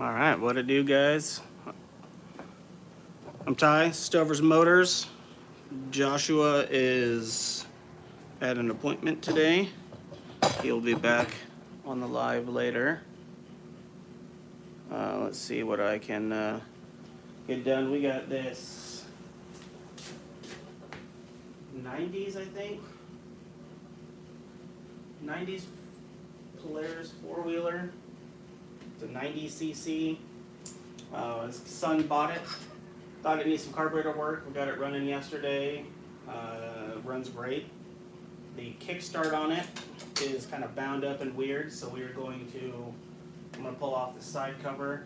All right, what it do, guys? I'm Ty, StoversMotors. Joshua is at an appointment today. He'll be back on the live later. Let's see what I can get done. We got this 90s, I think. 90s Polaris four-wheeler. It's a 90cc. His son bought it. Thought it needs some carburetor work. We got it running yesterday. Runs great. The kickstart on it is kind of bound up and weird, so I'm going to pull off the side cover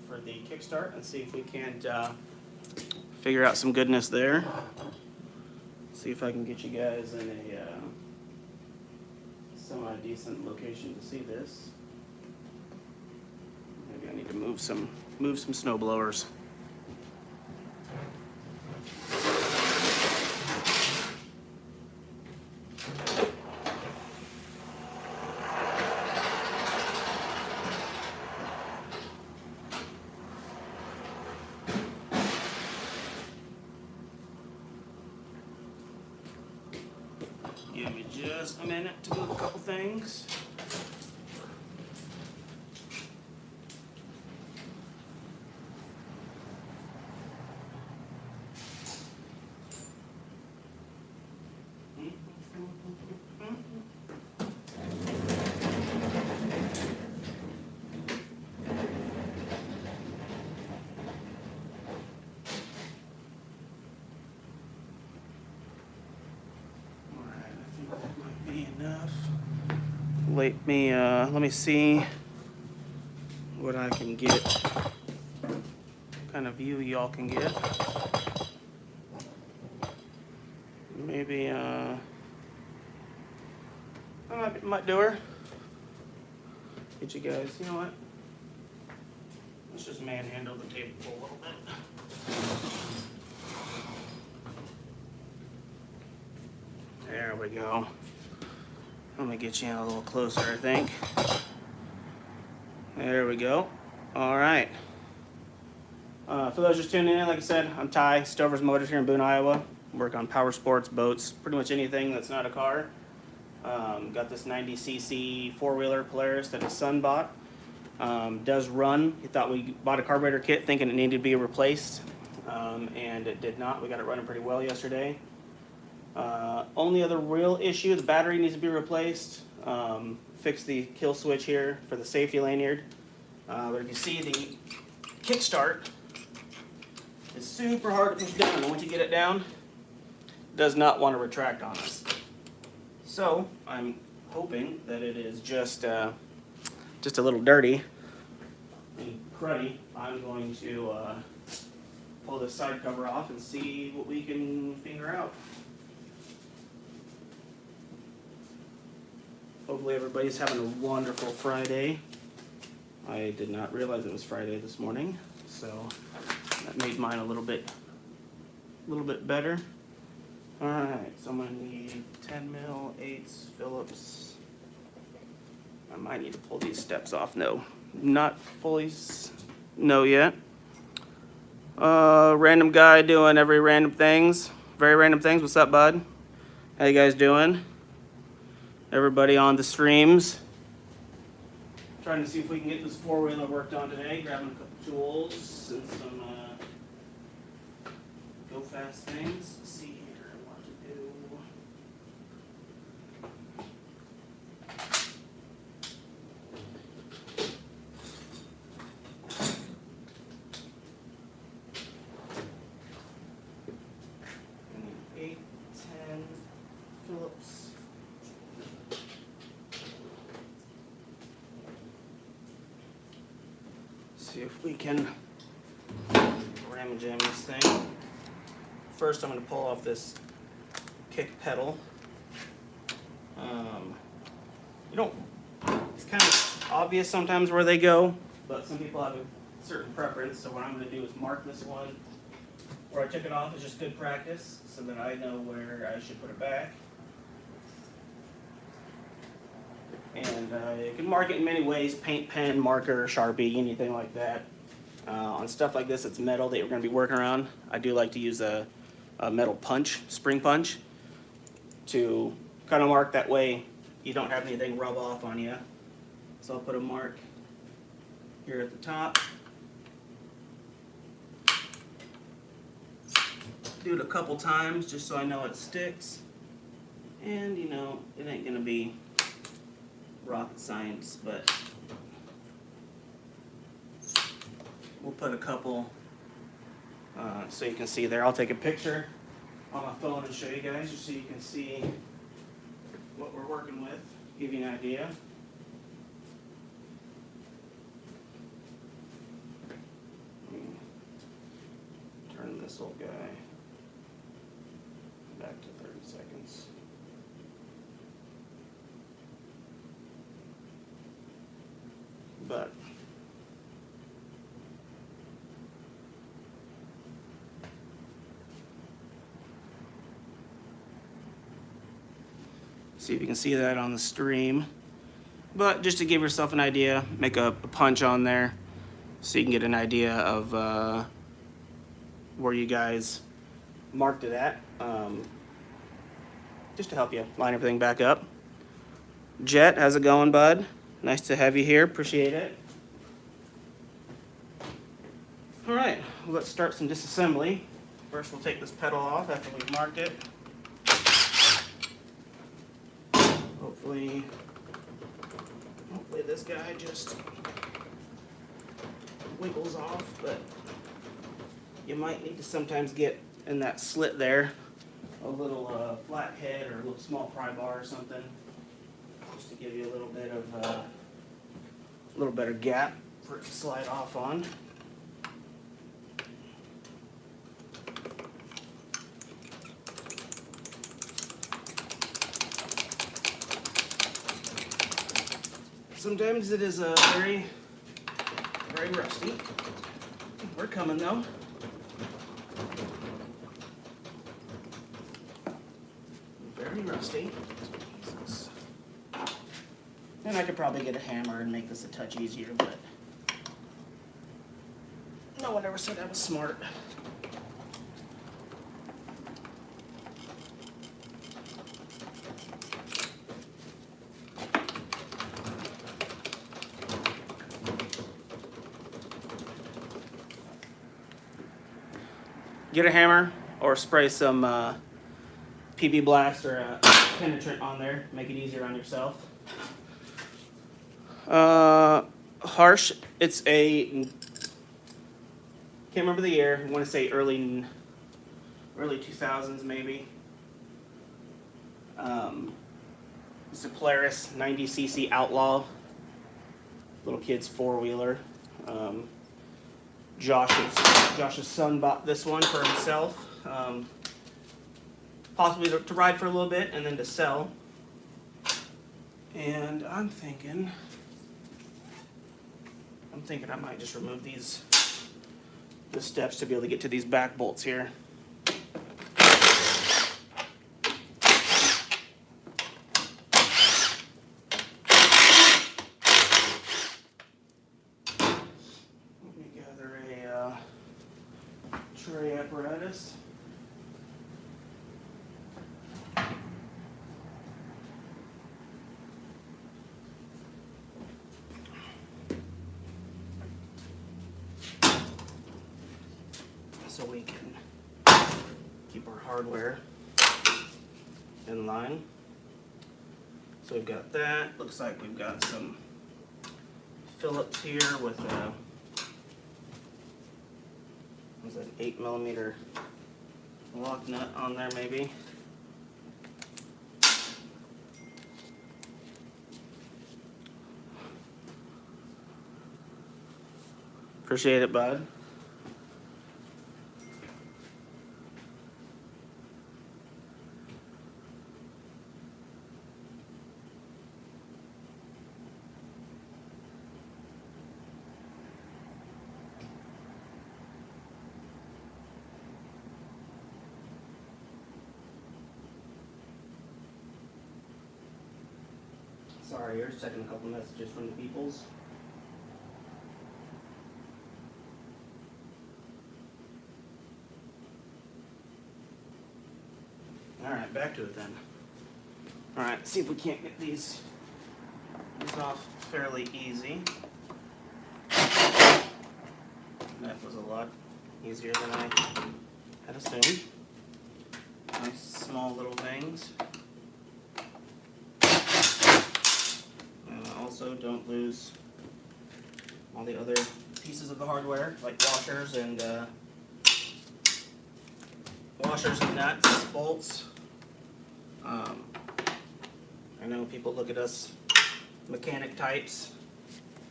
for the kickstart and see if we can't figure out some goodness there. See if I can get you guys in a semi-decent location to see this. Maybe I need to move some snow blowers. Give me just a minute to move a couple things. Enough. Let me see what I can get. What kind of view y'all can get. Maybe I might do her. Get you guys. You know what? Let's just manhandle the table a little bit. There we go. Let me get you in a little closer, I think. There we go. All right. For those just tuning in, like I said, I'm Ty, StoversMotors here in Boone, Iowa. Work on power sports, boats, pretty much anything that's not a car. Got this 90cc four-wheeler Polaris that his son bought. Does run. He thought we bought a carburetor kit thinking it needed to be replaced, and it did not. We got it running pretty well yesterday. Only other real issue, the battery needs to be replaced. Fix the kill switch here for the safety lanyard. But if you see the kickstart, it's super hard to push down. Once you get it down, it does not want to retract on us. So I'm hoping that it is just a little dirty and cruddy. I'm going to pull the side cover off and see what we can figure out. Hopefully everybody's having a wonderful Friday. I did not realize it was Friday this morning, so that made mine a little bit better. All right, so I'm gonna need 10 mil 8s Phillips. I might need to pull these steps off. No, not fully. No yet. Random guy doing very random things. What's up, bud? How you guys doing? Everybody on the streams. Trying to see if we can get this four-wheeler worked on today. Grabbing a couple tools and some go-fast things. Let's see here what to do. I need 8, 10 Phillips. See if we can ram and jam this thing. First, I'm going to pull off this kick pedal. It's kind of obvious sometimes where they go, but some people have a certain preference. So what I'm going to do is mark this one where I took it off. Is just good practice so that I know where I should put it back. And you can mark it in many ways: paint pen, marker, Sharpie, anything like that. On stuff like this, it's metal that you're going to be working around. I do like to use a metal punch, spring punch, to kind of mark that way you don't have anything rub off on you. So I'll put a mark here at the top. Do it a couple times just so I know it sticks. And you know, it ain't gonna be rocket science, but we'll put a couple so you can see there. I'll take a picture on my phone and show you guys just so you can see what we're working with, give you an idea. Turn this old guy back to 30 seconds. But see if you can see that on the stream. But just to give yourself an idea, make a punch on there so you can get an idea of where you guys marked it at, just to help you line everything back up. Jet, how's it going, bud? Nice to have you here, appreciate it. All right, well, let's start some disassembly. First we'll take this pedal off after we've marked it. Hopefully this guy just wiggles off, but you might need to sometimes get in that slit there a little flat head or a little small pry bar or something, just to give you a little bit of a little better gap for it to slide off on. Sometimes it is very, very rusty. We're coming though. Very rusty. Jesus. And I could probably get a hammer and make this a touch easier, but no one ever said I was smart. Get a hammer or spray some PB Blast or a penetrant on there. Make it easier on yourself. Harsh. It's a, can't remember the year. I want to say early 2000s maybe. It's a Polaris 90cc Outlaw. Little kid's four-wheeler. Josh's son bought this one for himself, possibly to ride for a little bit and then to sell. And I'm thinking I might just remove the steps to be able to get to these back bolts here. Tray apparatus. So we can keep our hardware in line. So we've got that. Looks like we've got some Phillips here with a, was an 8mm lock nut on there maybe. Appreciate it, bud. Sorry, here's checking a couple messages from the peoples. Alright, back to it then. Alright, see if we can't get these off fairly easy. That was a lot easier than I had assumed. Nice small little things. And also don't lose all the other pieces of the hardware, like washers and nuts, bolts. I know people look at us mechanic types.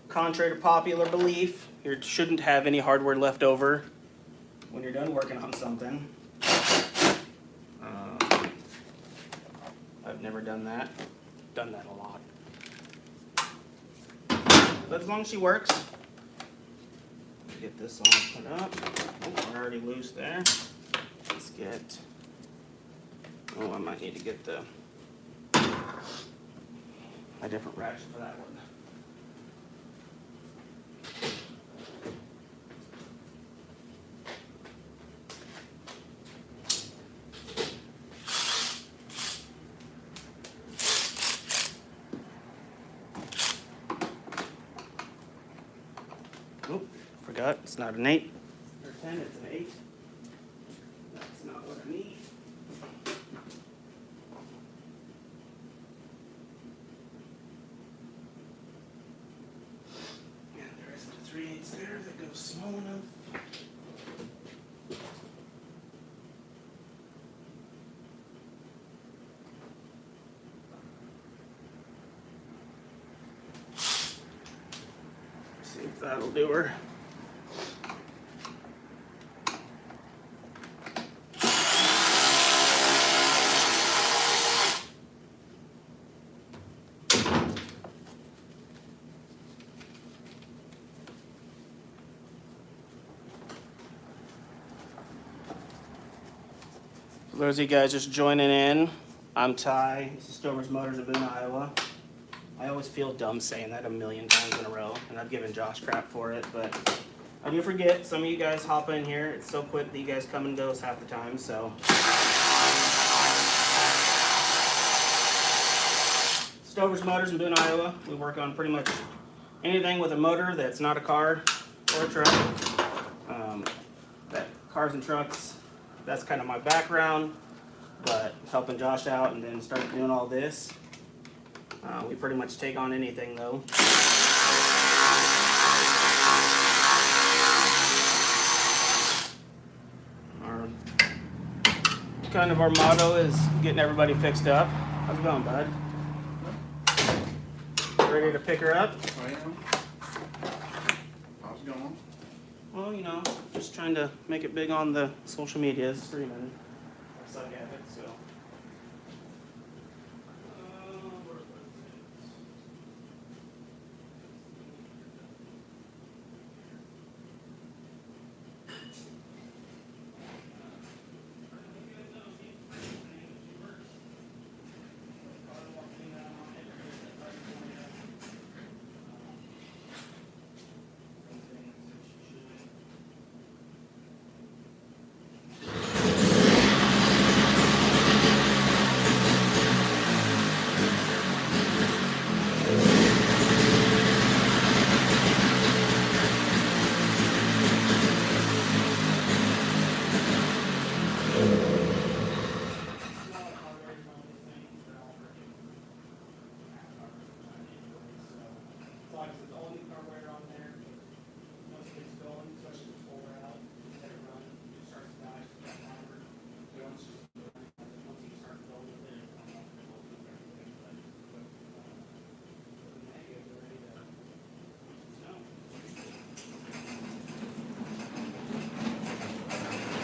Contrary to popular belief, you shouldn't have any hardware left over when you're done working on something. I've never done that. Done that a lot. But as long as she works, get this all put up. Oh, we're already loose there. Let's get. Oh, I might need to get a different ratchet for that one. Oh, forgot, it's not an 8 or 10, it's an 8. That's not what I need. And there isn't a 3/8 there that goes small enough. See if that'll do her. For those of you guys just joining in, I'm Ty. This is StoversMotors of Boone, Iowa. I always feel dumb saying that a million times in a row, and I've given Josh crap for it, but I do forget. Some of you guys hop in here. It's so quick that you guys come and go half the time, so. StoversMotors in Boone, Iowa. We work on pretty much anything with a motor that's not a car or a truck. That cars and trucks, that's kind of my background, but helping Josh out and then start doing all this. We pretty much take on anything though. Our motto is getting everybody fixed up. How's it going, bud? Ready to pick her up? I am. How's it going? Well, you know, just trying to make it big on the social medias. Streaming. I suck at it, so.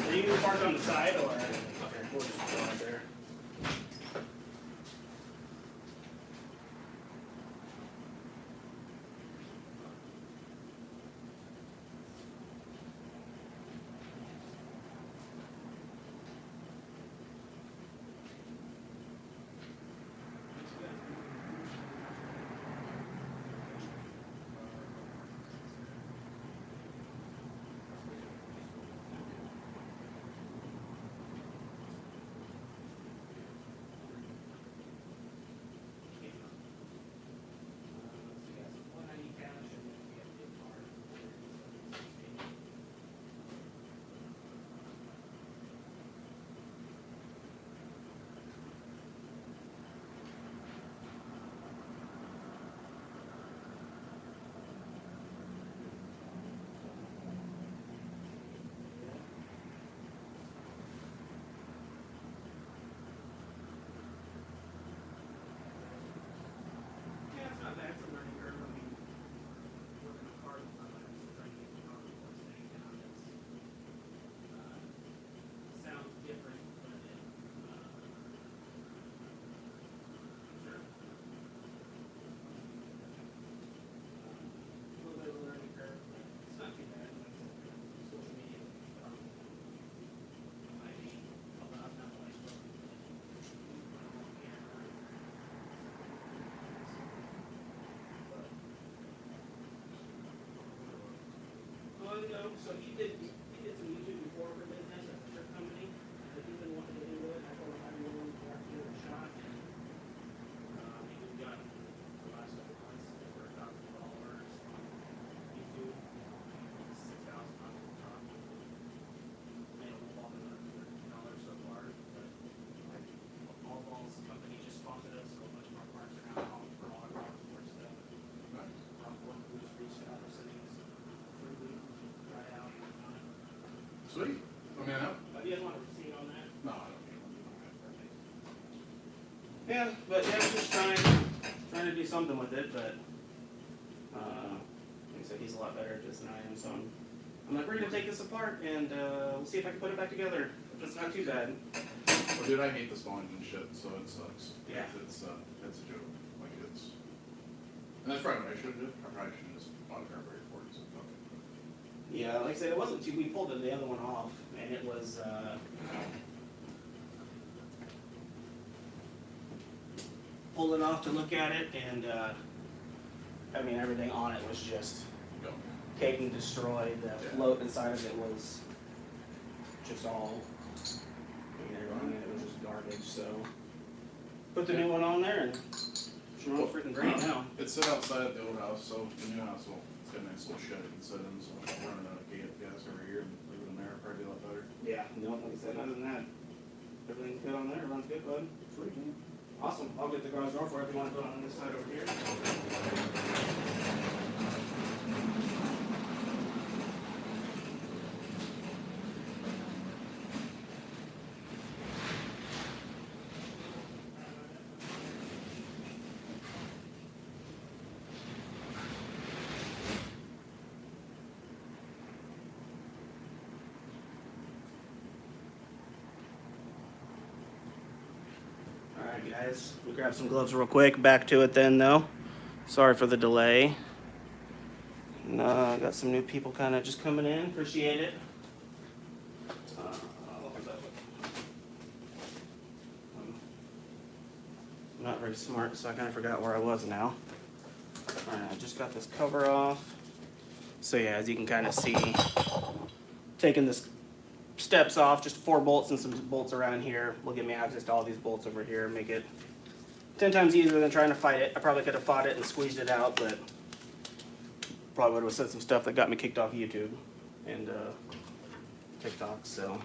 Are you parked on the side or? Okay, we'll just go right there. So he did some YouTube before for business at a shirt company, but he's been wanting to get into it. I told him I'd be willing to give it a shot. We've got the last couple months over 1,000 followers on YouTube, 6,000 on TikTok. Made a whole $1,100 so far. But all balls company just sponsored us. A whole bunch of our parts are now on for all our power sports stuff. One who's reached out or sending us free try out. Sweet. I mean, But you guys want a receipt on that? no, I don't need one. Yeah, but yeah, I'm just trying to do something with it, but like I said, he's a lot better at this than I am, so I'm like ready to take this apart and we'll see if I can put it back together. If it's not too bad. Well, dude, I hate the small engine shit, so it sucks. Yeah. It's a joke. Like it's, and that's probably what I should have did. I probably should have just bought a carburetor for it. So fuck it. Yeah, like I said, it wasn't too. We pulled the other one off, and it was. Pulled it off to look at it, and I mean everything on it was just Go. caked and destroyed. The float inside of it was just all. I mean, it was just garbage. So put the new one on there, and it's real freaking great now. It's set outside at the old house, so the new house will. It's got a nice little shed it can sit in, so I'm running out of gas every year and leave it in there. Probably be a lot better. Yeah, no, like I said, other than that, everything's good on there. Runs good, bud. Sweet. Awesome. I'll get the garage door for it if you want to put it on this side over here. Alright guys, we grab some gloves real quick. Back to it then though. Sorry for the delay. Got some new people kind of just coming in. Appreciate it. What was that? I'm not very smart, so I kind of forgot where I was now. Alright, I just got this cover off. So yeah, as you can kind of see, taking this steps off, just 4 bolts and some bolts around here will give me access to all these bolts over here, make it 10 times easier than trying to fight it. I probably could have fought it and squeezed it out, but probably would have said some stuff that got me kicked off YouTube and TikTok. So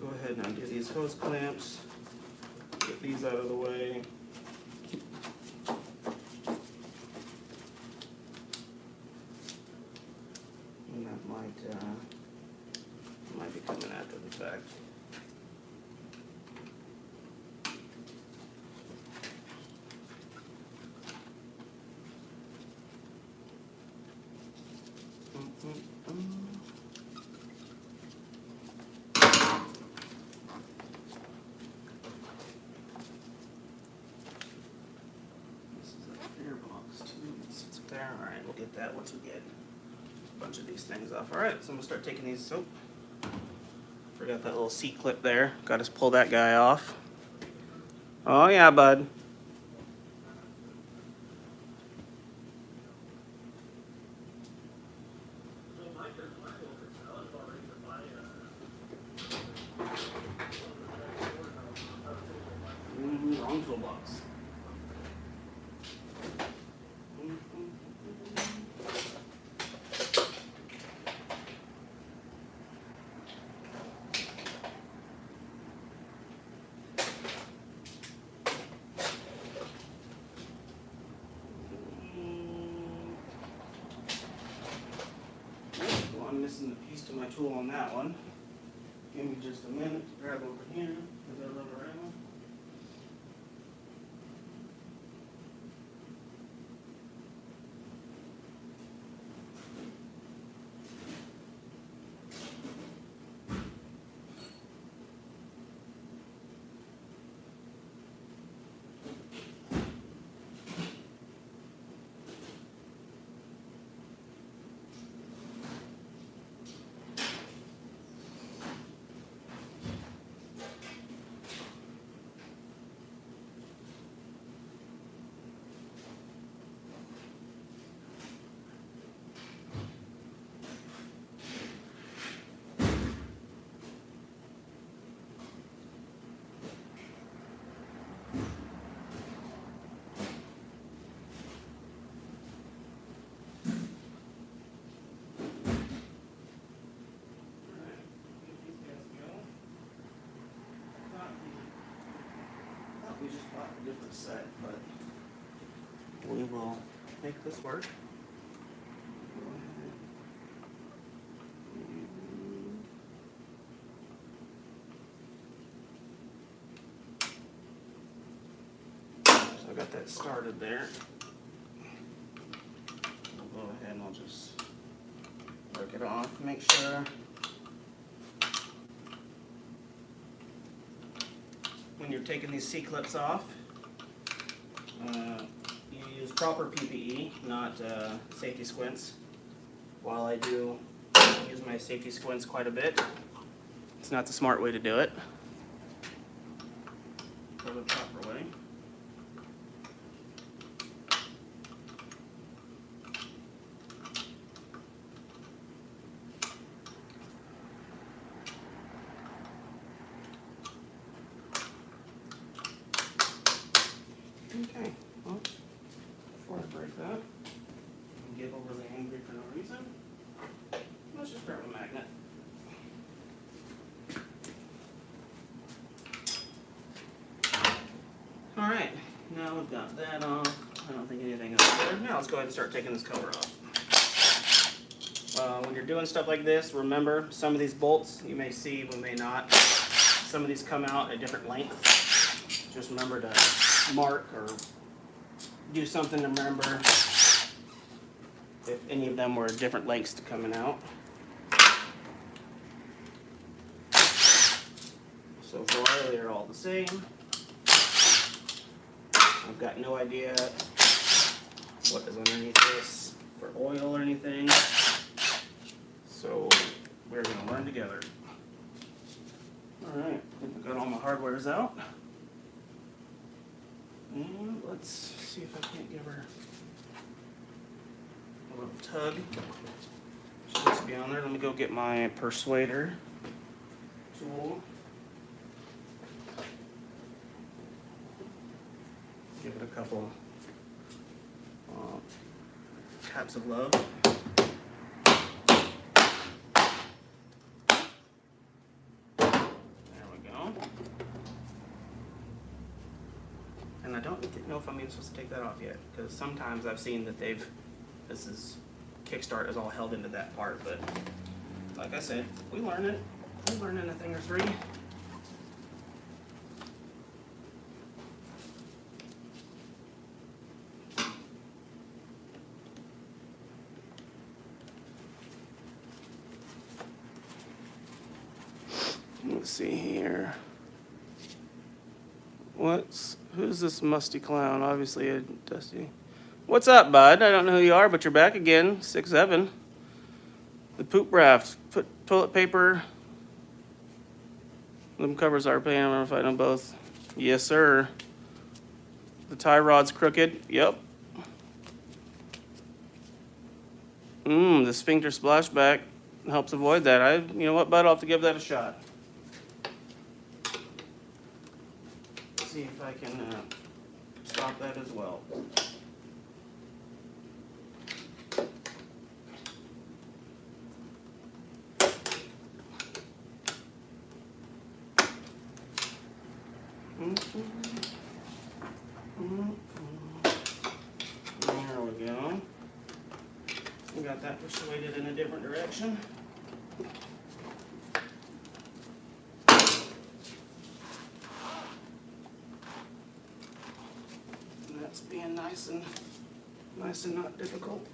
go ahead and undo these hose clamps, get these out of the way. And that might be coming after the fact. This is a gearbox too. It sits up there. All right, we'll get that once we get a bunch of these things off. All right, so I'm gonna start taking these. Oh, forgot that little seat clip there. Got to pull that guy off. Oh yeah, bud. Wrong toolbox. Well, I'm missing the piece to my tool on that one. Give me just a minute to grab over here. Is that rubber ammo? different set, but we will make this work. So I got that started there. I'll go ahead and I'll just work it off, make sure when you're taking these C-clips off, you use proper PPE, not safety squints. While I do use my safety squints quite a bit, it's not the smart way to do it. Go the proper way. Okay, well, before I break that and get overly angry for no reason, let's just grab a magnet. Alright, now we've got that off. I don't think anything else there. Now let's go ahead and start taking this cover off. When you're doing stuff like this, remember some of these bolts you may see, we may not. Some of these come out at different lengths. Just remember to mark or do something to remember if any of them were different lengths to coming out. So far they're all the same. I've got no idea what is underneath this for oil or anything. So we're going to learn together. Alright, I think I've got all my hardwares out. And let's see if I can't give her a little tug. She needs to be on there. Let me go get my persuader tool. Give it a couple taps of love. There we go. And I don't know if I'm even supposed to take that off yet, because sometimes I've seen that this is, kickstart is all held into that part, but like I said, we learning a thing or three. Let's see here. Who's this musty clown? Obviously a dusty. What's up, bud? I don't know who you are, but you're back again. 6'7". The poop raft. Put toilet paper. Them covers are paying. I'm gonna fight them both. Yes, sir. The tie rod's crooked. Yep. The sphincter splashback helps avoid that. You know what, bud? I'll have to give that a shot. See if I can stop that as well. There we go. We got that persuaded in a different direction. That's being nice and not difficult.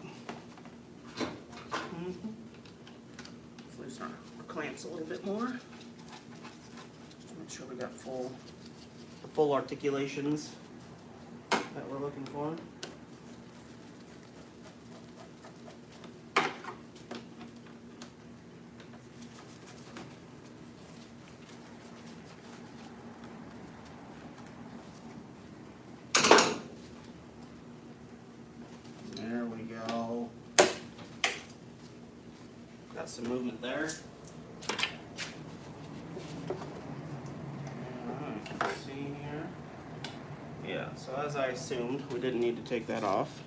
Loosen our clamps a little bit more. Just to make sure we got the full articulations that we're looking for. There we go. Got some movement there. Alright, let's see here. Yeah, so as I assumed, we didn't need to take that off.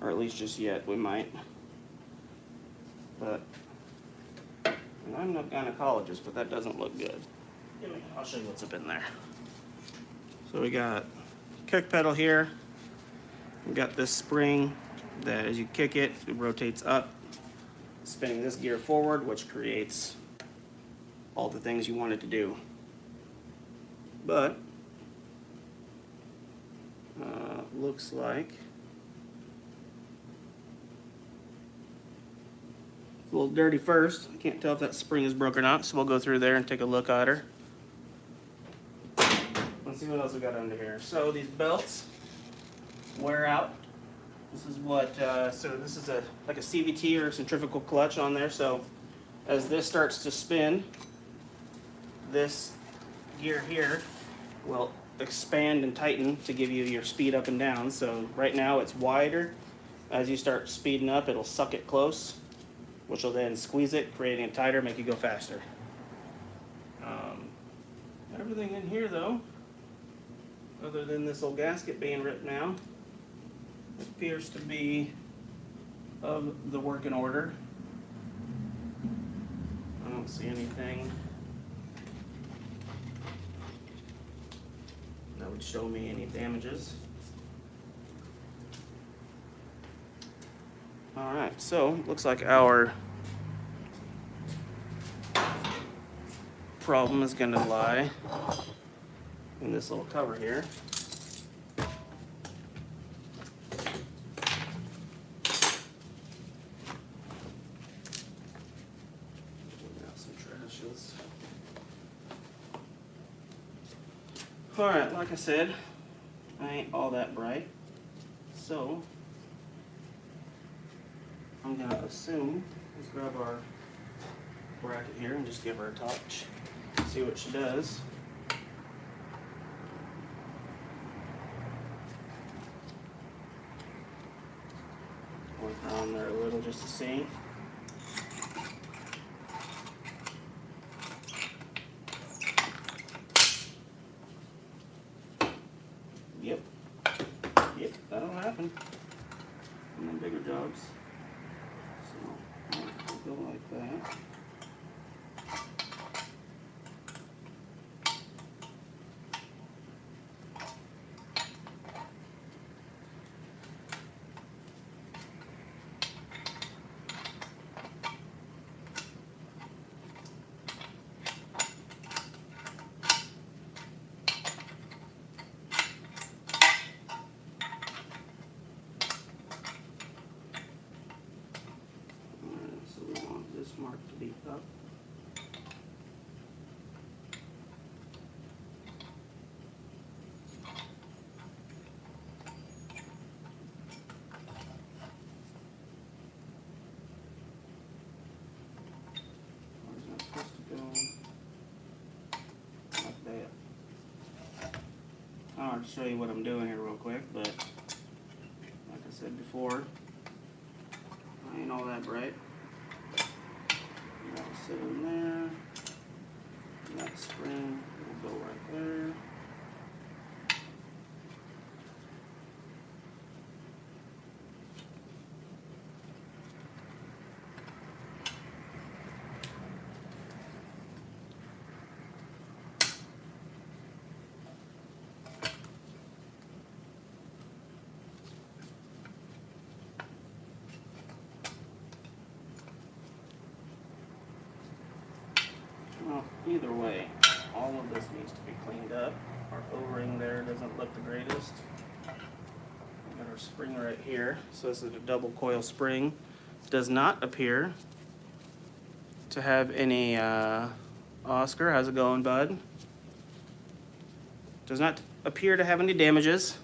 Or at least just yet, we might. But, and I'm no gynecologist, but that doesn't look good. I'll show you what's up in there. So we got kick pedal here. We've got this spring that as you kick it, it rotates up, spinning this gear forward, which creates all the things you want it to do. But looks like it's a little dirty first. I can't tell if that spring is broken or not, so we'll go through there and take a look at her. Let's see what else we got under here. So these belts wear out. This is what, so this is like a CVT or a centrifugal clutch on there. So as this starts to spin, this gear here will expand and tighten to give you your speed up and down. So right now it's wider. As you start speeding up, it'll suck it close, which will then squeeze it, creating it tighter, make you go faster. Everything in here though, other than this old gasket being ripped now, appears to be of the working order. I don't see anything that would show me any damages. Alright, so looks like our problem is going to lie in this little cover here. Alright, like I said, I ain't all that bright, so I'm going to assume, let's grab our bracket here and just give her a touch, see what she does. Work on there a little just to see. Yep, that'll happen in the bigger jobs. So I'll go like that. This mark to be up. Where's that supposed to go? Like that. I'll show you what I'm doing here real quick, but like I said before, I ain't all that bright. That'll sit in there. And that spring will go right there. Well, either way, all of this needs to be cleaned up. Our O-ring there doesn't look the greatest. We got our spring right here. So this is a double coil spring. Does not appear to have any, Oscar, how's it going, bud? Does not appear to have any damages.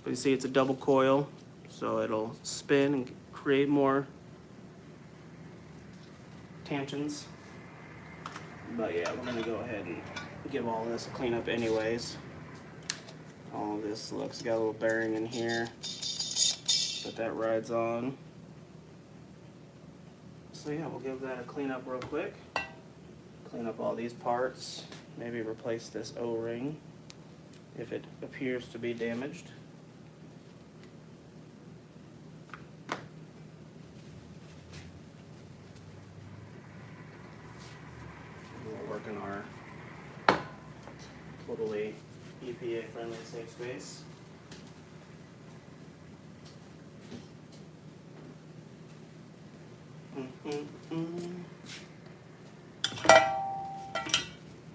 But you see it's a double coil, so it'll spin and create more tensions. But yeah, we're gonna go ahead and give all this a clean up anyways. All of this looks, got a little bearing in here that rides on. So yeah, we'll give that a clean up real quick. Clean up all these parts, maybe replace this O-ring if it appears to be damaged. Our totally EPA friendly safe space. Let's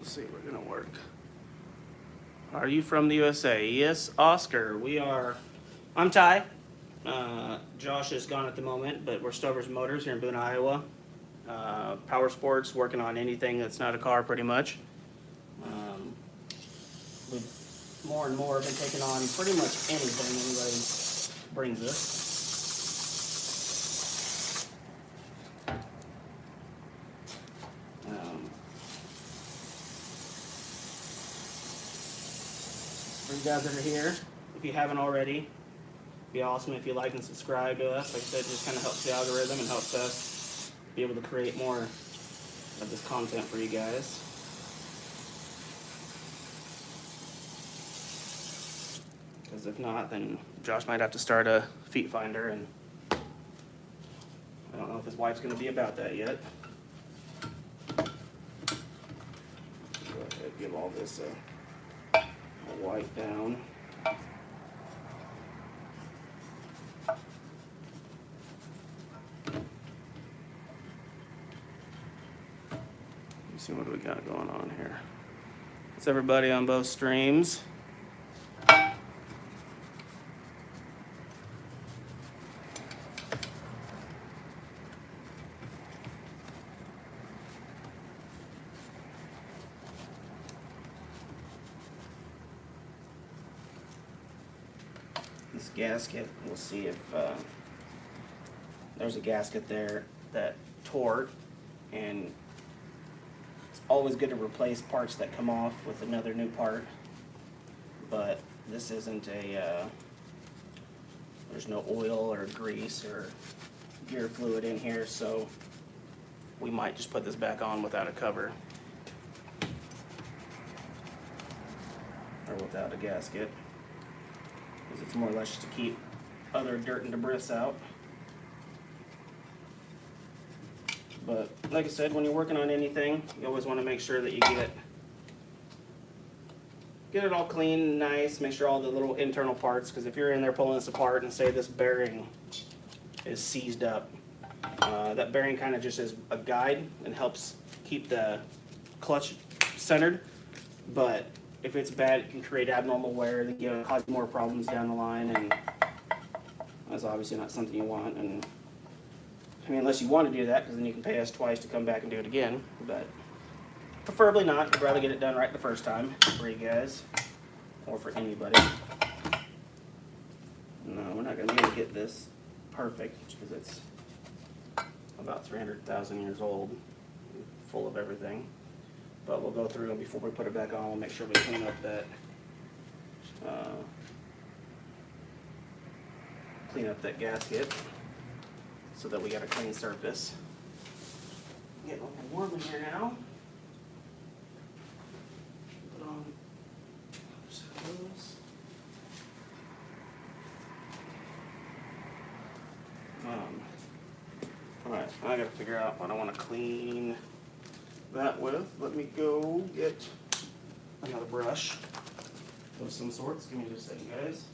see if we're gonna work. Are you from the USA? Yes, Oscar. We are. I'm Ty. Josh is gone at the moment, but we're StoversMotors here in Boone, Iowa. Power sports, working on anything that's not a car, pretty much. We've more and more been taking on pretty much anything anybody brings us. For you guys that are here, if you haven't already, it'd be awesome if you like and subscribe to us. Like I said, it just kind of helps the algorithm and helps us be able to create more of this content for you guys. Because if not, then Josh might have to start a feet finder, and I don't know if his wife's going to be about that yet. Go ahead, give all this a wipe down. Let's see what we got going on here. It's everybody on both streams. This gasket, we'll see if there's a gasket there that tore, and it's always good to replace parts that come off with another new part, but this isn't a, there's no oil or grease or gear fluid in here, so we might just put this back on without a cover, or without a gasket. It's more or less just to keep other dirt and debris out. But like I said, when you're working on anything, you always want to make sure that you get it all clean and nice, make sure all the little internal parts, because if you're in there pulling this apart and say this bearing is seized up, that bearing kind of just is a guide and helps keep the clutch centered, but if it's bad, it can create abnormal wear that can cause more problems down the line, and that's obviously not something you want. And I mean, unless you want to do that, because then you can pay us twice to come back and do it again. But preferably not. I'd rather get it done right the first time for you guys, or for anybody. No, we're not going to be able to get this perfect because it's about 300,000 years old, full of everything. But we'll go through, and before we put it back on, we'll make sure we clean up that gasket so that we got a clean surface. Get a little warm in here now. Put on those. All right, I gotta figure out what I want to clean that with. Let me go get another brush of some sorts. Give me just a second, guys.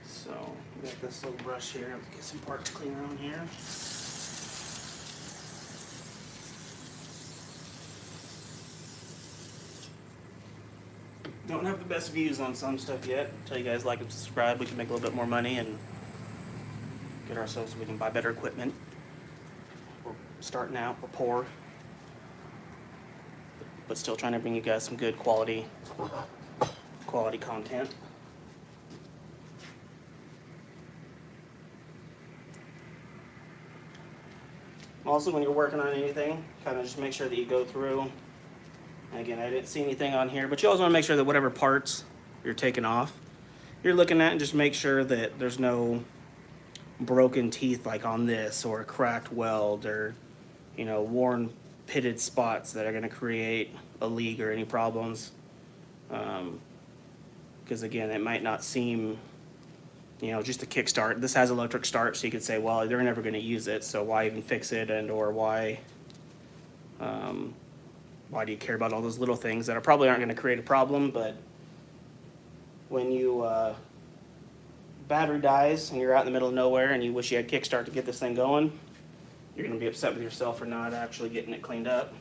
So, we got this little brush here. Let's get some parts clean around here. Don't have the best views on some stuff yet. Until you guys like and subscribe, we can make a little bit more money and get ourselves so we can buy better equipment. We're starting out, we're poor, but still trying to bring you guys some good quality content. Also, when you're working on anything, kind of just make sure that you go through. And again, I didn't see anything on here, but you always want to make sure that whatever parts you're taking off, you're looking at, and just make sure that there's no broken teeth like on this, or a cracked weld, or you know, worn pitted spots that are going to create a leak or any problems. Because again, it might not seem, you know, just a kickstart. This has electric start, so you could say, well, they're never going to use it, so why even fix it, and or why do you care about all those little things that are probably aren't going to create a problem? But when you battery dies and you're out in the middle of nowhere and you wish you had kickstart to get this thing going, you're going to be upset with yourself for not actually getting it cleaned up.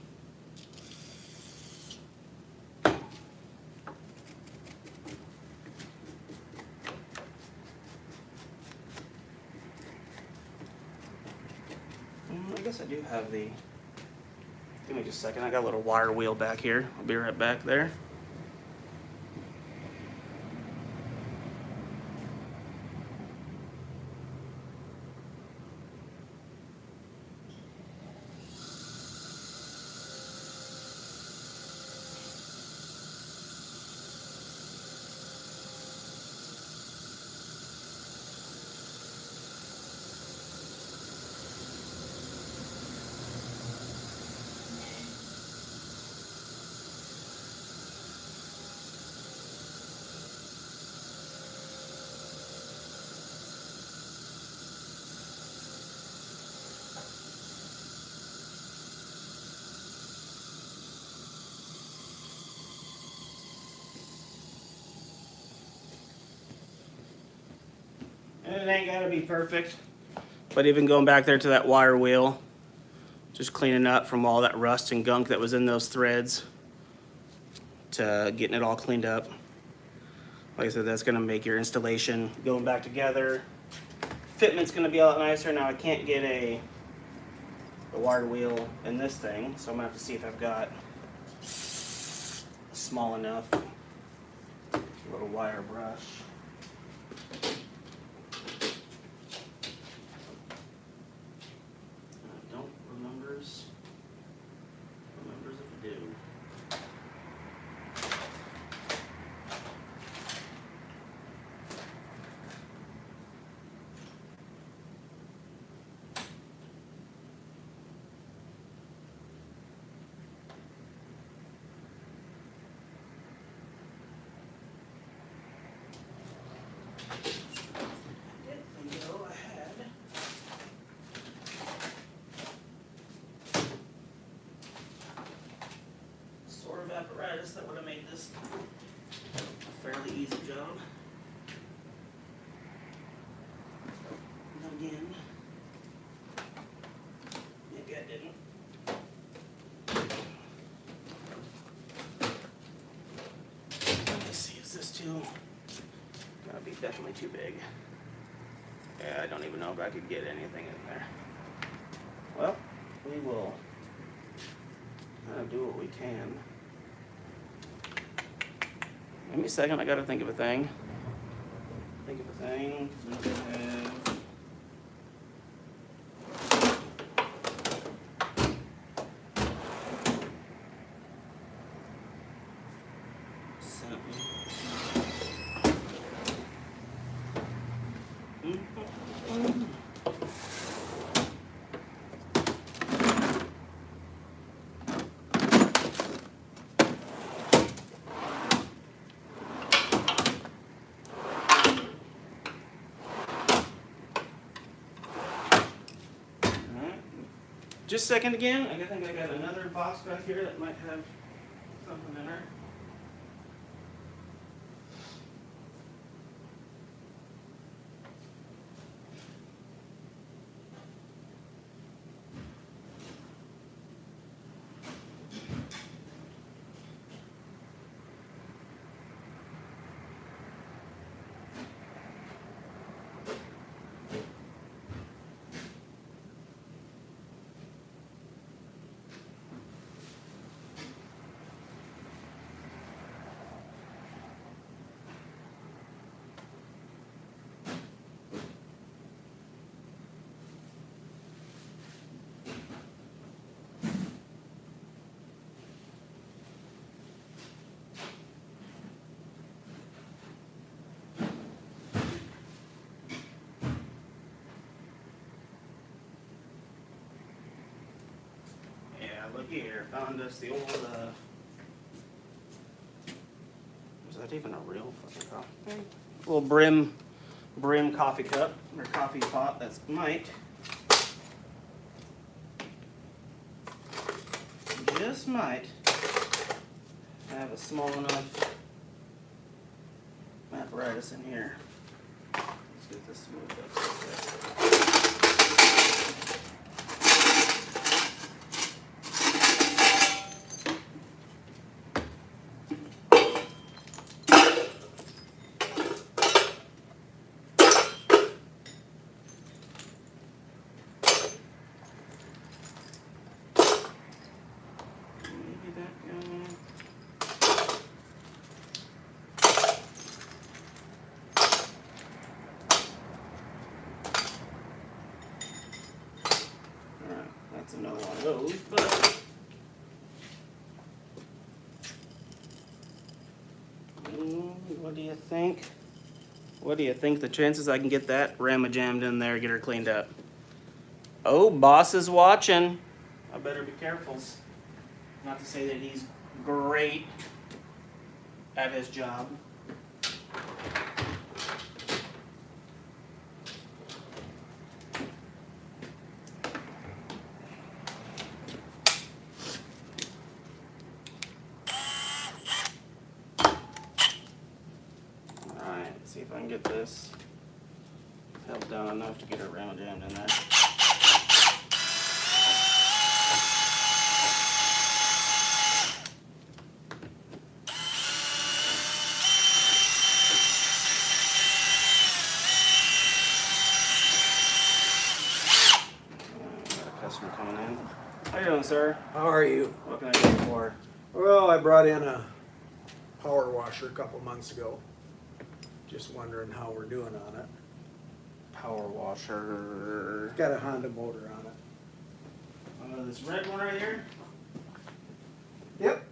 I guess I do have the, give me just a second, I got a little wire wheel back here. I'll be right back there. And it ain't gotta be perfect, but even going back there to that wire wheel, just cleaning up from all that rust and gunk that was in those threads to getting it all cleaned up. Like I said, that's gonna make your installation going back together. Fitment's gonna be a lot nicer. Now I can't get the wire wheel in this thing, so I'm gonna have to see if I've got a small enough little wire brush. Remembers if I do. Apparatus that would have made this a fairly easy job. And again, maybe I didn't. Let's see, is this too? Gotta be definitely too big. Yeah, I don't even know if I could get anything in there. Well, we will do what we can. Give me a second, I gotta think of a thing. Think of a thing. Just a second again. I think I got another box back here that might have something in there. looky here. Found us the old, is that even a real fucking coffee? Little brim coffee cup, or coffee pot that's might. Just might have a small enough apparatus in here. Let's get this moved up real quick. Maybe that guy. Alright, that's another one of those, but what do you think? What do you think the chances I can get that ramma-jammed in there, get her cleaned up? Oh, boss is watching. I better be careful. Not to say that he's great at his job. Alright, let's see if I can get this held down enough to get her round jammed in there. Customer coming in. How you doing, sir? How are you? What can I do you for? Well, I brought in a power washer a couple months ago. Just wondering how we're doing on it. Power washer. It's got a Honda motor on it. This red one right here? Yep,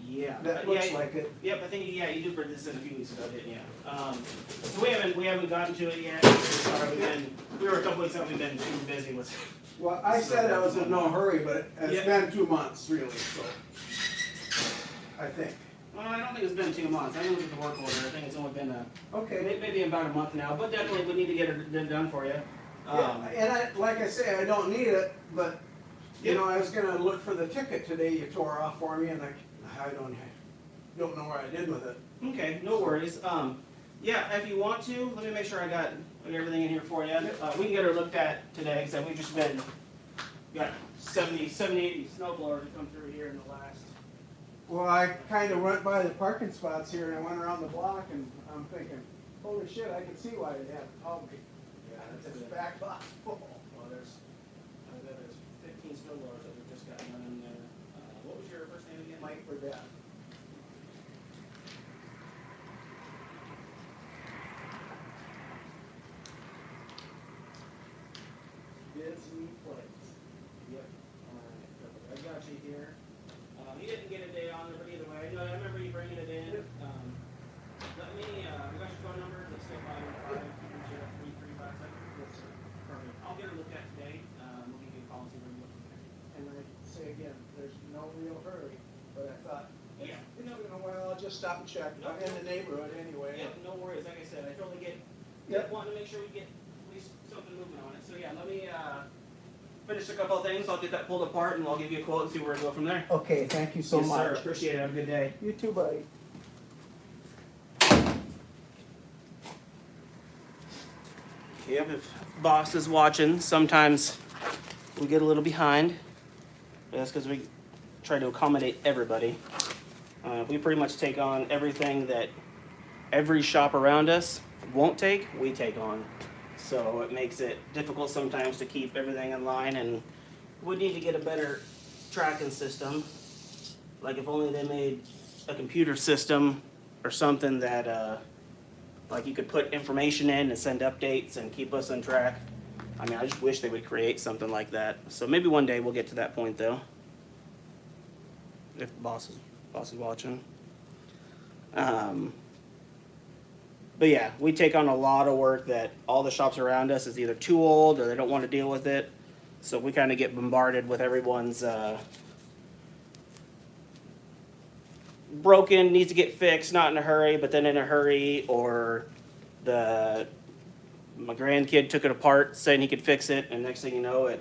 Yeah. that looks like it. Yep, I think you did bring this in a few weeks ago, didn't you? So we haven't gotten to it yet. Sorry, we were a couple weeks out. We've been too busy with. Well, I said I was in no hurry, but it's Yep. been 2 months really, so. I think. Well, I don't think it's been 2 months. I looked at the work order. I think it's only been Okay. maybe about a month now. But definitely we need to get it done for you. Yeah, and like I say, I don't need it, but, you Yep. know, I was gonna look for the ticket today you tore off for me, and I don't know what I did with it. Okay, no worries. Yeah, if you want to, let me make sure I got everything in here for you. We can get her looked at today, because we've just got 70, 80 snow blowers that come through here in the last. Well, I kinda went by the parking spots here, and I went around the block, and I'm thinking, holy shit, I can see why they haven't called me. Yeah, It's back box full. Well, there's 15 snow blowers that we've just got done in there. What was your first name again? Mike for that. Disney place. Yep. Alright, perfect. I got you here. You didn't get a day on there, but either way, I remember you bringing it in. Let me, we got your phone number. Let's go 515-3357. Yes, sir. Perfect. I'll get her looked at today. We'll give you a call and see where you're looking at. And I say again, there's no real hurry, but I thought, Yeah. you know, well, I'll just stop and check. I'm in the neighborhood anyway. Yeah, no worries. Like I said, I totally get Yep. wanting to make sure we get at least something moving on it. So yeah, let me finish a couple of things. I'll get that pulled apart and I'll give you a quote and see where we go from there. Okay, thank you so Yes, much. sir. Appreciate it. Have a good day. You too, buddy. Yep, if boss is watching, sometimes we get a little behind. But that's because we try to accommodate everybody. We pretty much take on everything that every shop around us won't take, we take on. So it makes it difficult sometimes to keep everything in line, and we need to get a better tracking system. Like if only they made a computer system or something that like you could put information in and send updates and keep us on track. I mean, I just wish they would create something like that. So maybe one day we'll get to that point though. If the boss is watching. But yeah, we take on a lot of work that all the shops around us is either too old or they don't want to deal with it. So we kind of get bombarded with everyone's broken, needs to get fixed, not in a hurry, but then in a hurry, or my grandkid took it apart saying he could fix it, and next thing you know,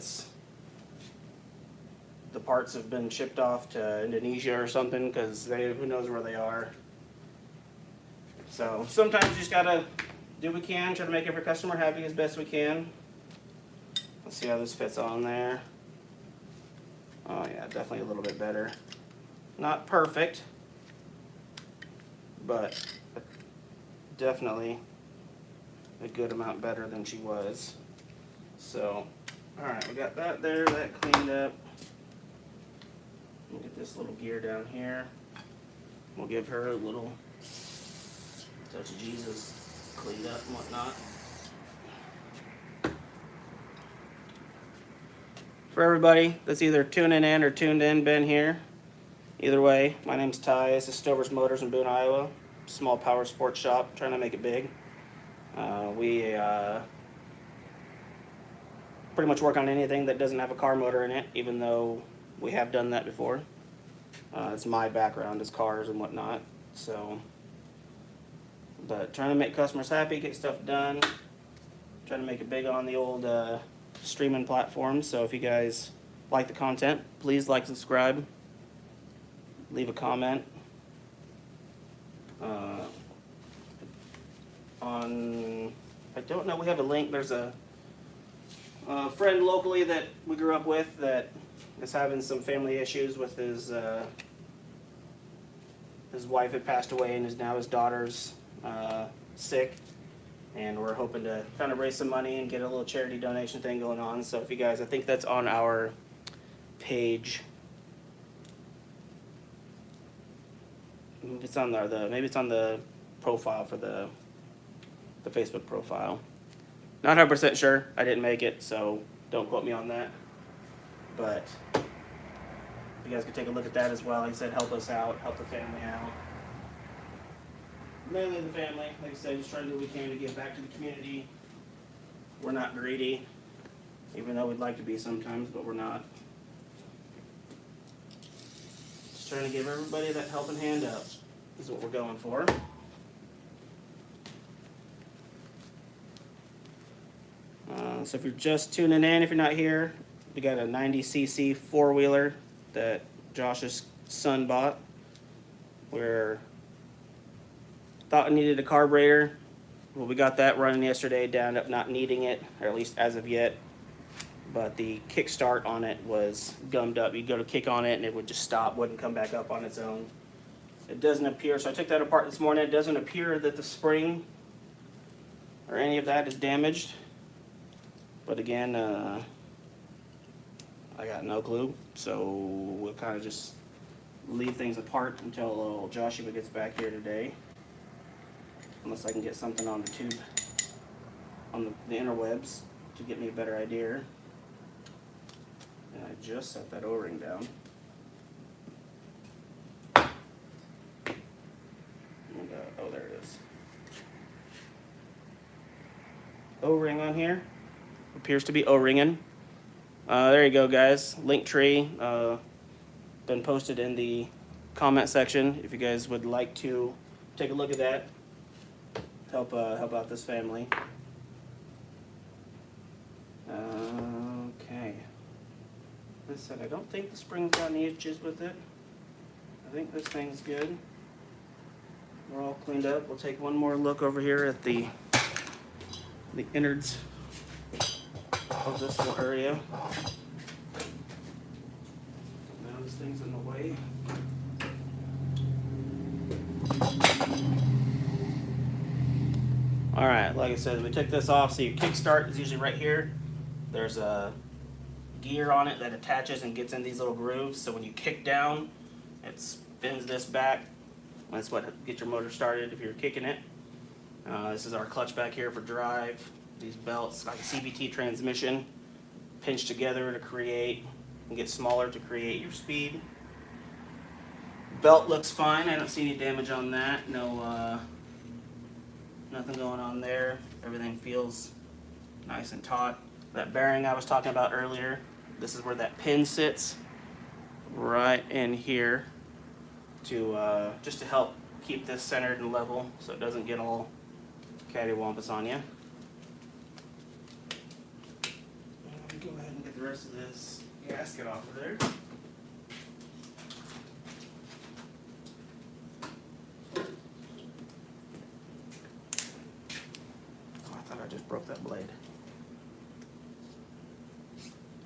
the parts have been shipped off to Indonesia or something, because who knows where they are. So sometimes you just gotta do what we can, try to make every customer happy as best we can. Let's see how this fits on there. Oh yeah, definitely a little bit better. Not perfect, but definitely a good amount better than she was. So, alright, we got that there, that cleaned up. We'll get this little gear down here. We'll give her a little touch of Jesus, cleaned up and whatnot. For everybody that's either tuning in or tuned in, been here, either way, my name's Ty. This is StoversMotors in Boone, Iowa. Small power sports shop, trying to make it big. We pretty much work on anything that doesn't have a car motor in it, even though we have done that before. It's my background is cars and whatnot, so. But trying to make customers happy, get stuff done. Trying to make it big on the old streaming platforms. So if you guys like the content, please like, subscribe, leave a comment. I don't know, we have a link. There's a friend locally that we grew up with that is having some family issues with his wife had passed away, and now his daughter's sick, and we're hoping to kind of raise some money and get a little charity donation thing going on. So if you guys, I think that's on our page. Maybe it's on the profile for the Facebook profile. Not 100% sure. I didn't make it, so don't quote me on that. But you guys can take a look at that as well. Like I said, help us out, help the family out. Mainly the family. Like I said, just trying to do what we can to give back to the community. We're not greedy, even though we'd like to be sometimes, but we're not. Just trying to give everybody that helping hand up is what we're going for. So if you're just tuning in, if you're not here, we got a 90cc four-wheeler that Josh's son bought. We're thought we needed a carburetor. Well, we got that running yesterday, down up not needing it, or at least as of yet. But the kickstart on it was gummed up. You'd go to kick on it and it would just stop, wouldn't come back up on its own. It doesn't appear, so I took that apart this morning. It doesn't appear that the spring or any of that is damaged. But again, I got no clue, so we'll kind of just leave things apart until Joshua gets back here today. Unless I can get something on the tube, on the interwebs, to get me a better idea. And I just set that O-ring down. And, oh, there it is. O-ring on here. Appears to be O-ringing. There you go, guys. Linktree. Been posted in the comment section if you guys would like to take a look at that. Help out this family. Okay. Like I said, I don't think the spring's got any issues with it. I think this thing's good. We're all cleaned up. We'll take one more look over here at the innards of this little area. Now this thing's in the way. Alright, like I said, we took this off, so your kickstart is usually right here. There's a gear on it that attaches and gets in these little grooves, so when you kick down, it spins this back. That's what gets your motor started if you're kicking it. This is our clutch back here for drive. These belts, like a CVT transmission, pinch together to create, and get smaller to create your speed. Belt looks fine. I don't see any damage on that. No, nothing going on there. Everything feels nice and taut. That bearing I was talking about earlier, This is where that pin sits, right in here, to just to help keep this centered and level so it doesn't get all cattywampus on you. Go ahead and get the rest of this gasket off of there. Oh, I thought I just broke that blade.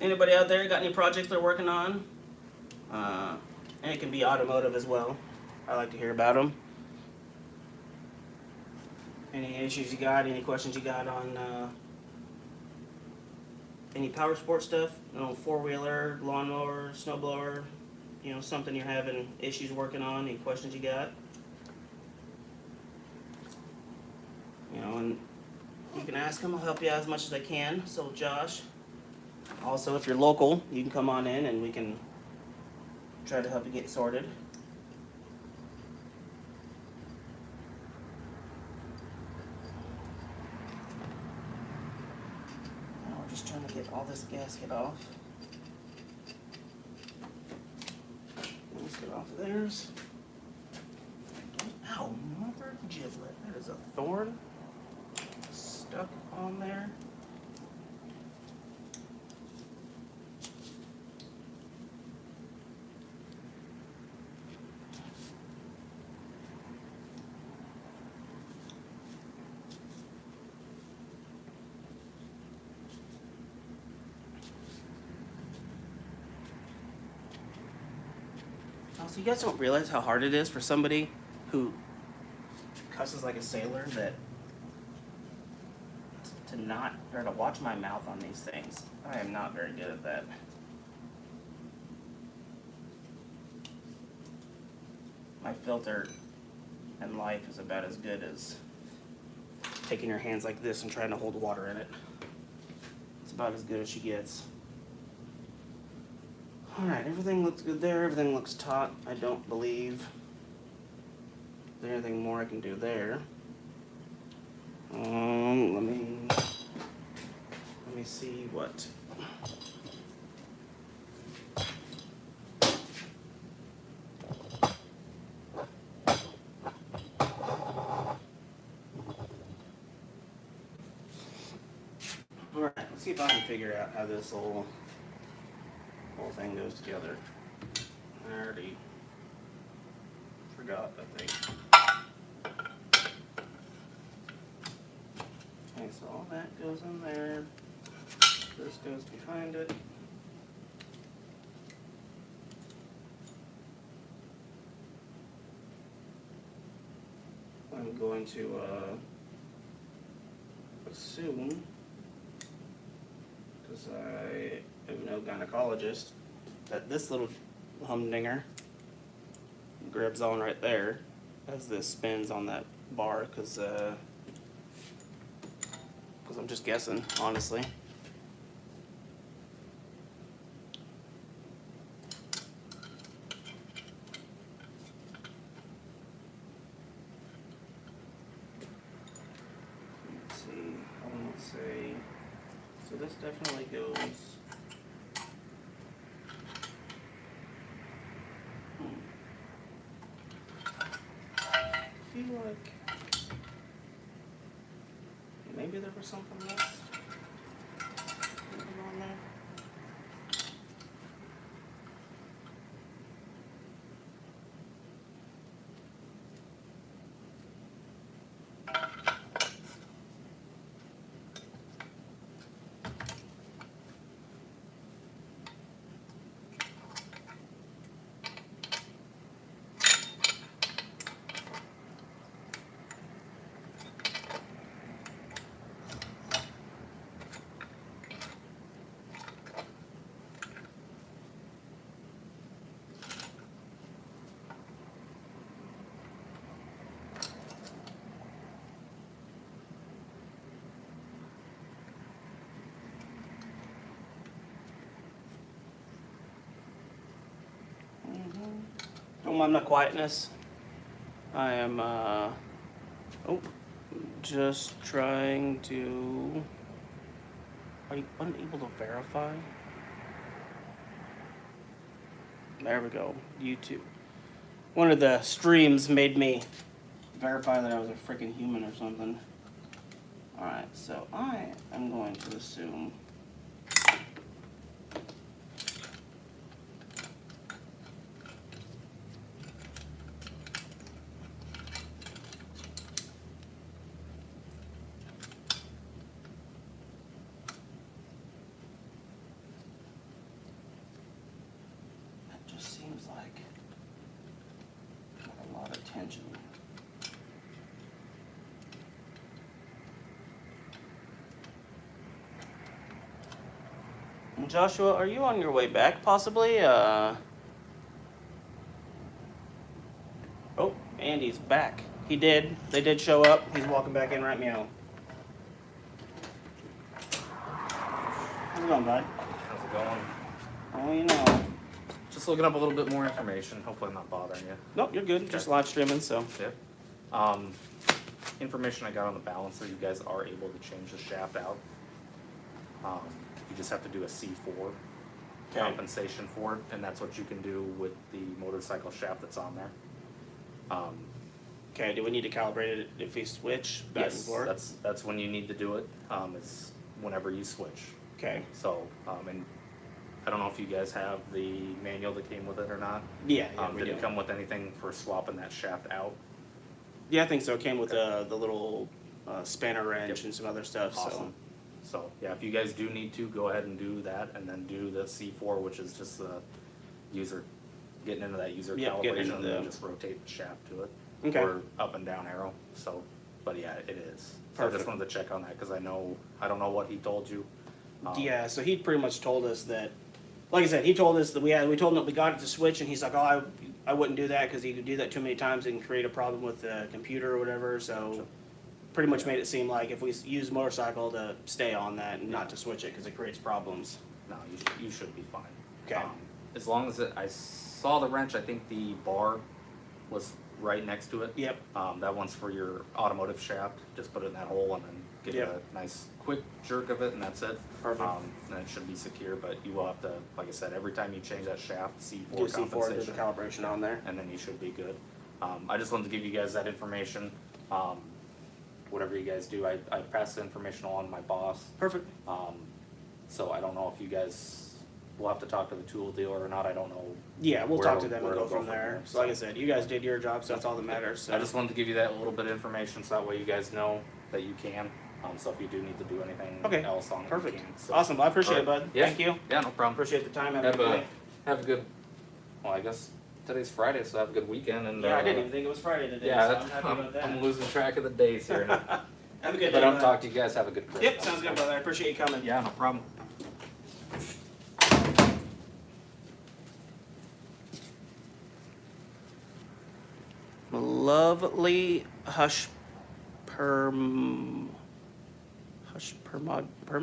Anybody out there got any projects they're working on? And it can be automotive as well. I like to hear about them. Any issues you got? Any questions you got on any power sport stuff? You know, four-wheeler, lawnmower, snowblower. You know, something you're having issues working on. Any questions you got? You know, and you can ask them. I'll help you out as much as I can. So will Josh. Also, if you're local, you can come on in and we can try to help you get sorted. Now we're just trying to get all this gasket off. Let's get off of theirs. Ow, mother giblet. That is a thorn stuck on there. So you guys don't realize how hard it is for somebody who cusses like a sailor to watch my mouth on these things. I am not very good at that. My filter in life is about as good as taking your hands like this and trying to hold water in it. It's about as good as she gets. Alright, everything looks good there, everything looks taut, I don't believe. Is there anything more I can do there? Let me see what. Alright, let's see if I can figure out how this whole thing goes together. I already forgot, I think. Okay, so all that goes in there. This goes behind it. I'm going to assume, because I am no gynecologist, that this little humdinger grabs on right there as this spins on that bar, because I'm just guessing, honestly. Let's see, I want to say, so this definitely goes. I feel like maybe there was something else on there. Don't mind my quietness. I am just trying to. Are you unable to verify? There we go. YouTube. One of the streams made me verify that I was a freaking human or something. Alright, so I am going to assume that just seems like a lot of tension. Joshua, are you on your way back possibly? Oh, Andy's back. He did. They did show up. He's walking back in right meow. How's it going, bud? How's it going? Oh, you know. Just looking up a little bit more information. Hopefully I'm not bothering you. Nope, you're good. Just live streaming, so. Yeah. Information I got on the balancer, you guys are able to change the shaft out. You just have to do a C4 compensation for it, and that's what you can do with the motorcycle shaft that's on there. Okay, do we need to calibrate it if we switch back and Yes, forth? that's when you need to do it, is whenever you switch. Okay. So, and I don't know if you guys have the manual that came with it or not. Yeah, we Did do. it come with anything for swapping that shaft out? Yeah, I think so. It came with the little spanner wrench Yep. and some other stuff. Awesome. So, yeah, if you guys do need to, go ahead and do that, and then do the C4, which is just the user, getting into that user Yep, getting calibration, into and then the- just rotate the shaft to it. Okay. Or up and down arrow, so, but yeah, it is. So I Perfect. just wanted to check on that, cause I don't know what he told you. Yeah, so he pretty much told us that, like I said, he told us that we told him that we got it to switch, and he's like, oh, I wouldn't do that because you could do that too many times and create a problem with the computer or whatever. So Gotcha. pretty much made it seem like if we use motorcycle to stay on that and not to switch it because it creates problems. No, you should be fine. Okay. As long as I saw the wrench, I think the bar was right next to it. Yep. That one's for your automotive shaft. Just put it in that hole and then give Yep. it a nice quick jerk of it, and that's it. Perfect. And it should be secure, but you will have to, like I said, every time you change that shaft, C4 Do C4, do the compensation, calibration on there. and then you should be good. I just wanted to give you guys that information. Whatever you guys do, I pass the information along to my boss. Perfect. So I don't know if you guys will have to talk to the tool dealer or not. I don't know. Yeah, we'll where talk to it'll- them where and go it'll from there. So like I said, you guys did your job, so that's all that matters. So. I just wanted to give you that little bit of information so that way you guys know that you can. So if you do need to do anything Okay, else on it, perfect. you can. So, Awesome. Well, I appreciate it, alright. bud. Yeah. Thank you. Yeah, no problem. Appreciate the time. Have a Have good a day. have a good. Well, I guess today's Friday, so have a good weekend. And Yeah, I didn't even think it was Friday today. Yeah, so I'm happy about that. I'm losing track of the days here. Have a good If day. I don't bud. talk to you guys, have a good Christmas. Yep, sounds good, brother. I appreciate you coming. Yeah, no problem. Lovely hush perm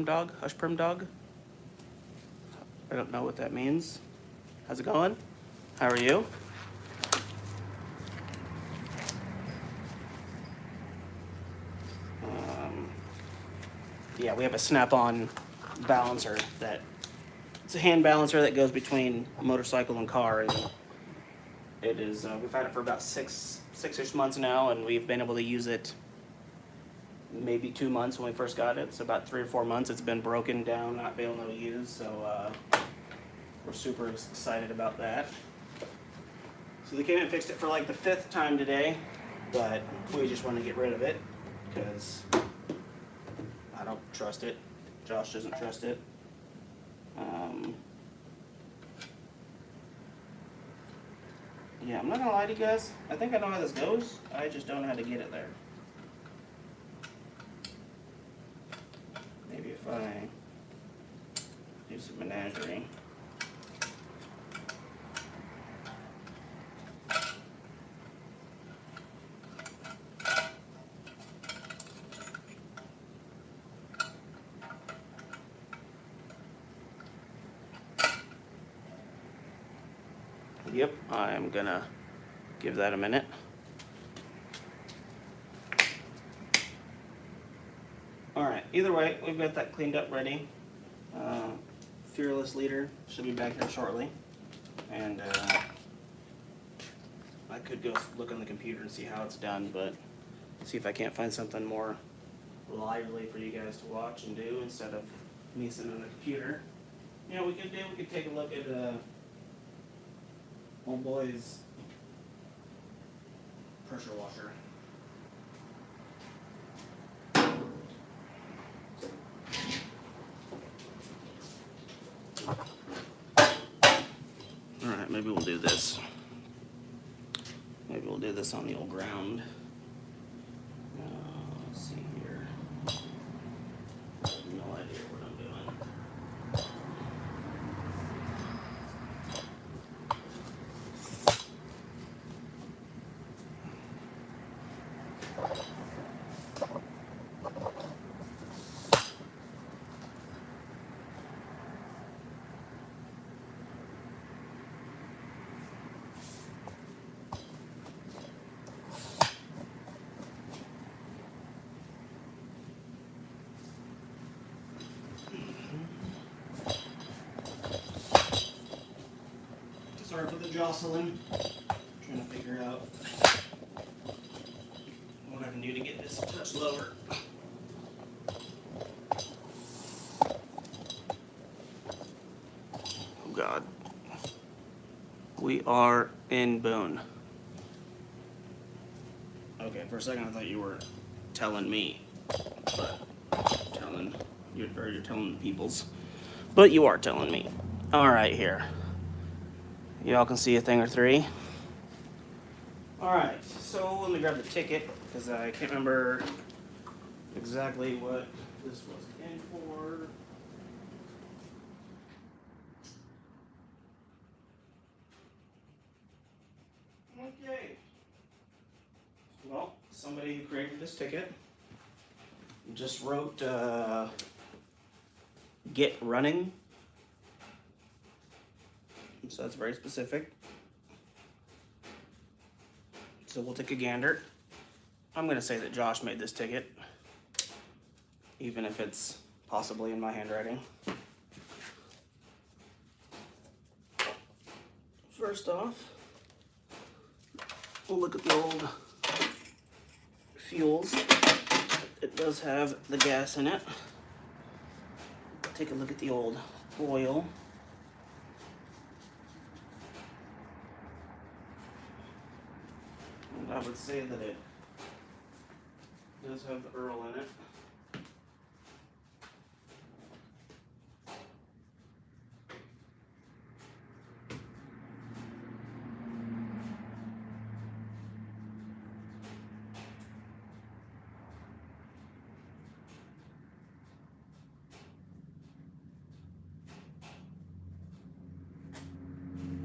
dog. I don't know what that means. How's it going? How are you? Yeah, we have a snap-on balancer that it's a hand balancer that goes between a motorcycle and car, and it is we've had it for about six-ish months now, and we've been able to use it maybe 2 months when we first got it. So about 3 or 4 months it's been broken down, not being able to use. So we're super excited about that. So they came and fixed it for like the 5th time today, but we just want to get rid of it because I don't trust it. Josh doesn't trust it. Yeah, I'm not gonna lie to you guys. I think I know how this goes. I just don't know how to get it there. Maybe if I do some menagerie. Yep, I'm gonna give that a minute. Alright, either way, we've got that cleaned up ready. Fearless Leader should be back here shortly. And I could go look on the computer and see how it's done, but see if I can't find something more lively for you guys to watch and do instead of me sitting on the computer. You know, we could take a look at old boy's pressure washer. Alright, maybe we'll do this. Maybe we'll do this on the old ground. Let's see here. I have no idea what I'm doing. Sorry for the jostling. Trying to figure out what I can do to get this a touch lower. Oh God. We are in Boone. Okay, for a second I thought you were telling me, but you're telling the peoples, but you are telling me. All right, here. Y'all can see a thing or three. All right, so let me grab the ticket because I can't remember exactly what this was in for. Okay. Well, somebody who created this ticket just wrote "get running." So that's very specific. So we'll take a gander. I'm going to say that Josh made this ticket, even if it's possibly in my handwriting. First off, we'll look at the old fuels. It does have the gas in it. Take a look at the old oil. I would say that it does have the Earl in it.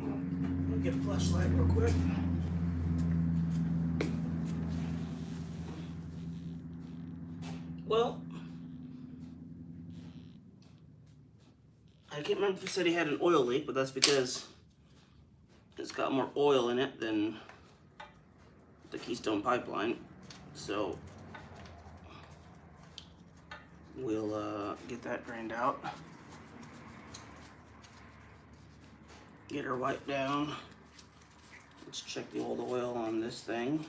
Let me get a flashlight real quick. Well, I can't remember if he said he had an oil leak, but that's because it's got more oil in it than the Keystone pipeline. So we'll get that drained out. Get her wiped down. Let's check the old oil on this thing.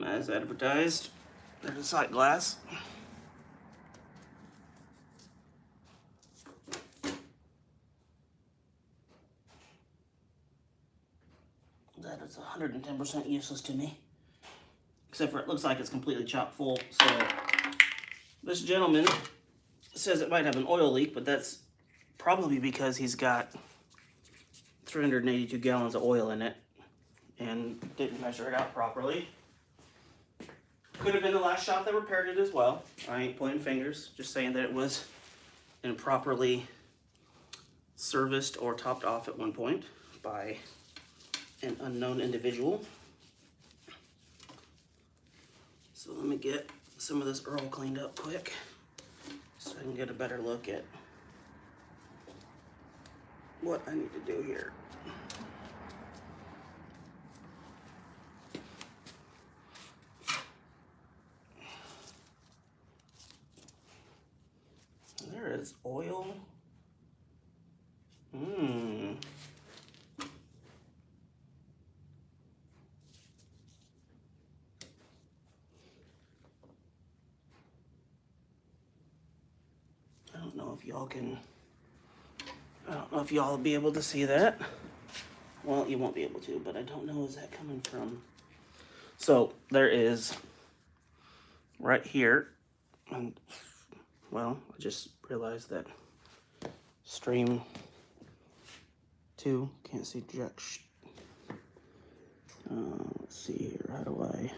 As advertised, there's a sight glass. That is 110% useless to me. Except for it looks like it's completely chock full. So this gentleman says it might have an oil leak, but that's probably because he's got 382 gallons of oil in it and didn't measure it out properly. Could have been the last shop that repaired it as well. I ain't pointing fingers, just saying that it was improperly serviced or topped off at one point by an unknown individual. So let me get some of this Earl cleaned up quick so I can get a better look at what I need to do here. says oil. Hmm. I don't know if y'all can. I don't know if y'all will be able to see that. Well, you won't be able to, but I don't know, is that coming from? So there is right here, and well, I just realized that stream 2 can't see jack. Let's see here. How do I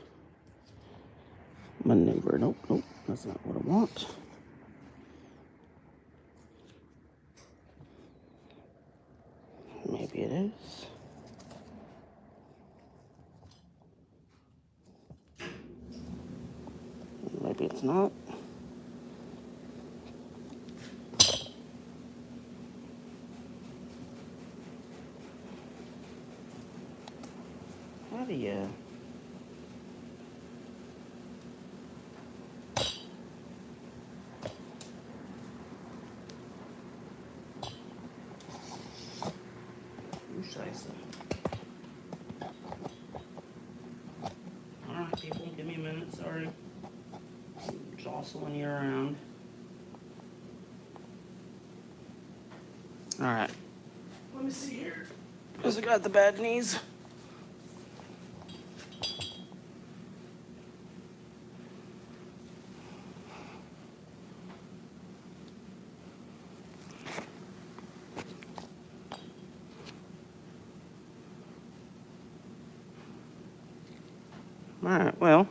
maneuver? Nope, nope, that's not what I want. Maybe it is. Maybe it's not. How do you? Scheiße. Alright, people, give me a minute, sorry. I'm jostling you around. Alright. Let me see here. Has it got the bad knees? Alright, well,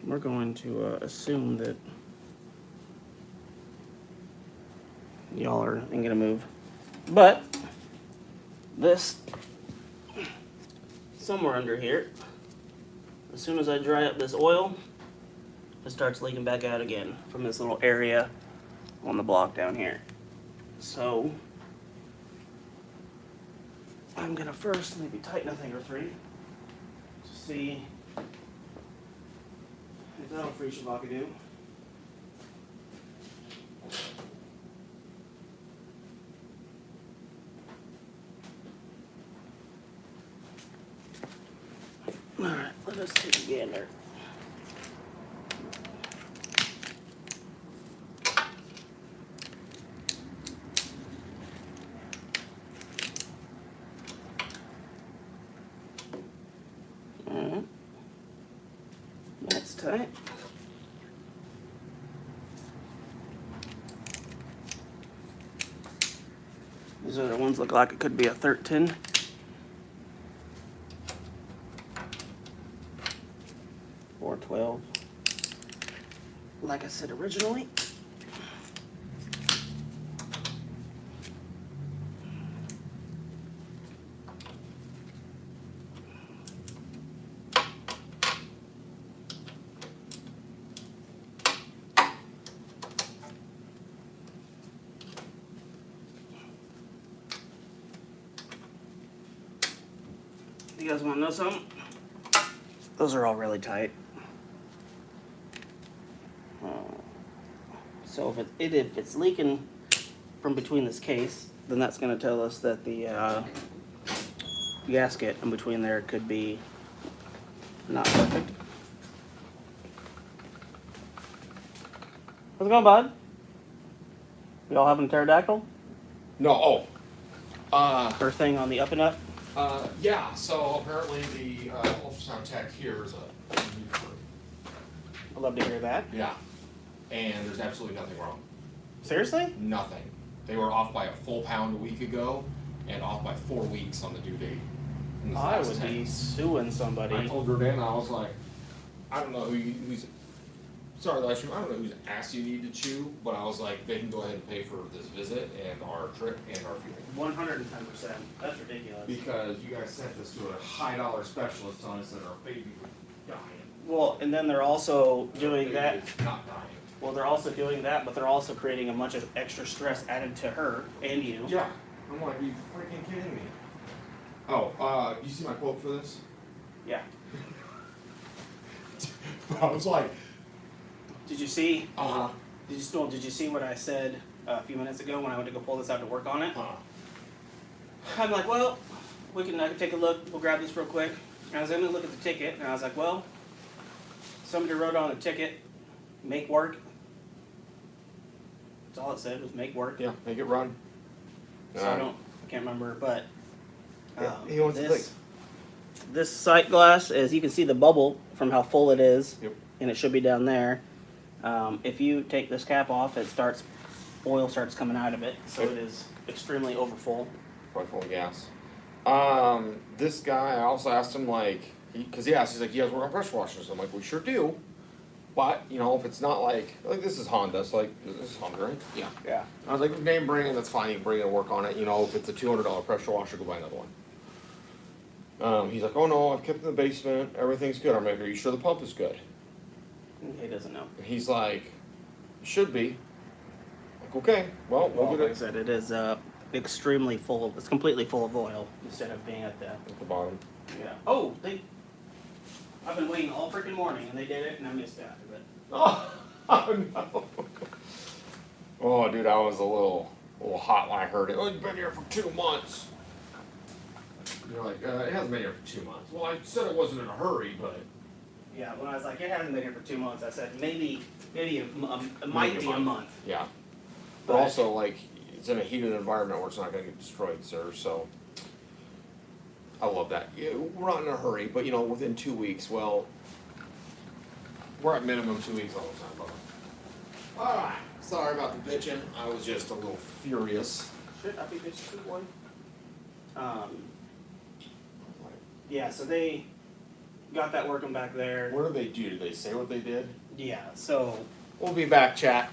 we're going to assume that y'all are gonna move. But this, somewhere under here, as soon as I dry up this oil, it starts leaking back out again from this little area on the block down here. So I'm gonna first maybe tighten a thing or three to see if that'll free Shabakadoo. Alright, let us take a gander. Alright. That's tight. These other ones look like it could be a 13. Or 12. Like I said originally. You guys want to know something? Those are all really tight. So if it's leaking from between this case, then that's going to tell us that the gasket in between there could be not perfect. How's it going, bud? We all having a pterodactyl? No, Or thing on the up and up? yeah, so apparently the ultrasound tech here is a I'd love to hear that. yeah, and there's absolutely nothing wrong. Seriously? Nothing. They were off by a full pound a week ago and off by 4 weeks on the due date. And this I last would 10. be suing somebody. I told Jordan, I was like, I don't know who's, sorry, live stream, I don't know whose ass you need to chew, but I was like, they can go ahead and pay for this visit and our trip and our fuel. 110%. That's ridiculous. Because you guys sent us to a high dollar specialist telling us that our baby was dying. Well, and then they're also doing Baby that. is not dying. Well, they're also doing that, but they're also creating a bunch of extra stress added to her and you. Yeah. I'm like, are you freaking kidding me? Oh, you see my quote for this? Yeah. I was like, Did you see? uh-huh. Did you see what I said a few minutes ago when I went to go pull this out to work on it. Huh. I'm like, well, I can take a look. We'll grab this real quick. And I was going to look at the ticket, and I was like, well, somebody wrote on the ticket, make work. That's all it said was make work. Yeah, make it run. So I can't remember, but He wants to this sight glass, as you can see the bubble from how full it is, Yep. and it should be down there. If you take this cap off, oil starts coming out of it, so Yep. it is extremely overfull. Probably full of gas. This guy, I also asked him because he asked, he's like, you guys work on pressure washers? I'm like, we sure do. But, if it's not like this is Honda, so this is Honda, right? Yeah. Yeah. I was like, if name brand, that's fine, you can bring it and work on it. If it's a $200 pressure washer, go buy another one. He's like, oh no, I've kept it in the basement, everything's good. I'm like, are you sure the pump is good? He doesn't know. He's like, should be. Like, okay, well, we'll Like get I it said, it is extremely full. It's completely full of oil instead of being at the. at the bottom. Yeah. Oh, I've been waiting all freaking morning, and they did it, and I missed after it. Oh no. Oh, dude, I was a little hot when I heard it. Oh, you've been here for 2 months. You're like, it hasn't been here for 2 months. Well, I said it wasn't in a hurry, but. Yeah, when I was like, it hasn't been here for 2 months, I said maybe it might be a month. Yeah. But also, it's in a heated environment where it's not going to get destroyed, sir, so. I love that. Yeah, we're not in a hurry, but within 2 weeks, well, we're at minimum 2 weeks all the time, brother. Alright, sorry about the bitching. I was just a little furious. Should I be bitching to one? Yeah, so they got that working back there. What did they do? Did they say what they did? Yeah, so We'll be back, chat.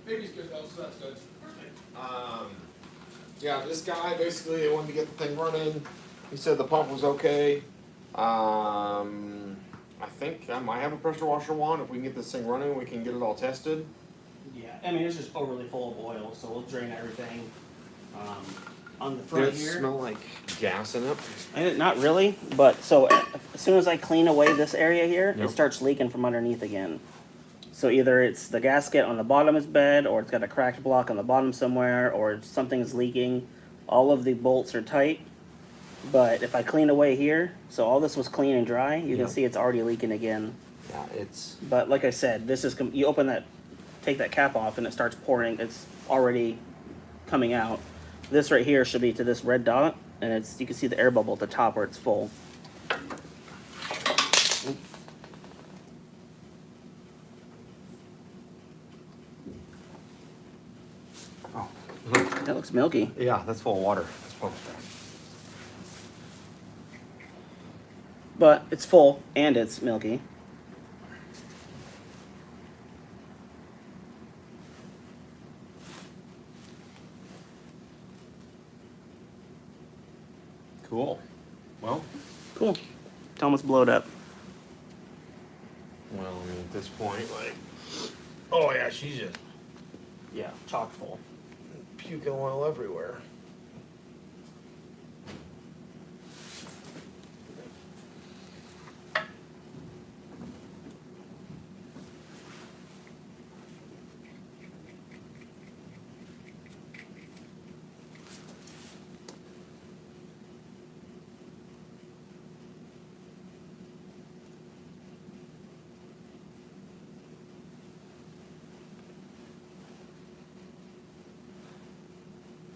Baby's good though, so that's good. Yeah, this guy basically they wanted to get the thing running. He said the pump was okay. I think I might have a pressure washer wand. If we can get this thing running, we can get it all tested. yeah, I mean it's just overly full of oil, so we'll drain everything. on the Did front it here. smell like gas in it? Not really, but so as soon as I clean away this area here, Yep. it starts leaking from underneath again. So either it's the gasket on the bottom is bad, or it's got a cracked block on the bottom somewhere, or something's leaking. All of the bolts are tight, but if I clean away here, so all this was clean and dry, you can Yep. see it's already leaking again. Yeah, it's. But like I said, this is you open that, take that cap off, and it starts pouring. It's already coming out. This right here should be to this red dot, and it's you can see the air bubble at the top where it's full. Oh. That looks milky. Yeah, that's full of water. That's pumped. But it's full and it's milky. Cool. Well, Cool. Tell them it's blowed up. I mean, at this point, like, oh yeah, she's just Yeah, chock full. puking oil everywhere.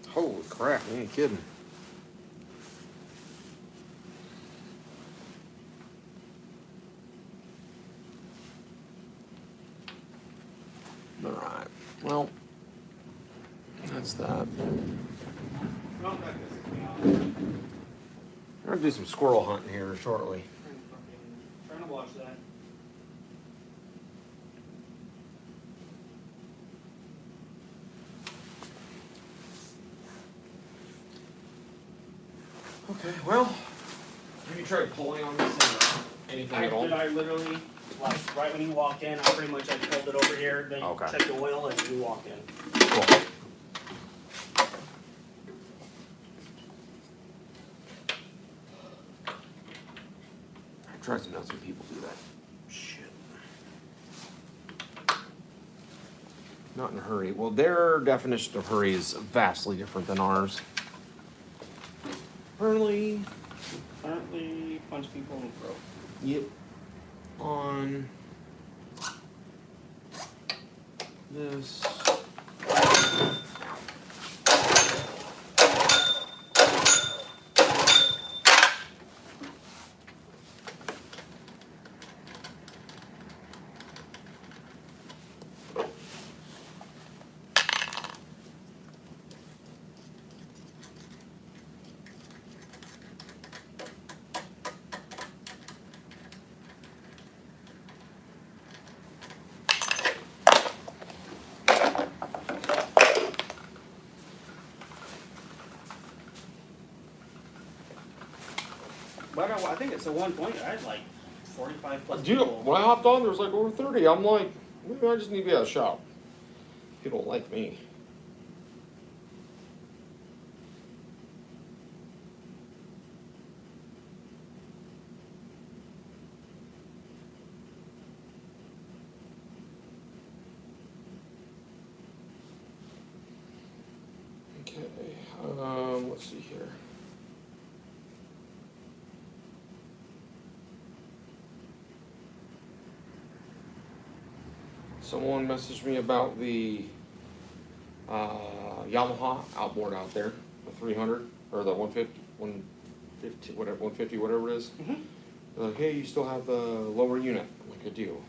Holy crap, you ain't kidding. Alright, well, that's that. We're gonna do some squirrel hunting here shortly. Trying to watch that. Okay, well, have you tried pulling on this thing or anything at all? I literally, like, right when you walk in, I pretty much pulled it over here, then Okay. check the oil, and you walk in. Cool. It drives me nuts when people do that. Shit. Not in a hurry. Well, their definition of hurry is vastly different than ours. Apparently, Currently, punch people in the throat. yep. On this. But I think it's at one point I had like 45 plus Dude, people. when I hopped on, there was like over 30. I'm like, maybe I just need to be at a shop. People don't like me. Okay, let's see here. Someone messaged me about the Yamaha outboard out there, the 300 or the 150, whatever, 150, whatever it is. Mhm. They're like, hey, you still have the lower unit. I'm like, I do.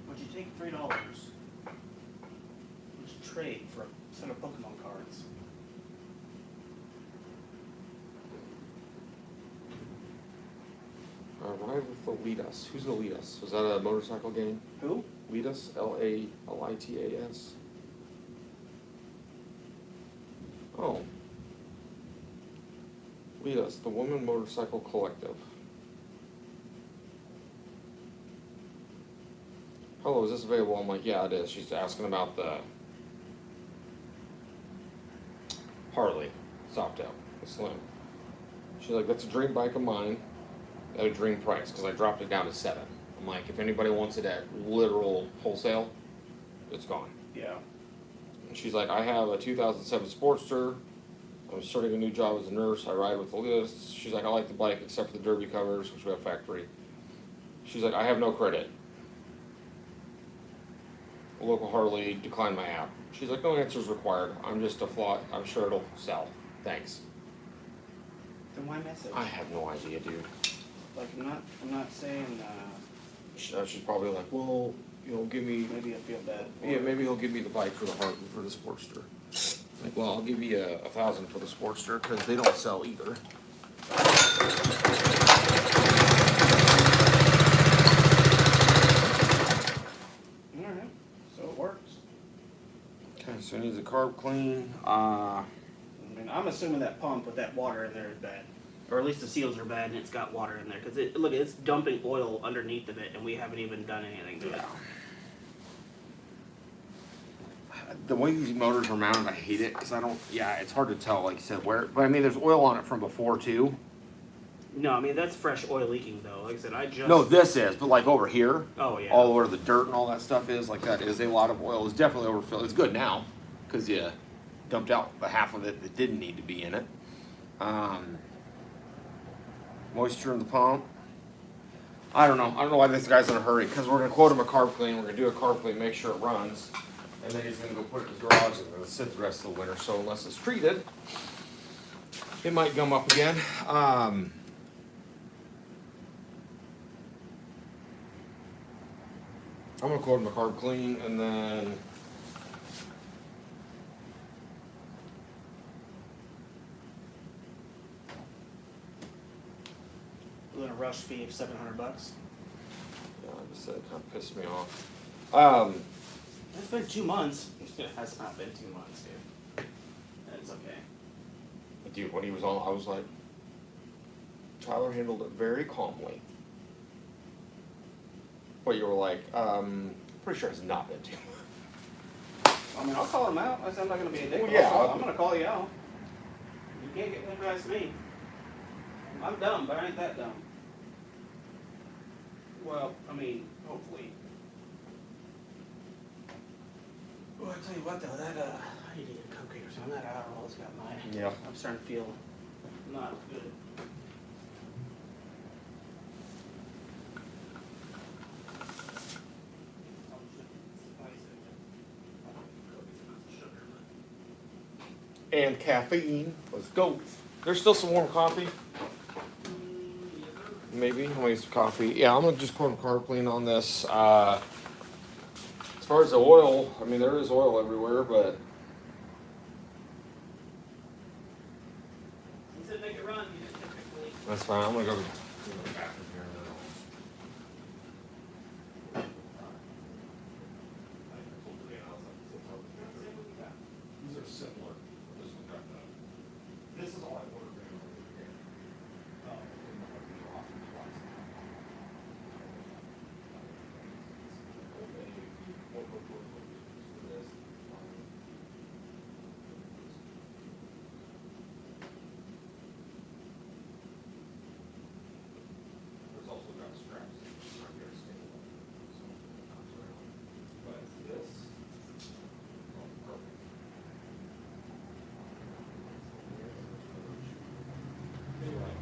Would you take $3? Would you trade for a set of Pokemon cards? Ride with the Lead Us. Who's the Lead Us? Was that a motorcycle game? Who? Lead Us? L-A-L-I-T-A-S. Oh. Lead Us, the Women Motorcycle Collective. hello, is this available? I'm like, yeah, it is. She's asking about the Harley Softail, the Slim. She's like, that's a dream bike of mine at a dream price because I dropped it down to 7. I'm like, if anybody wants it at literal wholesale, it's gone. Yeah. And she's like, I have a 2007 Sportster. I'm starting a new job as a nurse. I ride with the list. She's like, I like the bike except for the derby covers, which we have factory. She's like, I have no credit. A local Harley declined my app. She's like, no answers required. I'm just a flaunt. I'm sure it'll sell. Thanks. Then why message? I have no idea, dude. Like, I'm not saying, She's probably like, well, you know, give me. maybe I feel bad. Yeah, maybe he'll give me the bike for the Harley for the Sportster. Like, well, I'll give you a 1,000 for the Sportster because they don't sell either. Alright, so it works. Okay, so it needs a carb clean. I mean, I'm assuming that pump with that water in there is bad. Or at least the seals are bad and it's got water in there. Because look, it's dumping oil underneath of it and we haven't even done anything to it. The way these motors are mounted, I hate it because I don't. Yeah, it's hard to tell, like you said, where. But I mean, there's oil on it from before too. No, I mean, that's fresh oil leaking though. Like I said, I just... No, this is, but like over here, Oh, yeah. all where the dirt and all that stuff is, like that is a lot of oil. It's definitely overfilled. It's good now because you dumped out the half of it that didn't need to be in it. Moisture in the pump. I don't know. I don't know why this guy's in a hurry because we're gonna quote him a carb clean. We're gonna do a carb clean, make sure it runs, and then he's gonna go put it in his garage and it'll sit the rest of the winter. So unless it's treated, it might gum up again. I'm gonna quote him a carb clean and then Doing a rush fee of $700. yeah, I just said it kind of pissed me off. It's been 2 months. It has not been 2 months, dude. That's okay. Dude, when he was on, I was like, Tyler handled it very calmly. But you were like, pretty sure it's not been 2 months. I mean, I'll call him out. I said I'm not going to be a dick. Well, yeah. I'm going to call you out. You can't get that past me. I'm dumb, but I ain't that dumb. Well, I mean, hopefully. Well, I tell you what though, that I need to get a Coke or something. That Adderall's got my. Yeah. I'm starting to feel not good. And caffeine. Let's go. There's still some warm coffee. Maybe. I'm gonna get some coffee. Yeah, I'm gonna just quote him carb clean on this. As far as the oil, I mean, there is oil everywhere, but He said make it run. You just typically. that's fine. I'm gonna go to the bathroom here in a minute. These are similar. This one got the. This is all I ordered. There's also got straps. Not very stable. So, but this. Oh, perfect. Anyway.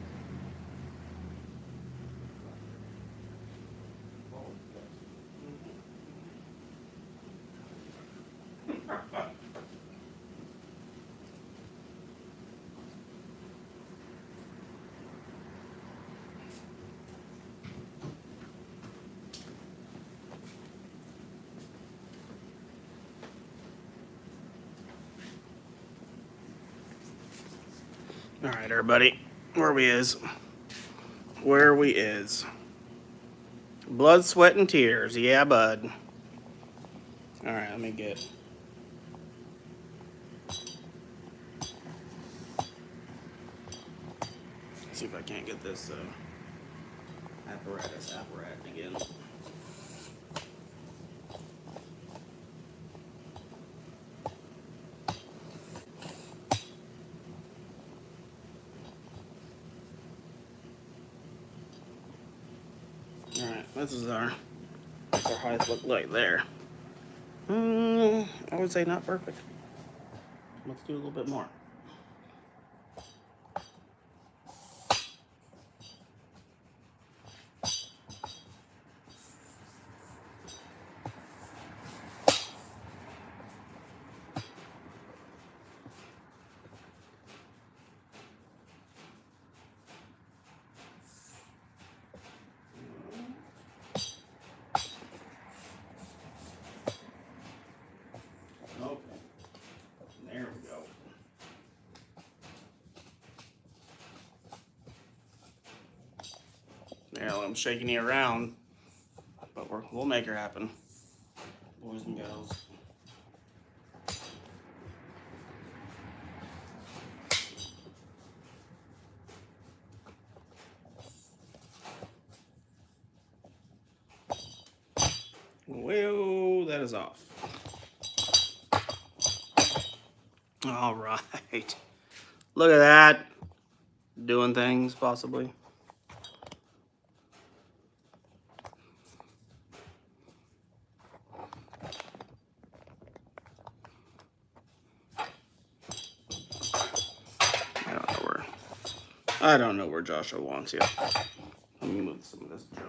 All right, everybody. Where we is? Where we is? Blood, sweat, and tears. Yeah, bud. All right, let me get. See if I can't get this apparatus again. This is our highest look like there. I would say not perfect. Let's do a little bit more. Okay. There we go. Yeah, I'm shaking you around, but we'll make her happen, boys and girls. Whoa, that is off. All right. Look at that. Doing things, possibly. I don't know where Joshua wants you. Let me move some of this junk.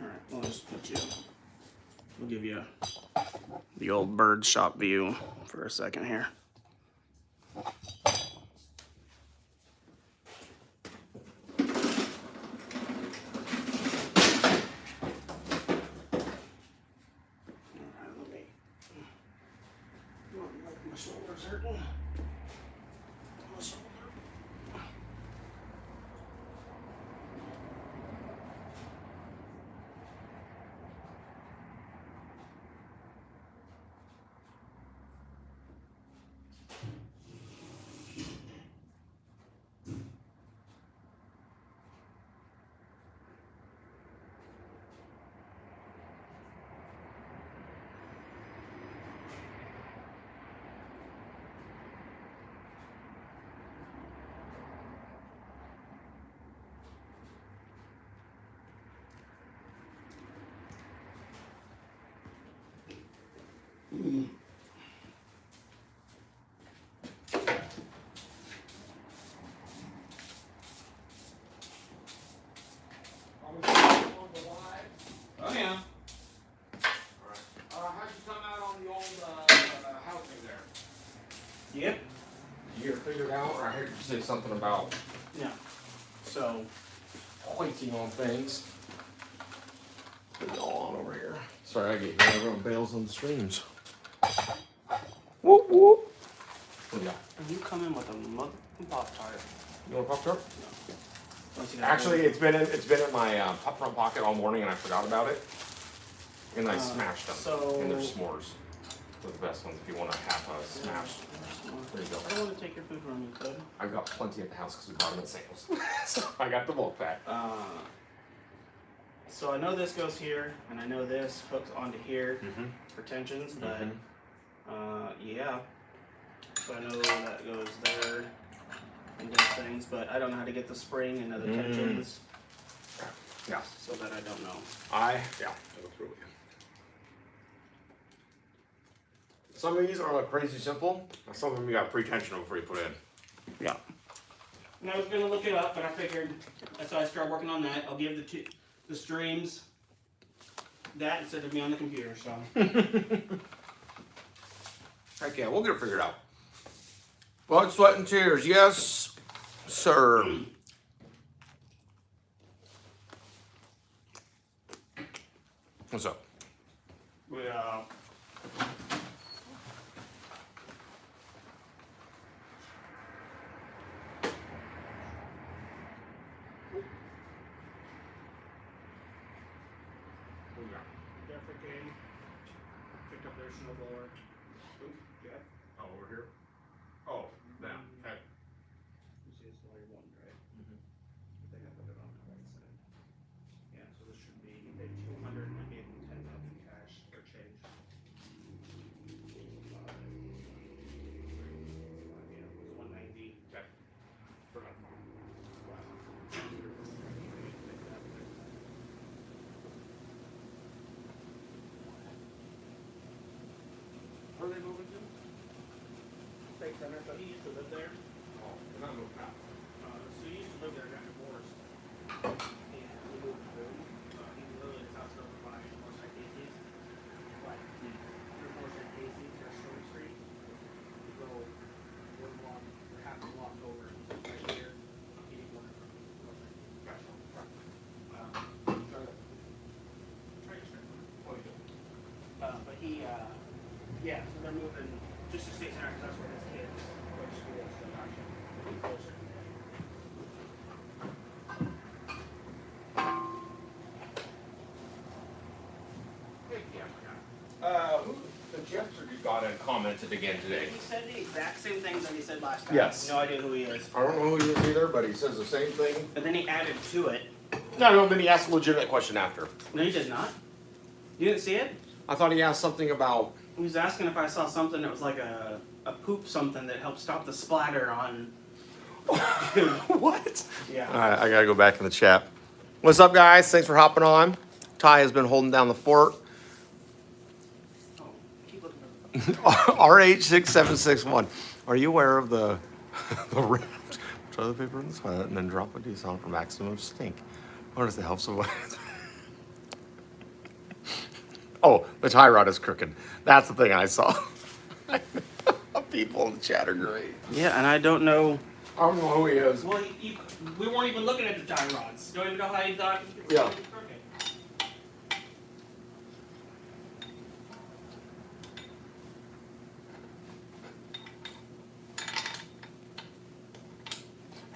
Alright, we'll just put you. We'll give you the old bird shop view for a second here. My shoulder's hurting. My shoulder. Oh yeah. How'd you come out on the old housing there? Yep. You get it figured out, or I heard you say something about Yeah. So pointing on things. Put it all on over here. Sorry, I get here. Everyone bails on the streams. whoop whoop. What do you got? Are you coming with a mother pop tart? You want a Pop Tart? No. Actually, it's been in my front pocket all morning, and I forgot about it. And I smashed them. And they're s'mores. They're the best ones if you want to have a smash. There you go. I don't want to take your food from you, bud. I've got plenty at the house because we bought them at Sam's. So I got the bulk pack. So I know this goes here, and I know this hooks onto here for tensions, but yeah. So I know that goes there and does things, but I don't know how to get the spring and other tensions. Yeah. So that I don't know. I'll go through with you. Some of these are like crazy simple. Some of them you got pre-tension before you put in. Yeah. And I was gonna look it up, but I figured, so I started working on that. I'll give the streams that instead of me on the computer. So. Heck yeah, we'll get it figured out. Blood, sweat, and tears. Yes, sir. What's up? Yeah. Defecating. Picked up their snowblower. Oop, Jeff. Oh, over here? Oh, down. Okay. You see it's only one, right? I think I put it on the right side. Yeah, so this should be a 200 and I gave them 10,000 cash for change. trade center, so he used to live there. Oh, and I moved out. So he used to live there, got divorced. And he moved to Boone. He literally his house over by Morside Casey's. Like, through Morside Casey's, there's Short Street. You go one block, or half a block over, right here. Any corner from Morside Casey's. Trade center. What are you doing? But he, yeah, so they're moving just to State Center, because that's where his kids go to school, so actually closer. Hey, the Jester got in commented again today. He said the exact same things that he said last time. Yes. No idea who he is. I don't know who he is either, but he says the same thing. But then he added to it. No, then he asked a legitimate question after. No, he did not. You didn't see it? I thought he asked something about. He was asking if I saw something that was like a poop something that helped stop the splatter on. What? Yeah. Alright, I gotta go back in the chat. What's up, guys? Thanks for hopping on. Ty has been holding down the fort. Oh, keep looking at the RH6761. Are you aware of the wrapped toilet paper in the toilet and then drop a deuce on for maximum stink? What is the helps of what? Oh, the tie rod is crooked. That's the thing I saw. People in the chat are great. Yeah, and I don't know. I don't know who he is. Well, we weren't even looking at the tie rods. Don't even know how you thought. Yeah.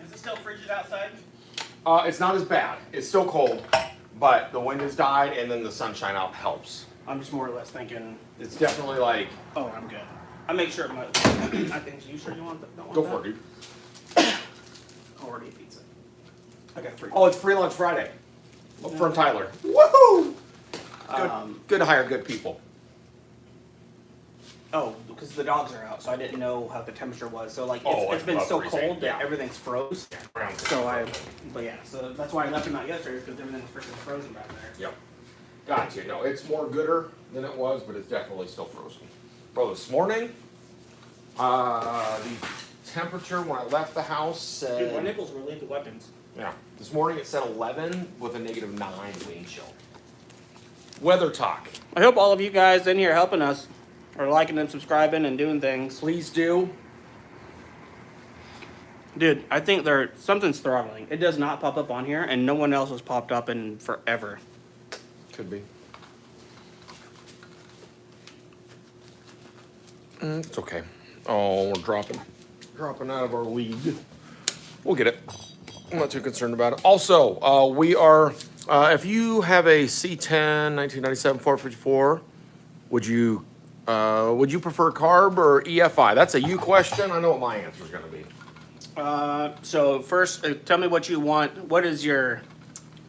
Is it still frigid outside? It's not as bad. It's still cold, but the wind has died and then the sunshine out helps. I'm just more or less thinking. It's definitely like, Oh, I'm good. I make sure my. I think. You sure you want that? Don't want go that? for it, dude. I'll order you pizza. I got free. Oh, it's free lunch Friday from Tyler. Woohoo! Good, Um, good to hire good people. Oh, because the dogs are out, so I didn't know how the temperature was. So like, Oh, it's been above so freezing, cold that yeah. everything's froze. So but yeah, so that's why I left them out yesterday, because everything's freaking frozen back there. Yep. Gotcha. No, it's more gooder than it was, but it's definitely still frozen. Bro, this morning, the temperature when I left the house Dude, my said, nipples were lethal weapons. yeah, this morning it said 11 with a -9 wind chill. Weather talk. I hope all of you guys in here helping us are liking and subscribing and doing things. Please do. Dude, I think something's throttling. It does not pop up on here, and no one else has popped up in forever. Could be. It's okay. Oh, we're dropping out of our league. We'll get it. I'm not too concerned about it. Also, we are, if you have a C10 1997 454, would you prefer carb or EFI? That's a you question. I know what my answer is going to be. So first, tell me what you want. What is your,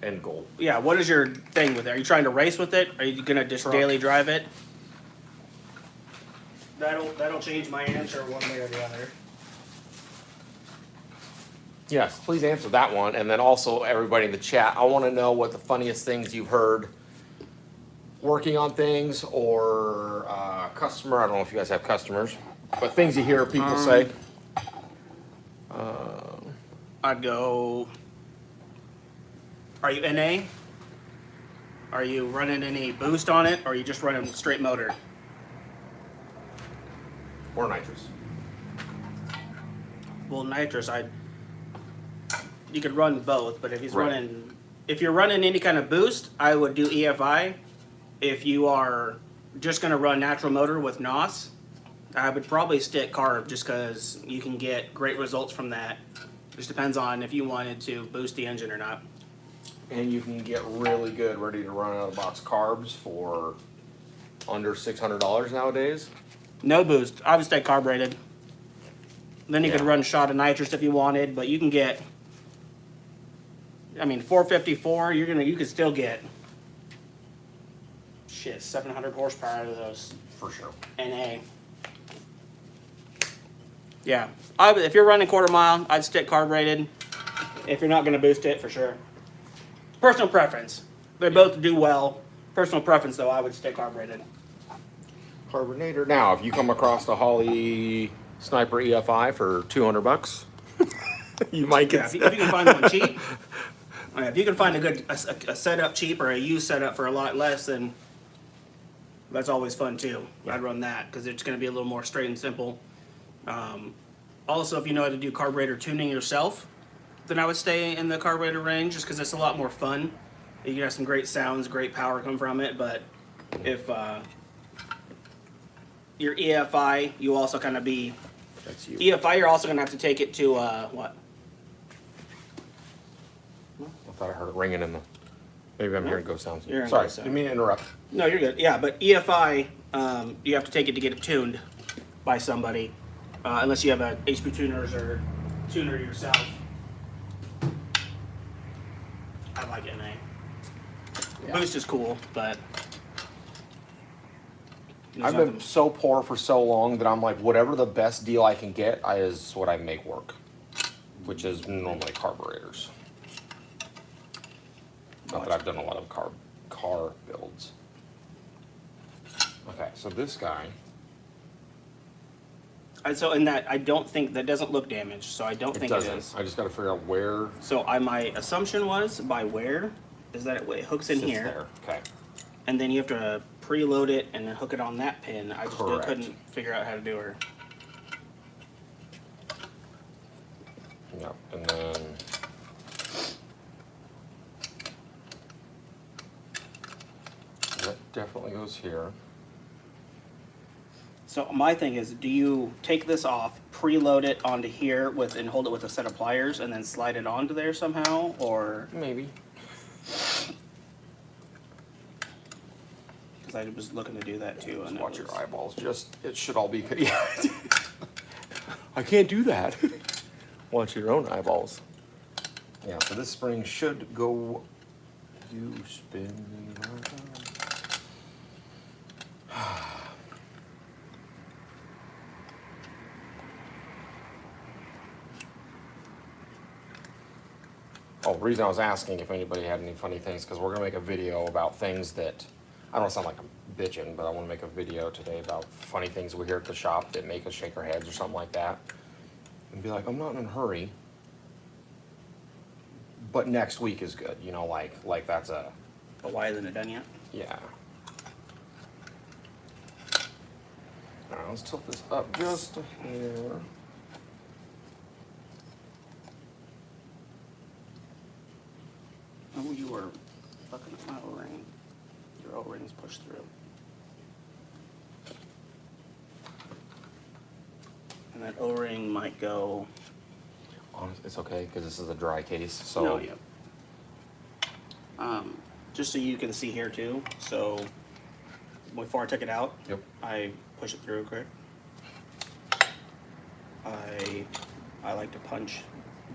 End goal. yeah, what is your thing with it? Are you trying to race with it? Are you gonna just Truck. daily drive it? That'll change my answer one way or the other. Yes, please answer that one. And then also everybody in the chat, I want to know what the funniest things you've heard working on things or customer. I don't know if you guys have customers, but things you hear people say. I'd go. Are you NA? Are you running any boost on it, or are you just running straight motor? Or nitrous. Well, nitrous, you could run both, but if Right. if you're running any kind of boost, I would do EFI. If you are just gonna run natural motor with NOS, I would probably stick carb, just because you can get great results from that. Just depends on if you wanted to boost the engine or not. And you can get really good ready to run out of the box carbs for under $600 nowadays. No boost, I would stay carbureted. Then you could Yeah. run a shot of nitrous if you wanted, but you can get, 454, you could still get, 700 horsepower out of those For sure. NA. Yeah, if you're running quarter mile, I'd stick carbureted. If you're not going to boost it, for sure. Personal preference. They both do well. Personal preference, though, I would stick carbureted. Carbonator. Now, if you come across a Holly Sniper EFI for $200. You might Yeah, get. if you can find one cheap, if you can find a setup cheap or a used setup for a lot less, then that's always fun too. I'd run that because it's going to be a little more straight and simple. Also, if you know how to do carburetor tuning yourself, then I would stay in the carburetor range just because it's a lot more fun. You can have some great sounds, great power come from it, but if your EFI, you also kind of be... That's you. EFI, you're also going to have to take it to, what? I thought I heard it ringing in the. Maybe I'm hearing ghost sounds. You're hearing Sorry, ghost sound. didn't mean to interrupt. No, you're good. Yeah, but EFI, you have to take it to get it tuned by somebody, unless you have a HP tuners or tuner yourself. I like NA. Yeah. Boost is cool, but there's I've been nothing- so poor for so long that I'm like, whatever the best deal I can get is what I make work, which is normally carburetors. Not that I've done a lot of car builds. Okay, so this guy. So in that, I don't think that doesn't look damaged. So I don't think it doesn't. is. I just got to figure out where. So my assumption was by where is that it hooks in sits here, There. Okay. and then you have to preload it and then hook it on that pin. I just Correct. couldn't figure out how to do her. Yep, and then. That definitely goes here. So my thing is, do you take this off, preload it onto here and hold it with a set of pliers, and then slide it onto there somehow, or Maybe. because I was looking to do that too. Just And watch your eyeballs. It should all be. Yeah. I can't do that. Watch your own eyeballs. Yeah. So this spring should go. You spin me round. Oh, the reason I was asking if anybody had any funny things, because we're gonna make a video about things that, I don't sound like I'm bitching, but I wanna make a video today about funny things we hear at the shop that make us shake our heads or something like that. And be like, I'm not in a hurry, but next week is good, you know, like that's a, But why isn't it done yet? yeah. Alright, let's tilt this up just a hair. Oh, you are fucking up my O-ring. Your O-ring's pushed through. And that O-ring might go. It's okay, because this is a dry case, so. No, yeah. Just so you can see here too. So before I took it out, Yep. I push it through, correct? I like to punch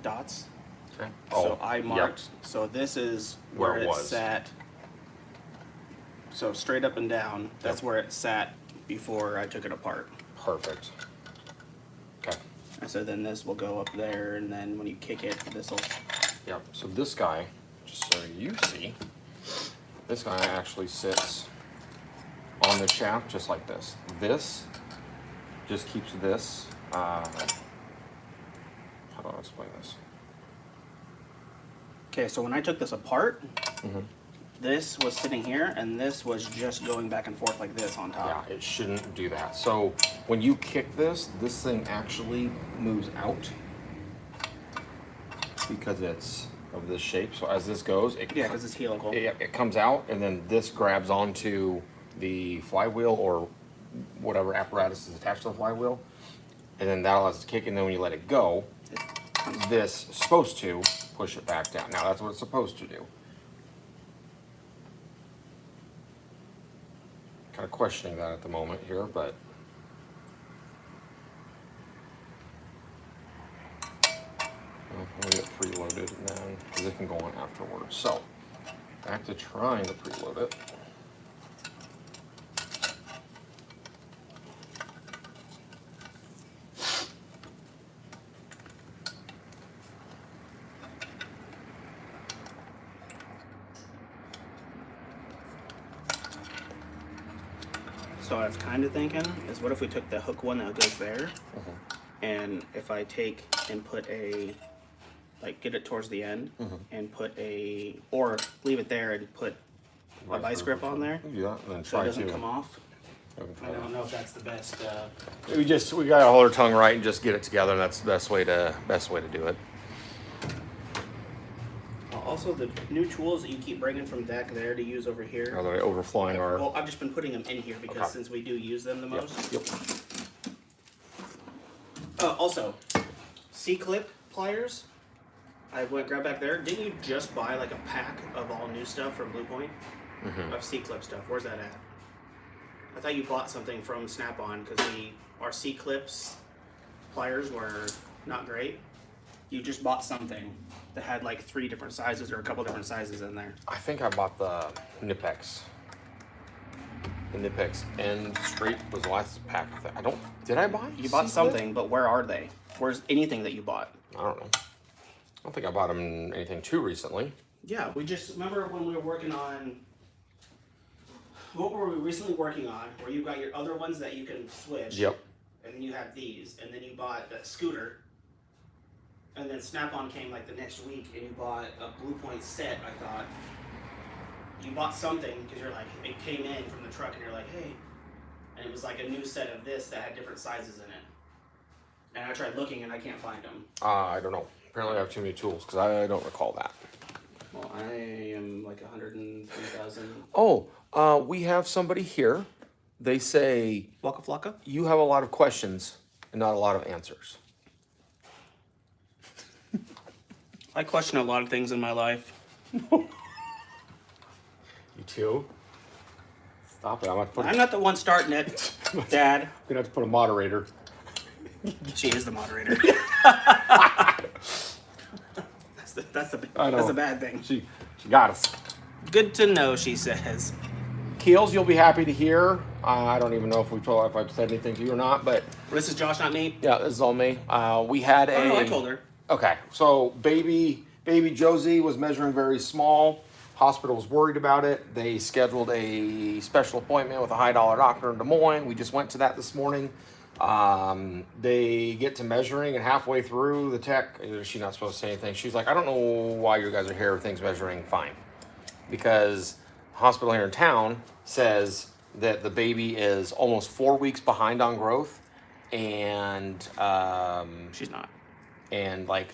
dots. Okay. So I yep. marked. So this is where, Where it it was. sat. So straight up and down. That's Yep. where it sat before I took it apart. Perfect. Okay. And so then this will go up there, and then when you kick it, this will. Yep. So this guy, just so you see, this guy actually sits on the shaft just like this. This just keeps this. How do I explain this? Okay, so when I took this apart, Mm-hmm. this was sitting here, and this was just going back and forth like this on top. Yeah, it shouldn't do that. So when you kick this thing actually moves out because it's of this shape. So as this goes, Yeah, because it's helical. it comes out, and then this grabs onto the flywheel or whatever apparatus is attached to the flywheel, and then that allows it to kick. And then when you let it go, this is supposed to push it back down. Now that's what it's supposed to do. Kind of questioning that at the moment here, but we'll get preloaded and then because it can go on afterwards. So back to trying to preload it. So what I was kind of thinking is, what if we took the hook one that goes there, And if I take and put like get it towards the end and put or leave it there and put a vice grip on there Yeah, and then so it try doesn't to. come off. I don't know if that's the best. We gotta hold our tongue right and just get it together. That's the best way to do it. Also, the new tools that you keep bringing from deck there to use over here. Are they overflowing our? Well, I've just been putting them in here because Okay. since we do use them the most. Yep. Also, C-clip pliers. I went grab back there. Didn't you just buy like a pack of all new stuff from Blue Point of C-clip stuff? Where's that at? I thought you bought something from Snap-on because our C-clips pliers were not great. You just bought something that had like 3 different sizes or a couple different sizes in there. I think I bought the Nipex. The Nipex and straight was the last pack. Did I buy? You bought C-clip? something, but where are they? Where's anything that you bought? I don't know. I don't think I bought them anything too recently. Yeah, we just remember when we were working on. What were we recently working on? Where you got your other ones that you can switch. Yep. And then you have these, and then you bought that scooter. And then Snap-on came like the next week, and you bought a Blue Point set. I thought you bought something because you're like it came in from the truck, and you're like, hey, and it was like a new set of this that had different sizes in it. And I tried looking, and I can't find them. I don't know. Apparently, I have too many tools because I don't recall that. Well, I am like 103,000. Oh, we have somebody here. They say Waka Flocka? you have a lot of questions and not a lot of answers. I question a lot of things in my life. You too? Stop it! I'm not the one starting it, Dad. gonna have to put a moderator. She is the moderator. That's the bad thing. She got us. Good to know, she says. Keels, you'll be happy to hear. I don't even know if I've said anything to you or not, but This is Josh, not me. yeah, this is all me. We had Oh, no, I told her. Okay, so baby Josie was measuring very small. Hospital was worried about it. They scheduled a special appointment with a high-dollar doctor in Des Moines. We just went to that this morning. They get to measuring, and halfway through, the tech, she's not supposed to say anything. She's like, I don't know why you guys are here. Everything's measuring fine. Because the hospital here in town says that the baby is almost 4 weeks behind on growth, and She's not. and like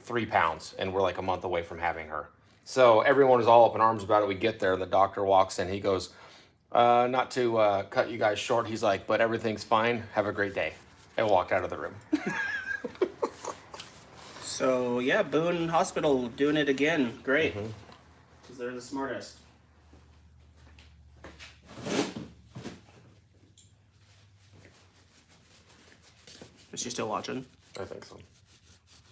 3 pounds, and we're like a month away from having her. So everyone is all up in arms about it. We get there, the doctor walks in, he goes, not to cut you guys short, he's like, but everything's fine, have a great day, and walked out of the room. So, yeah, Boone Hospital doing it again. Great. Because they're the smartest. Is she still watching? I think so.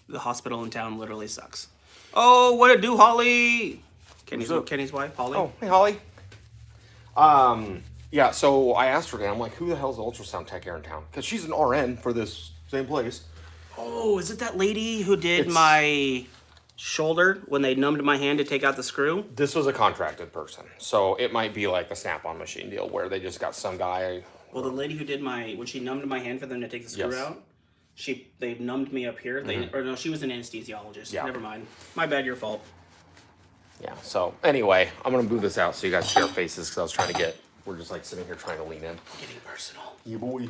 The hospital in town literally sucks. Oh, what it do, Holly? Kenny's wife, Holly. Oh, hey Holly. Yeah, so I asked her today, I'm like, who the hell's the ultrasound tech here in town? Because she's an RN for this same place. Oh, is it that lady who did It's- my shoulder when they numbed my hand to take out the screw? This was a contracted person, so it might be like a Snap-on machine deal where they just got some guy. Well, the lady who did when she numbed my hand for them to take the screw Yes. out, they numbed me up here. Or no, she was an anesthesiologist. Yeah. Never mind. My bad, your fault. Yeah, so anyway, I'm gonna move this out so you guys see our faces because I was trying to we're just like sitting here trying to lean in. Getting personal. You boy.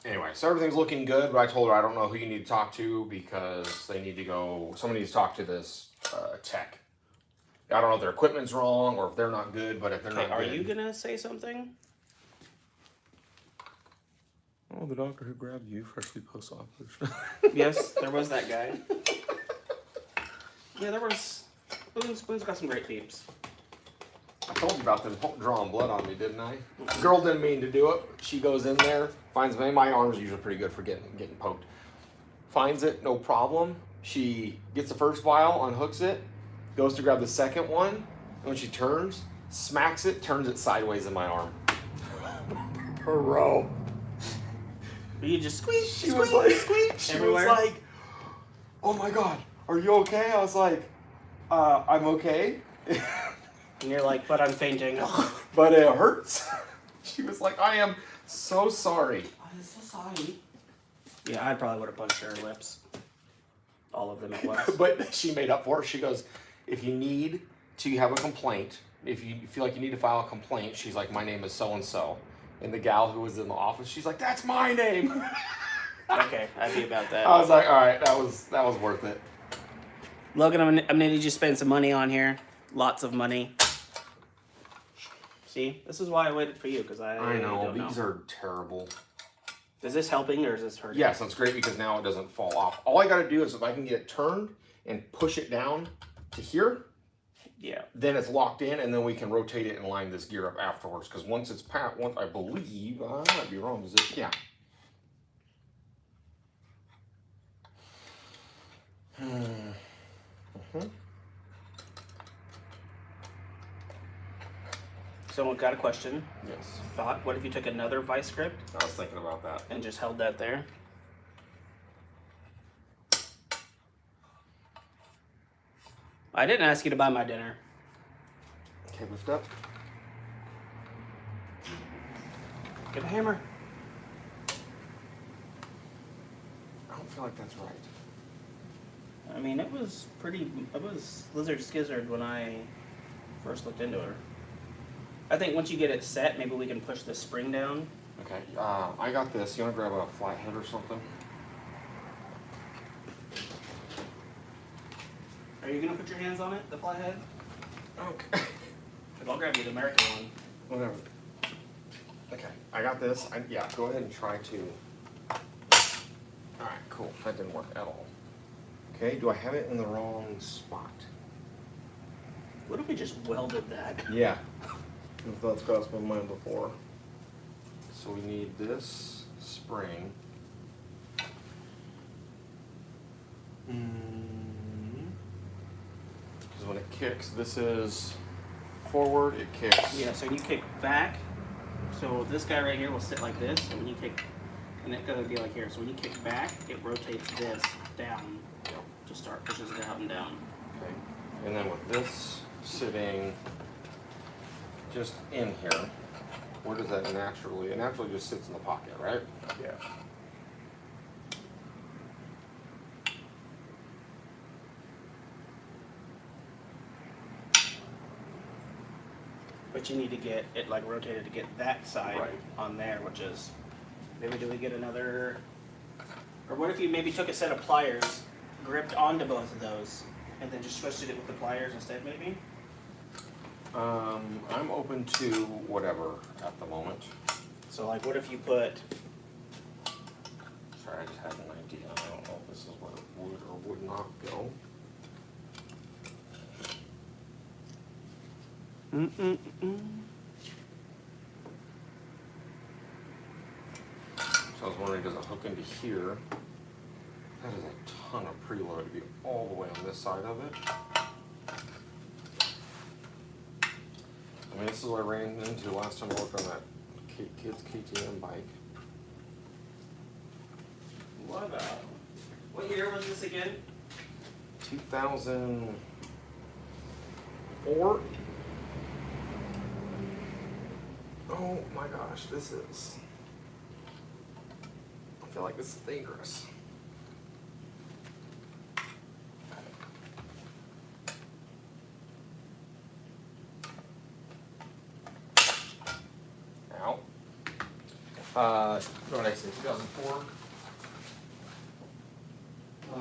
Anyway, so everything's looking good, but I told her I don't know who you need to talk to because somebody needs to talk to this tech. I don't know if their equipment's wrong or if they're not good, but if they're Okay, not are good. you gonna say something? Oh, the doctor who grabbed you freshly post-op. Yes, there was that guy. Yeah, there was. Boone's got some great peeps. I told you about them drawing blood on me, didn't I? Girl didn't mean to do it. She goes in there, finds me. My arm's usually pretty good for getting poked. Finds it, no problem. She gets the first vial, unhooks it, goes to grab the second one, and when she turns, smacks it, turns it sideways in my arm. Bro. You just squeak, She was like, she everywhere. was like, oh my God, are you okay? I was like, I'm okay. And you're like, but I'm fainting. But it hurts. She was like, I am so sorry. I'm so sorry. Yeah, I probably would have punched her lips. All of them at once. But she made up for it. She goes, if you need to have a complaint, if you feel like you need to file a complaint, she's like, my name is so-and-so. And the gal who was in the office, she's like, that's my name. Okay, I'd be about that. I was like, all right, that was worth it. Logan, I'm gonna need you to spend some money on here. Lots of money. See, this is why I waited for you, because I know, don't these are terrible. Is this helping or is this hurting? Yes, that's great because now it doesn't fall off. All I gotta do is if I can get it turned and push it down to here, Yeah. then it's locked in, and then we can rotate it and line this gear up afterwards. Because once it's once I believe, I might be wrong, is it? Yeah. Someone got a question. Yes. Thought, what if you took another vice grip I was thinking about that. and just held that there? I didn't ask you to buy my dinner. Okay, lift up. Get a hammer. I don't feel like that's right. I mean, it was lizard skizzard when I first looked into her. I think once you get it set, maybe we can push the spring down. Okay, I got this. You want to grab a flathead or something? Are you gonna put your hands on it, the flathead? Okay. I'll grab you the American one. Whatever. Okay, I got this. Yeah, go ahead and try to. Alright, cool. That didn't work at all. Okay, do I have it in the wrong spot? What if we just welded that? Yeah. That's crossed my mind before. So we need this spring. Because when it kicks, this is forward, it kicks. Yeah, so you kick back. So this guy right here will sit like this, and when you kick, and it's gonna be like here. So when you kick back, it rotates this down to start, pushes it out and down. Okay. And then with this sitting just in here, where does that naturally? It naturally just sits in the pocket, right? Yeah. But you need to get it like rotated to get that side Right. on there, which is, maybe do we get another, or what if you maybe took a set of pliers, gripped onto both of those, and then just twisted it with the pliers instead maybe? I'm open to whatever at the moment. So like what if you put, Sorry, I just had an idea. I don't know if this is where it would or would not go. So I was wondering, does it hook into here? That is a ton of preload to be all the way on this side of it. I mean, this is what I ran into last time I worked on that kid's KTM bike. what year was this again? 2004? Oh my gosh, this is. I feel like this is dangerous. Ow. What did I say, 2004?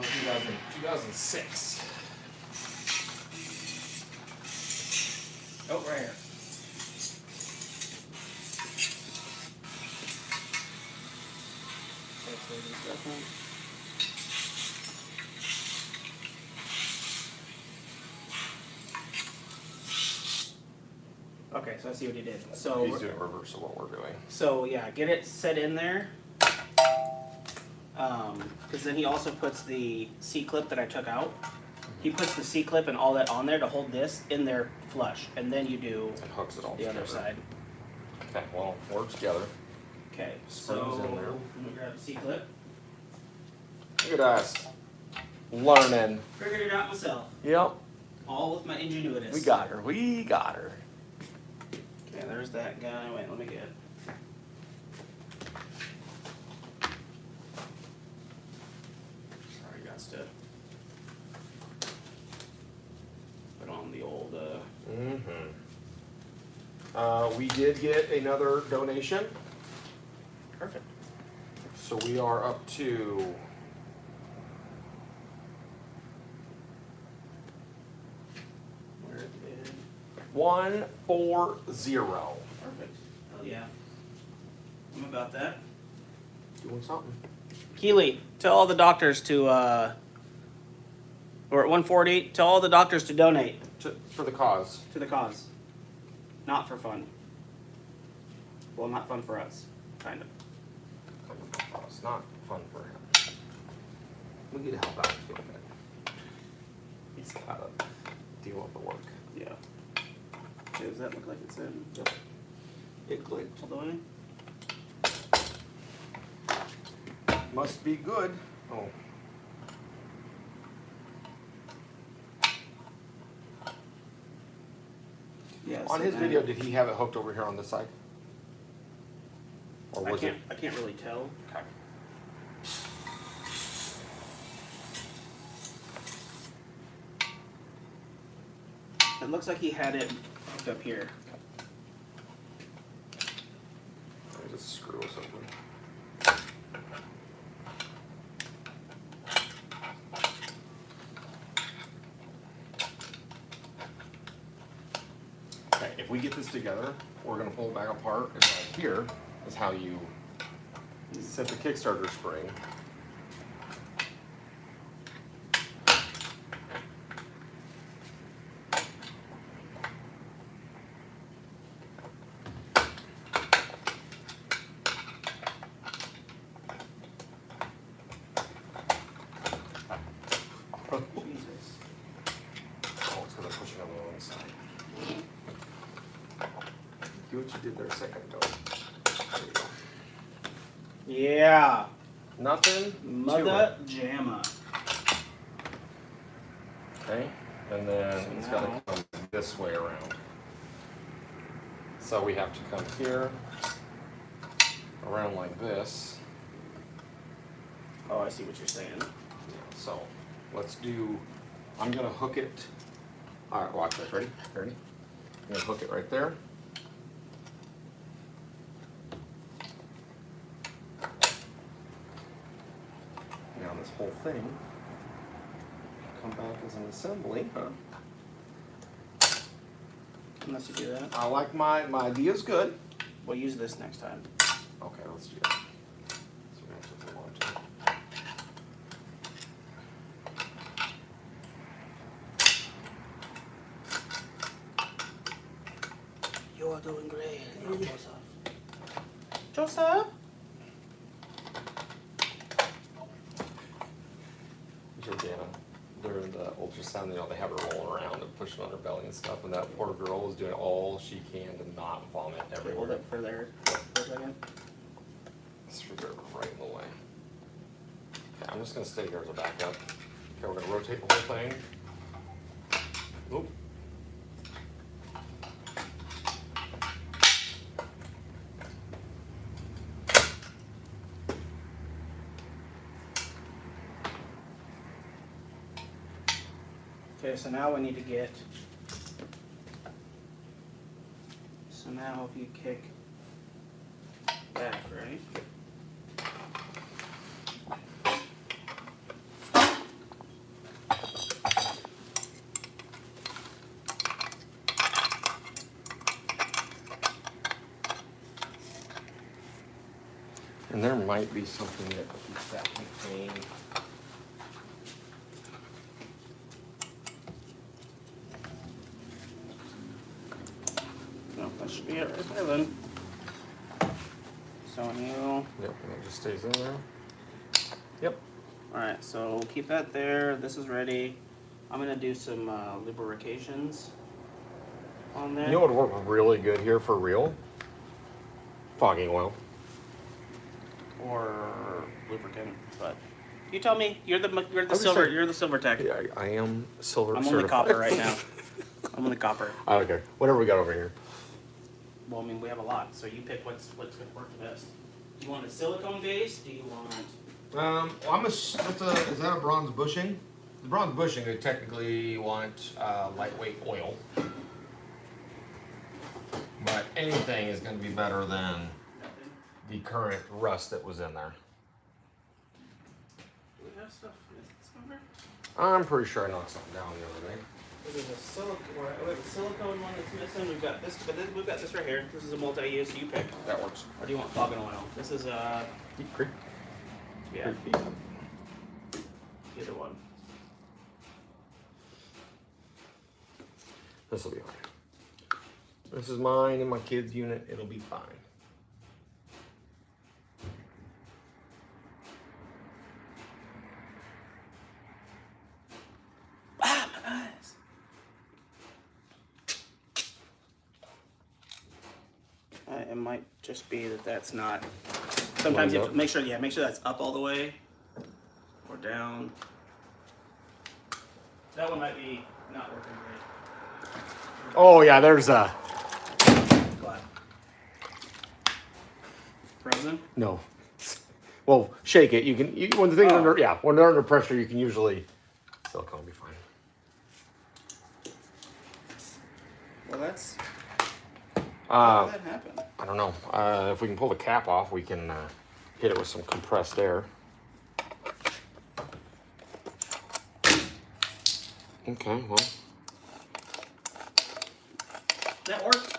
2006. Oh, right here. Okay, so I see what he did. So He's doing reverse of what we're doing. So yeah, get it set in there. Because then he also puts the C-clip that I took out. He puts the C-clip and all that on there to hold this in there flush, and then you do And hooks it all the together. other side. Okay, well, we're together. Okay, so Springs in there. I'm gonna grab the C-clip. Look at us. Learning. Figured it out myself, Yep. all with my ingenuity. We got her. We got her. Okay, there's that guy. Wait, let me get. We did get another donation, Perfect. so we are up to Where did 140. perfect? Hell yeah. I'm about that. Doing something. Keely, tell all the doctors to we're at 140. Tell all the doctors to donate For the cause. to the cause. Not for fun. Well, not fun for us, kind of. It's not fun for him. We need to help out a little bit. He's gotta deal with the work. Yeah. Okay, does that look like it's in? Yep. It clicked. All the way? Must be good. Oh. Yeah. On so his now- video, did he have it hooked over here on this side? Or was it? I can't really tell. Okay. It looks like he had it hooked up here. Let me just screw us open. Okay, if we get this together, we're gonna pull it back apart, and right here is how you set the Kickstarter spring. Jesus. Oh, it's because I'm pushing on the wrong side. See what you did there a second ago. There you go. Yeah. Nothing. Mother jamma. Okay, and then So it's now- gotta come this way around. So we have to come here, around like this. Oh, I see what you're saying. So let's do, I'm gonna hook it. All right, watch this, ready? Ready? I'm gonna hook it right there. Now this whole thing come back as an assembly. Unless you do that. I like my idea's good. We'll use this next time. Okay, let's do that. So we actually want to. You are doing great. Joseph? Jordana, during the ultrasound, you know, they have her rolling around and pushing on her belly and stuff, and that poor girl is doing all she can to not vomit Okay, hold everywhere. it for there for a second. Screw her right in the way. Okay, I'm just gonna stay here as a backup. Okay, we're gonna rotate the whole thing. Oop. Okay, so now we need to get. So now if you kick back, right? And there might be something that keeps that contained. No, that should be it right there then. So you. Yep, and it just stays in there. Yep. Alright, so we'll keep that there. This is ready. I'm gonna do some lubrications on there. You know what would work really good here for real? Fogging oil. Or lubricant, but you tell me. You're the just silver. saying- You're the silver tech. Yeah, I am silver I'm on the certified. copper right now. I'm on the copper. I don't care. Whatever we got over here. Well, I mean, we have a lot, so you pick what's gonna work the best. Do you want a silicone base? Do you want? Is that a bronze bushing? The bronze bushing, they technically want lightweight oil. But but anything is going to be better than the current rust that was in there. Do we have stuff in this number? I'm pretty sure I knocked something down the other day. There's a silicone one that's missing. We've got this, but we've got this right here. This is a multi-use. You pick. That works. Or do you want fogging oil? This is Deep Creek. yeah. Either one. This will be fine. This is mine and my kid's unit. It'll be fine. Ah, my eyes. It might just be that that's not. Sometimes you have to make sure. Yeah, make sure that's up all the way or down. That one might be not working great. Oh yeah, there's a What? Frozen? no. Well, shake it. You can when the thing's under when they're under pressure, you can usually silicone will be fine. Well, that's. How did that happen? I don't know. If we can pull the cap off, we can hit it with some compressed air. Okay, well. That worked.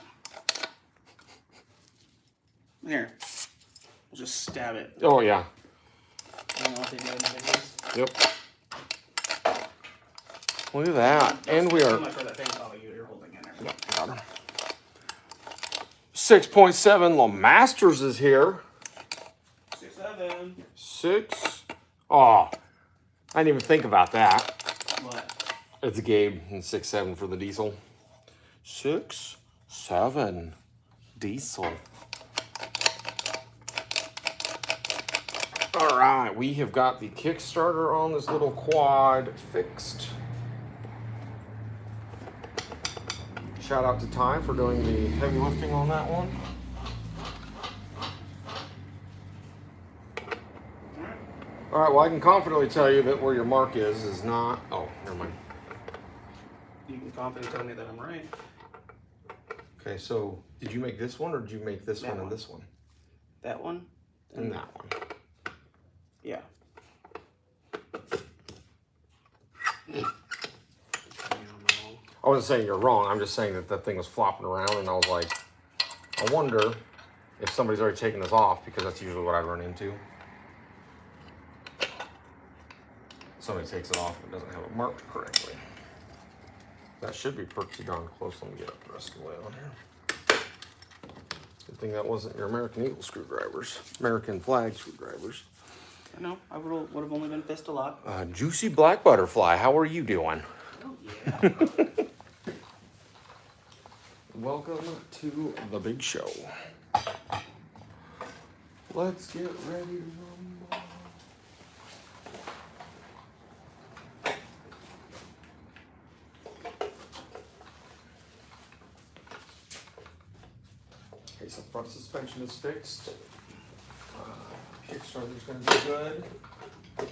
Here. We'll just stab it. Oh yeah. I don't know if they do it in the videos. Yep. Look at that, and we are. Too much for that thing. Oh, you're holding in there. Yep, got her. 6.7 La Masters is here. 6.7. 6. Oh, I didn't even think about that. What? It's Gabe and 6.7 for the diesel. 6.7 diesel. All right, we have got the Kickstarter on this little quad fixed. Shout out to Ty for doing the heavy lifting on that one. All right, well, I can confidently tell you that where your mark is not. Oh, never mind. You can confidently tell me that I'm right. Okay, so did you make this one or did you make this That one and one. this one? That one? And that one. Yeah. I wasn't saying you're wrong. I'm just saying that that thing was flopping around and I was like, I wonder if somebody's already taken this off because that's usually what I run into. Somebody takes it off and doesn't have it marked correctly. That should be pretty darn close. Let me get up the rest of the way on here. Good thing that wasn't your American Eagle screwdrivers. American flag screwdrivers. I know. I would have only been pissed a lot. Juicy Black Butterfly, how are you doing? Oh, yeah. Welcome to the big show. Let's get ready to rumble. Okay, so front suspension is fixed. Kickstarter's gonna be good. I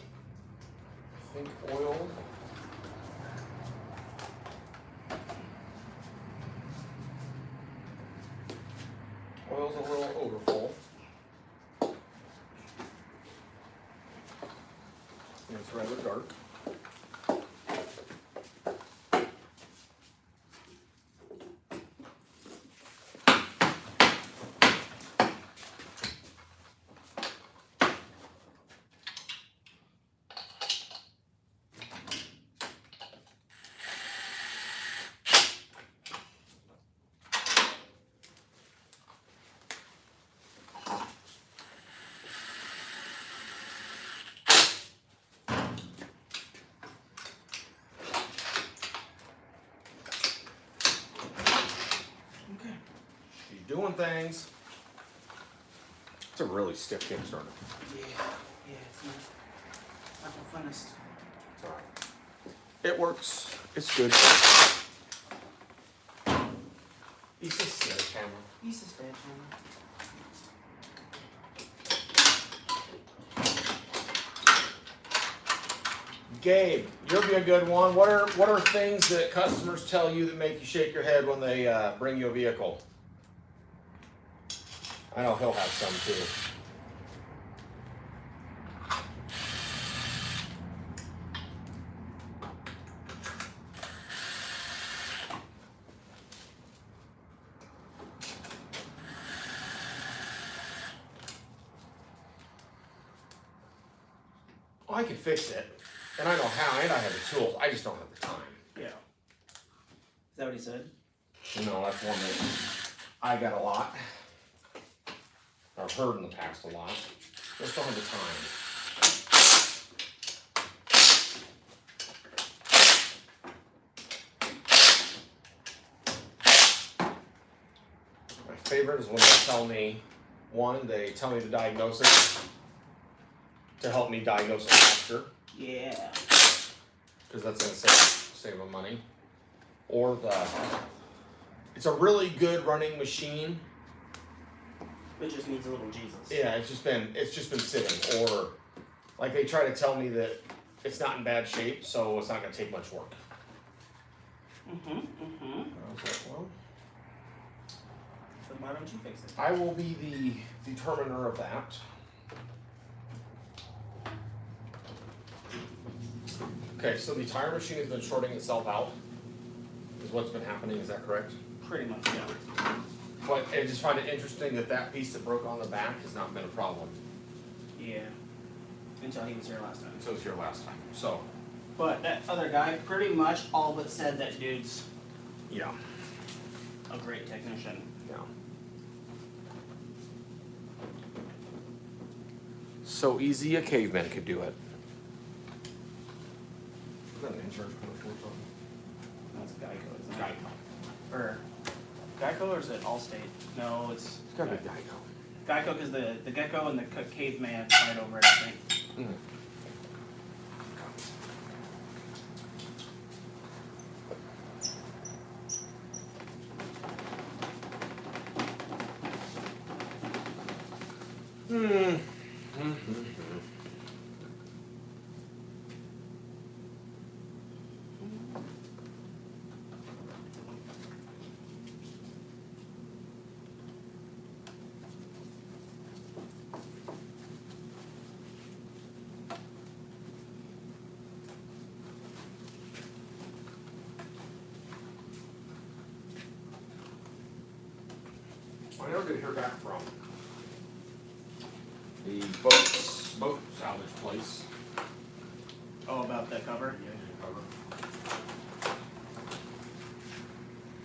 think oil. Oil's a little overfull. And it's rather dark. Doing things. It's a really stiff Kickstarter. Yeah, it's not the funnest. It's alright. It works. It's good. He's just sledgehammer. He's a sledgehammer. Gabe, you'll be a good one. What are things that customers tell you that make you shake your head when they bring you a vehicle? I know he'll have some too. Oh, I can fix it, and I know how, and I have the tools. I just don't have the time. Yeah. Is that what he said? No, that's one that I got a lot. I've heard in the past a lot. Just don't have the time. My favorite is when they tell me, they tell me to diagnose it to help me diagnose it faster, Yeah. because that's gonna save them money. Or it's a really good running machine. It just needs a little Jesus. Yeah, it's just been sitting, or like they try to tell me that it's not in bad shape, so it's not gonna take much work. Mm-hmm. Mm-hmm. I was like, well, So why don't you fix it? I will be the determiner of that. Okay, so the tire machine has been shorting itself out, is what's been happening, is that correct? Pretty much, yeah. But I just find it interesting that that piece that broke on the back has not been a problem Yeah. Until he was here last time. until it was here last time, so. But that other guy pretty much all but said that dude's Yeah. a great technician. Yeah. So easy a caveman could do it. Is that an insurance commercial or something? That's Geico, isn't it? Geico. Or Geico, or is it Allstate? No, it's It's gotta be Geico. Geico, because the gecko and the caveman fight over it, I think. Mm. Hmm. I never did hear back from the boat salvage place. Oh, about the cover? Yeah, cover.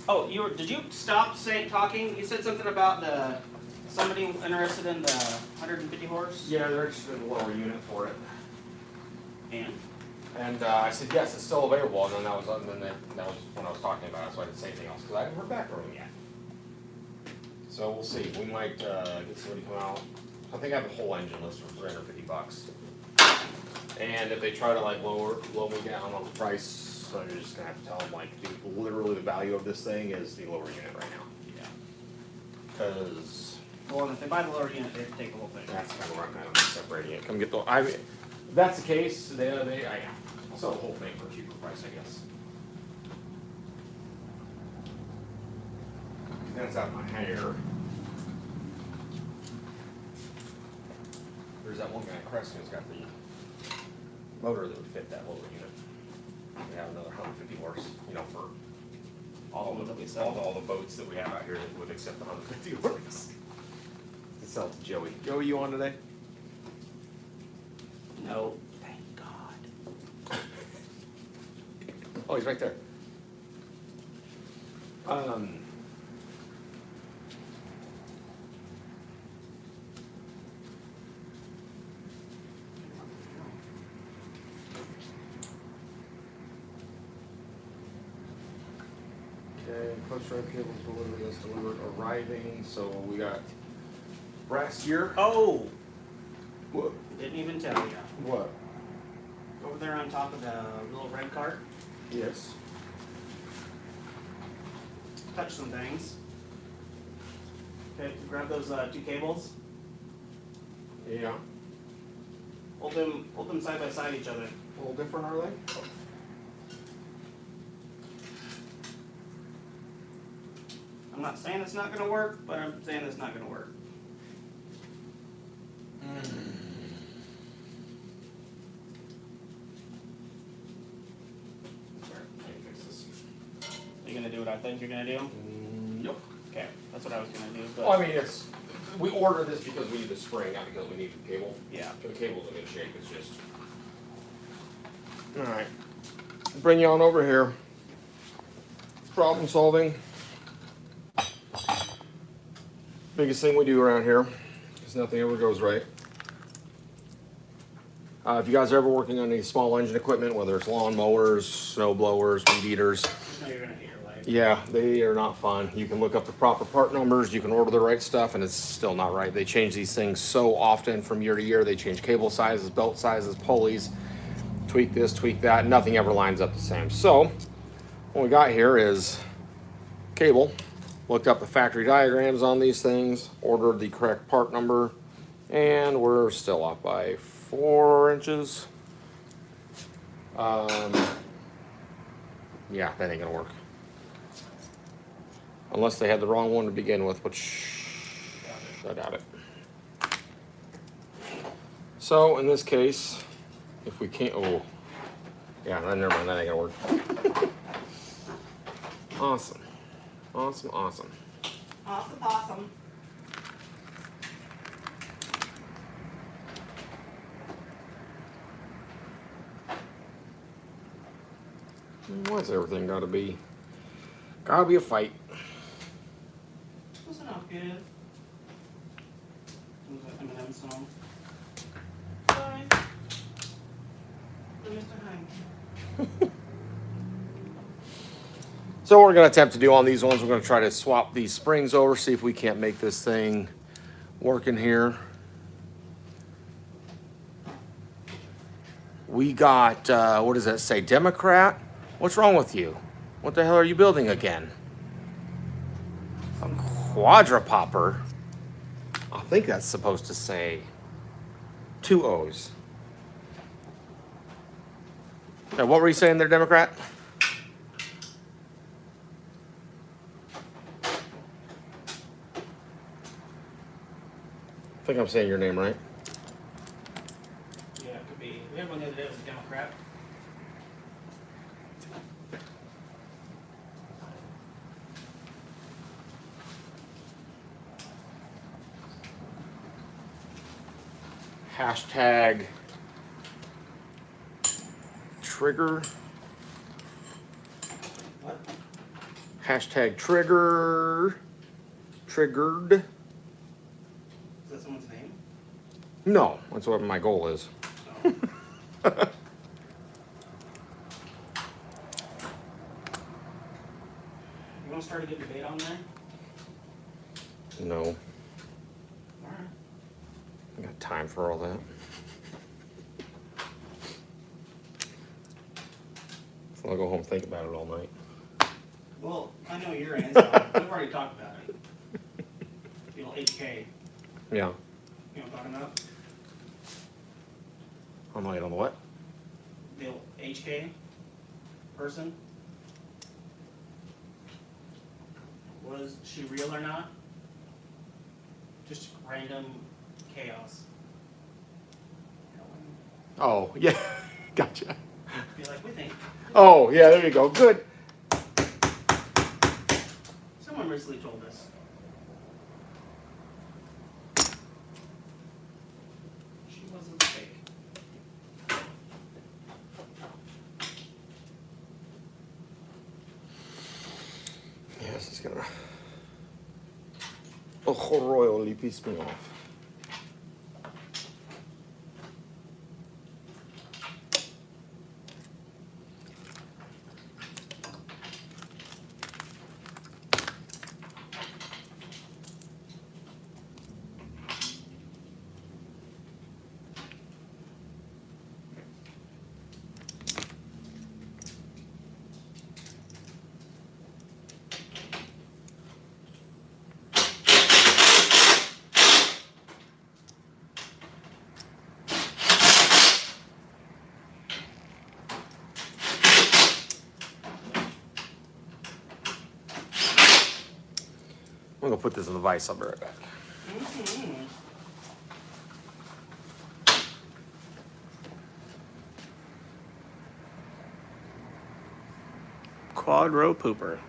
Oh, did you stop talking? You said something about somebody interested in the 150 horse? Yeah, they're interested in a lower unit for it. And I said, yes, it's still available, and then that was when I was talking about it, so I didn't say anything else, because I haven't heard back from them yet. So we'll see, we might get somebody to come out. I think I have a whole engine list for $350. And if they try to like low me down on the price, so you're just gonna have to tell them like, dude, literally the value of this thing is the lower unit right now. yeah. Because Well, if they buy the lower unit, they have to take the whole thing. that's kind of where I'm at, separating it. Come get the, if that's the case, I'll sell the whole thing for a cheaper price, I guess. That's out of my hair. There's that one guy at Creston who's got the motor that would fit that lower unit. We have another 150 horse, for All of them that we sell. all the boats that we have out here that would accept the 150 horse. To sell to Joey. Joey, you on today? No, thank God. Oh, he's right there. Okay, clutch drive cables delivered, that's delivered, arriving, so we got brass gear. Oh, What? didn't even tell you. What? Over there on top of the little red cart, Yes. touch some things. Okay, grab those 2 cables. Yeah. Hold them side by side each other. A little different, are they? I'm not saying it's not gonna work, but I'm saying it's not gonna work. gonna do what I think you're gonna do? Yep. Okay, that's what I was gonna do, but. Well, I mean, we ordered this because we need the spring, not because we need the cable. Yeah. The cable's in good shape, it's just. Alright. Bring you on over here. Problem solving. Biggest thing we do around here, because nothing ever goes right. If you guys are ever working on any small engine equipment, whether it's lawn mowers, snow blowers, weed eaters, No, you're gonna hate your life. yeah, they are not fun. You can look up the proper part numbers, you can order the right stuff, and it's still not right. They change these things so often from year to year. They change cable sizes, belt sizes, pulleys, tweak this, tweak that. Nothing ever lines up the same. So, what we got here is cable. Looked up the factory diagrams on these things, ordered the correct part number, and we're still off by 4 inches. Yeah, that ain't gonna work. Unless they had the wrong one to begin with, which I doubt it. So in this case, if we can't, oh, yeah, never mind, that ain't gonna work. Awesome, awesome, awesome. Awesome, awesome. Why's everything gotta be a fight? Wasn't that good? Was that Eminem song? Sorry. For Mr. Hank. So what we're gonna attempt to do on these ones, we're gonna try to swap these springs over, see if we can't make this thing work in here. We got, what does that say, Democrat? What's wrong with you? What the hell are you building again? A quadrupopper? I think that's supposed to say 2 O's. Now, what were you saying there, Democrat? I think I'm saying your name right. Yeah, it could be. We had one the other day that was a Democrat. Hashtag trigger. What? Hashtag trigger. Triggered. Is that someone's name? No, that's what my goal is. No. You want to start a good debate on there? No, Alright. I got time for all that. So I'll go home and think about it all night. Well, I know your answer. We've already talked about it. The old HK. Yeah. You know what I'm talking about? I'm late on the what? The old HK person. Was she real or not? Just random chaos. You know, Oh, yeah. Gotcha. be like, we think. Oh, yeah, there you go. Good. Someone recently told us. She wasn't fake. Yeah, this is gonna royally piss me off. I'm gonna put this in the vise. I'll be right back. Mm-hmm. Quad row pooper.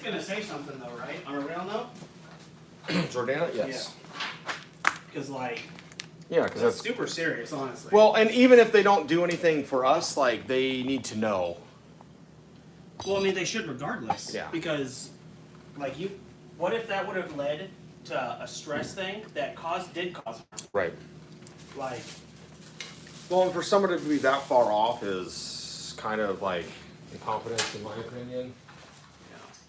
it's gonna say something though, right? On a real note? Jordana, yes. Because like, Yeah, because that's that's super serious, honestly. well, and even if they don't do anything for us, like they need to know. Well, I mean, they should regardless. Yeah. Because, like, what if that would have led to a stress thing that did cause harm? Right. Like, Well, and for somebody to be that far off is kind of like incompetence, in my opinion.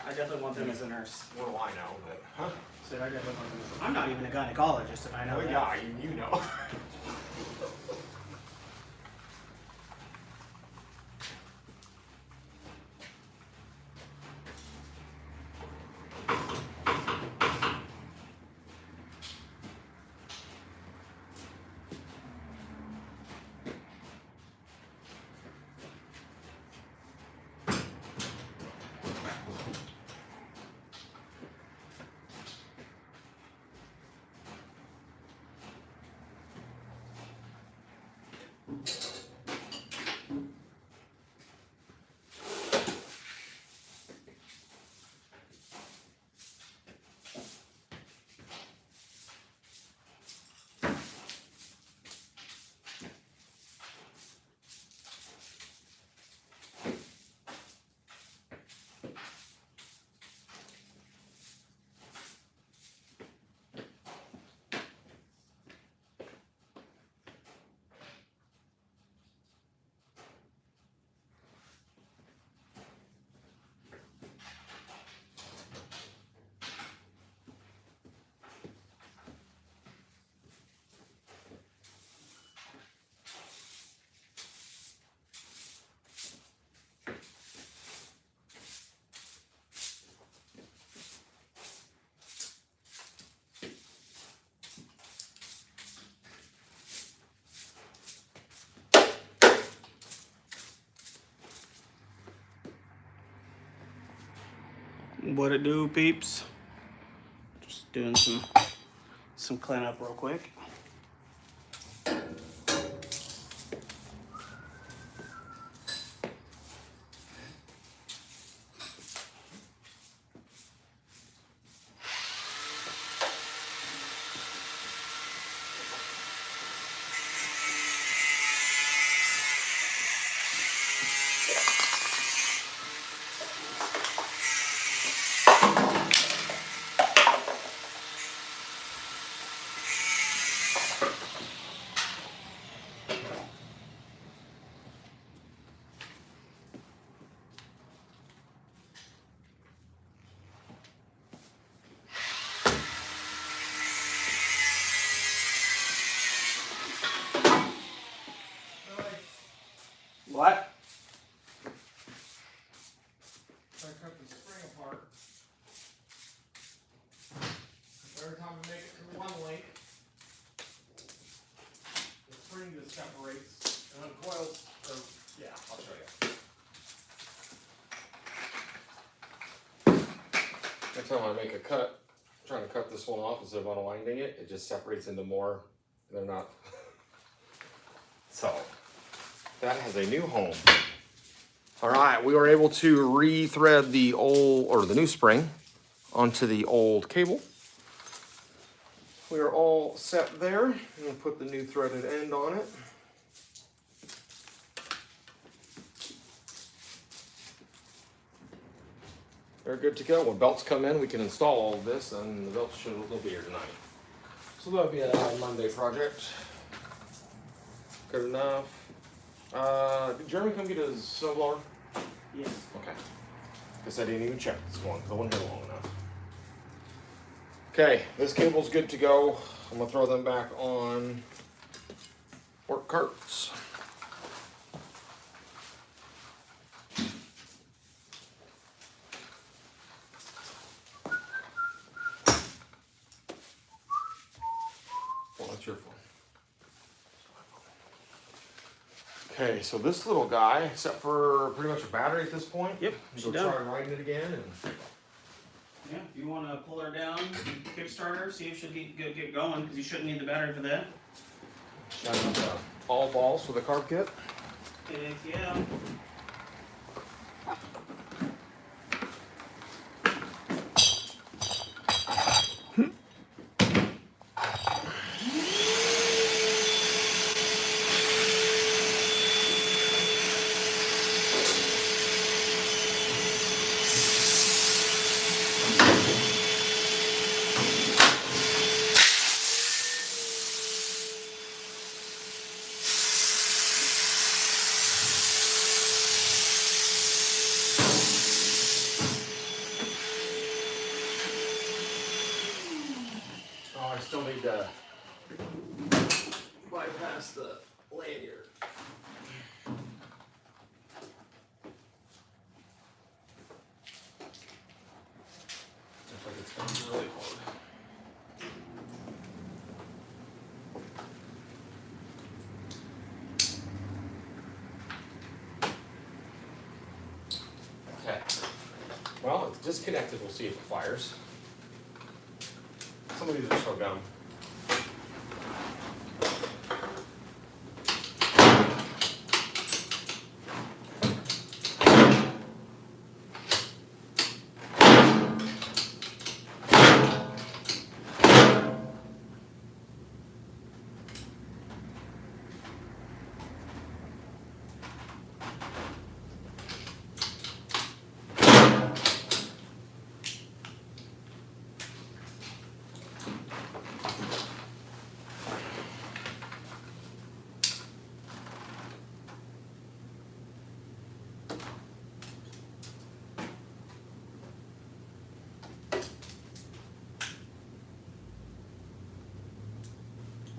I definitely want them as a nurse. What do I know? But, huh? So I definitely want them as I'm not even a gynecologist, and I know Well, that. yeah, you know. What it do, peeps? Just doing some cleanup real quick. What? I cut the spring apart. Every time I make it to one link, the spring just separates and uncoils. Or, yeah, I'll show you. Every time I make a cut, trying to cut this one off instead of unwinding it, it just separates into more. They're not. So, that has a new home. All right, we were able to re-thread the old, or the new spring onto the old cable. We are all set there. I'm gonna put the new threaded end on it. They're good to go. When belts come in, we can install all of this, and the belts they'll be here tonight. So that'll be a Monday project. Good enough. Did Jeremy come get his snowblower? Yes. Okay. Guess I didn't even check this one because I wasn't here long enough. Okay, this cable's good to go. I'm gonna throw them back on work carts. Well, that's your phone. Okay, so this little guy, except for pretty much a battery at this point. Yep, Go she done. try riding it again. And Yeah, if you want to pull her down, kickstart her, see if she'll get going, because you shouldn't need the battery for that. got all balls for the carb kit. Heck yeah. still need to bypass the lanyard. Looks like it's gonna be really hard. Okay. Well, it's disconnected. We'll see if it fires. Some of these are so dumb.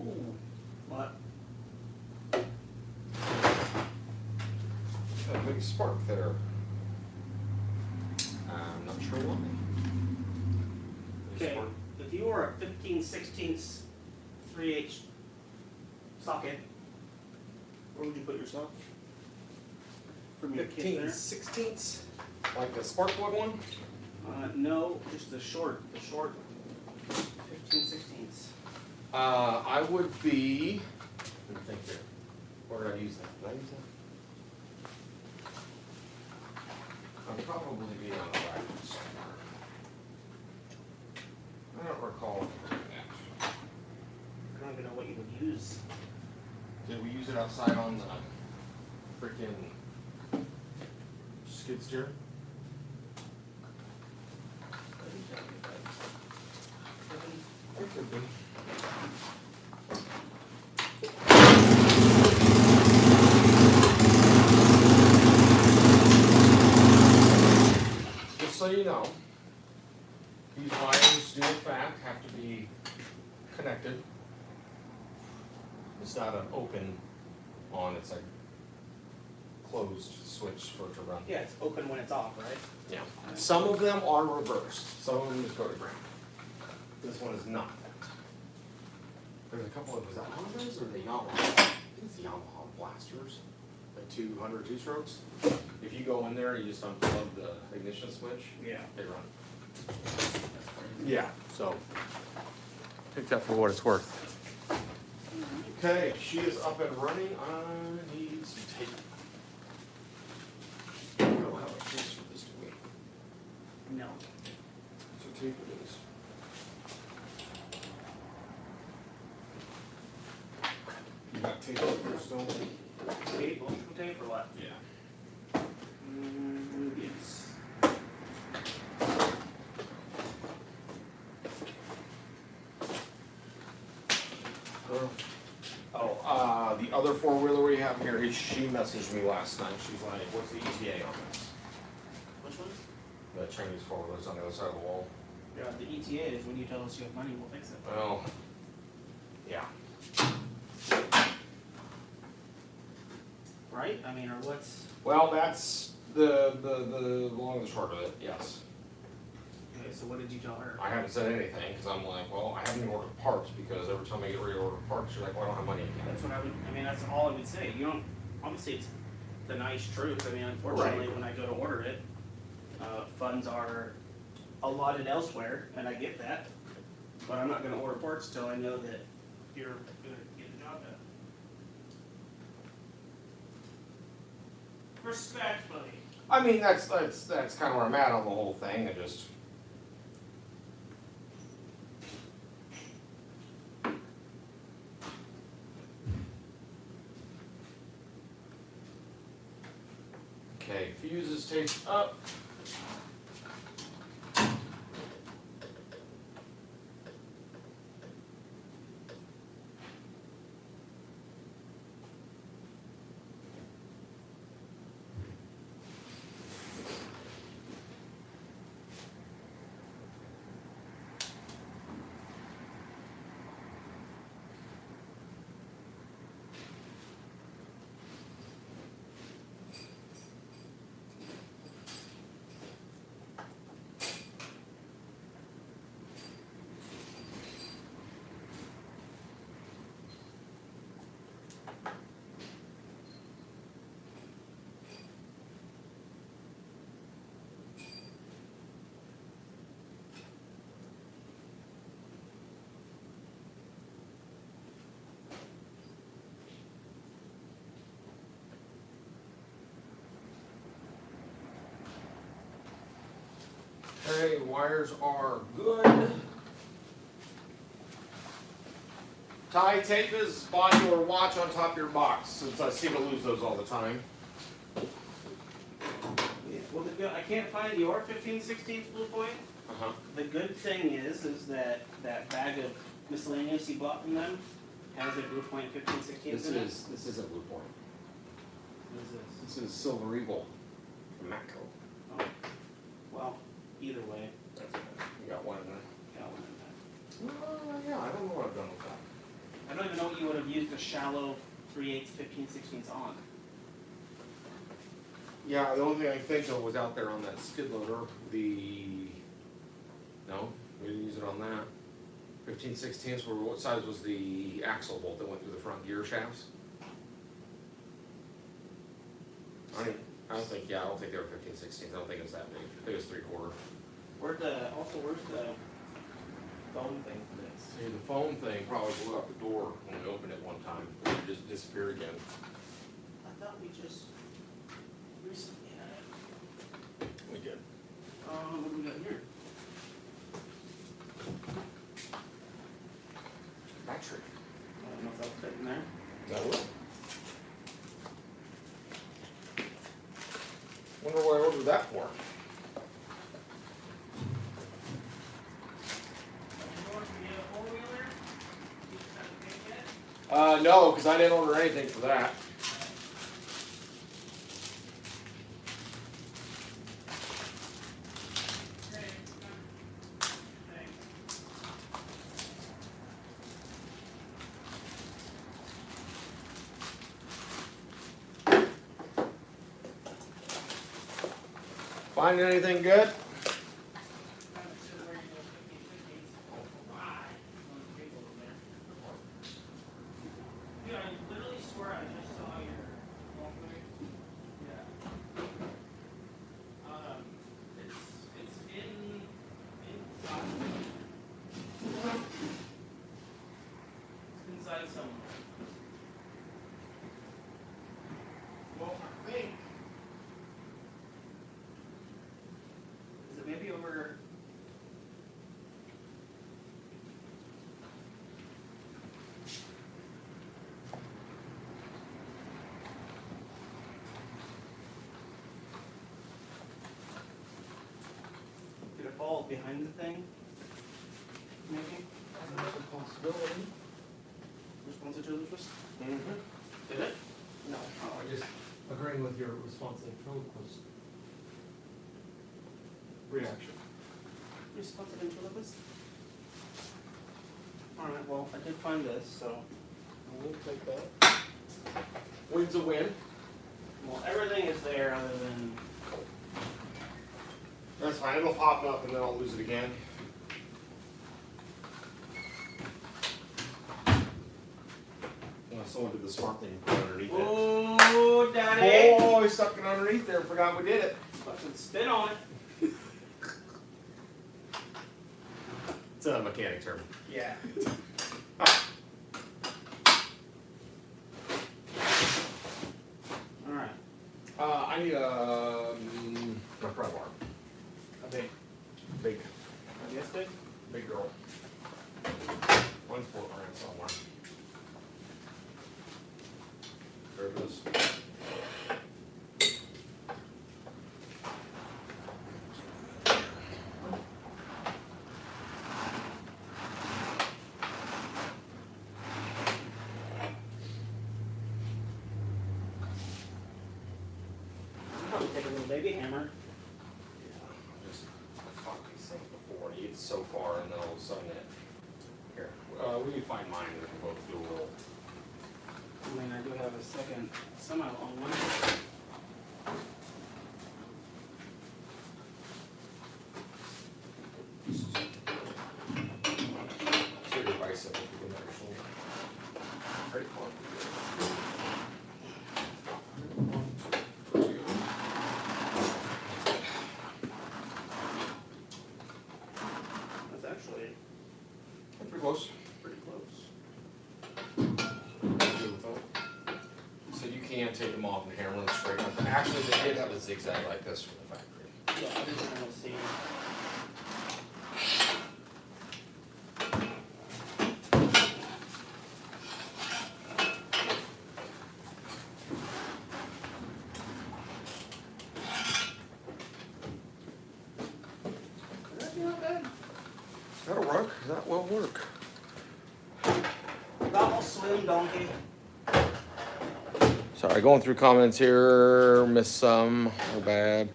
Ooh, what? Got a big spark there. I'm not sure why. Big Okay, spark. if you were a 15/16 3/8 socket, where would you put yourself? From your kit 15 there? 16ths? Like the spark plug one? No, just the short 15/16. I would be. Let me think here. Where did I use that? Did I use that? I'd probably be on the rack somewhere. I don't recall doing that. I don't even know what you would use. Did we use it outside on the freaking skid steer? It could be. Just so you know, these wires do in fact have to be connected. It's not an open on, it's a closed switch for it to run. Yeah, it's open when it's off, right? Yeah. Some of them are reversed. Some of them just go to ground. This one is not that. There's a couple of, is that Hondas or the Yamaha? I think it's the Yamaha blasters. The 200 two-strokes. If you go in there, you just unplug the ignition switch, Yeah. they run. Yeah, so. Take that for what it's worth. Okay, she is up and running. I need some tape. We don't have a case for this, do we? No. So tape it is. You got tape up there still? Tape, electrical tape, or what? Yeah. Yes. The other four-wheeler we have here, she messaged me last night. She's like, what's the ETA on this? Which one? The Chinese four-wheeler's on the other side of the wall. Yeah, the ETA is when you tell us you have money, we'll fix it. Well, yeah. Right? I mean, or what's, Well, that's the long and the short of it, yes. okay, so what did you tell her? I haven't said anything, because I'm like, well, I haven't even ordered parts, because every time I get ready to order parts, you're like, well, I don't have money again. That's what I mean, that's all I would say. You don't, obviously it's the nice truth. I mean, unfortunately, Right. when I go to order it, funds are allotted elsewhere, and I get that. But I'm not gonna order parts till I know that you're gonna get the job done. Respectfully. I mean, that's kind of where I'm at on the whole thing. I just. Okay, fuses taped up. Okay, wires are good. Ty, tape his body or watch on top of your box, since I seem to lose those all the time. Yeah, well, I can't find your 15/16 blue point. Uh-huh. The good thing is that that bag of miscellaneous you bought from them has a blue point 15/16 in it. This isn't Blue Point. What is this? This is Silver Eagle from Matco. Oh, well, either way, You got one in there. got one in that. Yeah, I don't know what I've done with that. I don't even know what you would have used a shallow 3/8 15/16 on. Yeah, the only thing I can think of was out there on that skid loader, no, we didn't use it on that. 15/16s were, what size was the axle bolt that went through the front gear shafts? I don't think they were 15/16s, I don't think it was that big, I think it was 3/4. Where's the phone thing for this? See, the phone thing probably blew out the door when we opened it one time, it just disappeared again. I thought we just recently had it. We did. What do we got here? Battery. I don't know if that'll fit in there. That will. Wonder what I ordered that for. No, because I didn't order anything for that. Finding anything good? Maybe over. Did it fall behind the thing? Maybe? That's a possibility. Responsive to the twist? Mm-hmm. Did it? No. Oh, I just Agreeing with your response to ventriloquist reaction. Responsive ventriloquist? Alright, well, I did find this, so. We'll take that. Win's a win. Well, everything is there other than. That's fine, it'll pop up and then I'll lose it again. Someone did the smart thing and put it underneath it. Oh, daddy! Oh, stuck it underneath there, forgot we did it. Fucking spin on it. It's a mechanic term. Yeah. Alright. I need a pry bar. A big. Big, Yes, big? big girl. One's floating around somewhere. There it is. Probably take a little baby hammer. Just fuck these things before. You get so far and then all of a sudden it. Here, we can find mine. We can both do a little. I mean, I do have a second semi long one. So your bicep, if you can actually. Very close. That's actually Pretty close. pretty close. So you can take them off and hammer them straight up. Actually, they did have a zigzag like this from the factory. Yeah, I just want to see. That'll work. That will work. That will swim, donkey. Sorry, going through comments here. Missed some. No bad.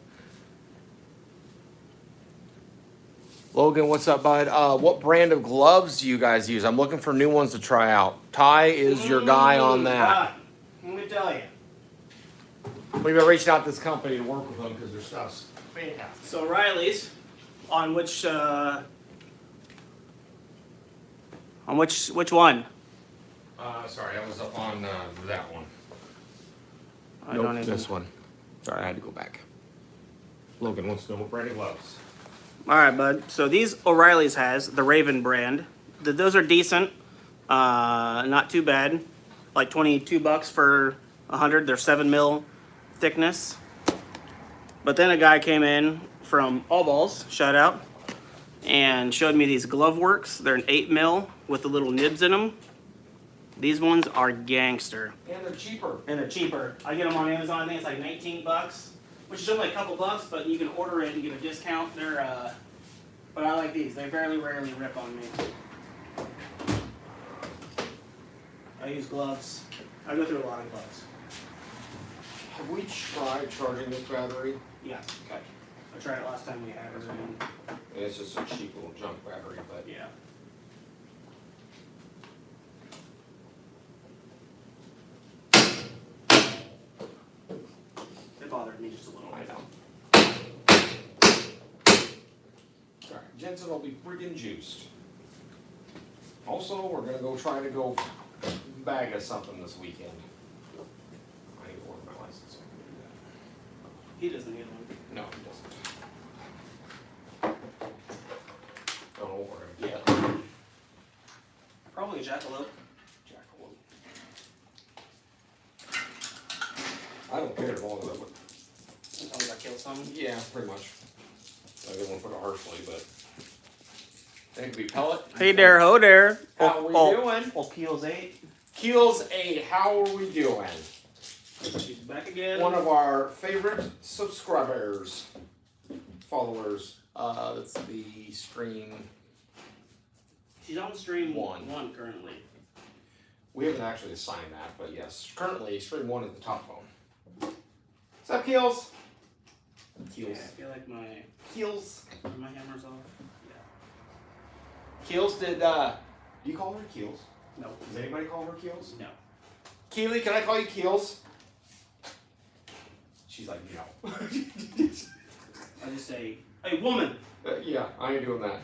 Logan, what's up, bud? What brand of gloves do you guys use? I'm looking for new ones to try out. Ty is your guy on that. Let me tell you. We've been reaching out to this company to work with them because their stuff's fantastic. So Riley's, on which one? Sorry, I was up on that one. I don't even. This one. Sorry, I had to go back. Logan wants to know what brand of gloves. All right, bud. So these O'Reilly's has the Raven brand. Those are decent. Not too bad. Like $22 for 100. They're 7 mil thickness. But then a guy came in from All Balls, shout out, and showed me these Glove Works. They're an 8 mil with the little nibs in them. These ones are gangster. And they're cheaper. And they're cheaper. I get them on Amazon. I think it's like 19 bucks, which is only a couple bucks, but you can order it and get a discount. They're, but I like these. They very rarely rip on me. I use gloves. I go through a lot of gloves. Have we tried charging this battery? Yeah. Okay. I tried it last time we had it. And It's just a cheap little junk battery, but yeah. It bothered me just a little. I know. Alright, Jensen will be friggin' juiced. Also, we're gonna go try to go bag us something this weekend. I need to order my license so I can do that. He doesn't need one. No, he doesn't. Don't know what we're gonna get. Probably a jackalope. Jackalope. I don't care as long as I would. As long as I kill something. Yeah, pretty much. I didn't want to put it harshly, but it could be pellet. Hey there, ho there. How we doing? Oh, Keels 8. Keels 8, how are we doing? She's back again. One of our favorite subscribers, followers. That's the stream. She's on stream One. one currently. We haven't actually assigned that, but yes, currently stream 1 is the top phone. What's up, Keels? Yeah, I feel like my Keels. hammer's off. Keels did, do you call her Keels? No. Does anybody call her Keels? No. Keely, can I call you Keels? She's like, no. I just say, hey woman. Yeah, I ain't doing that.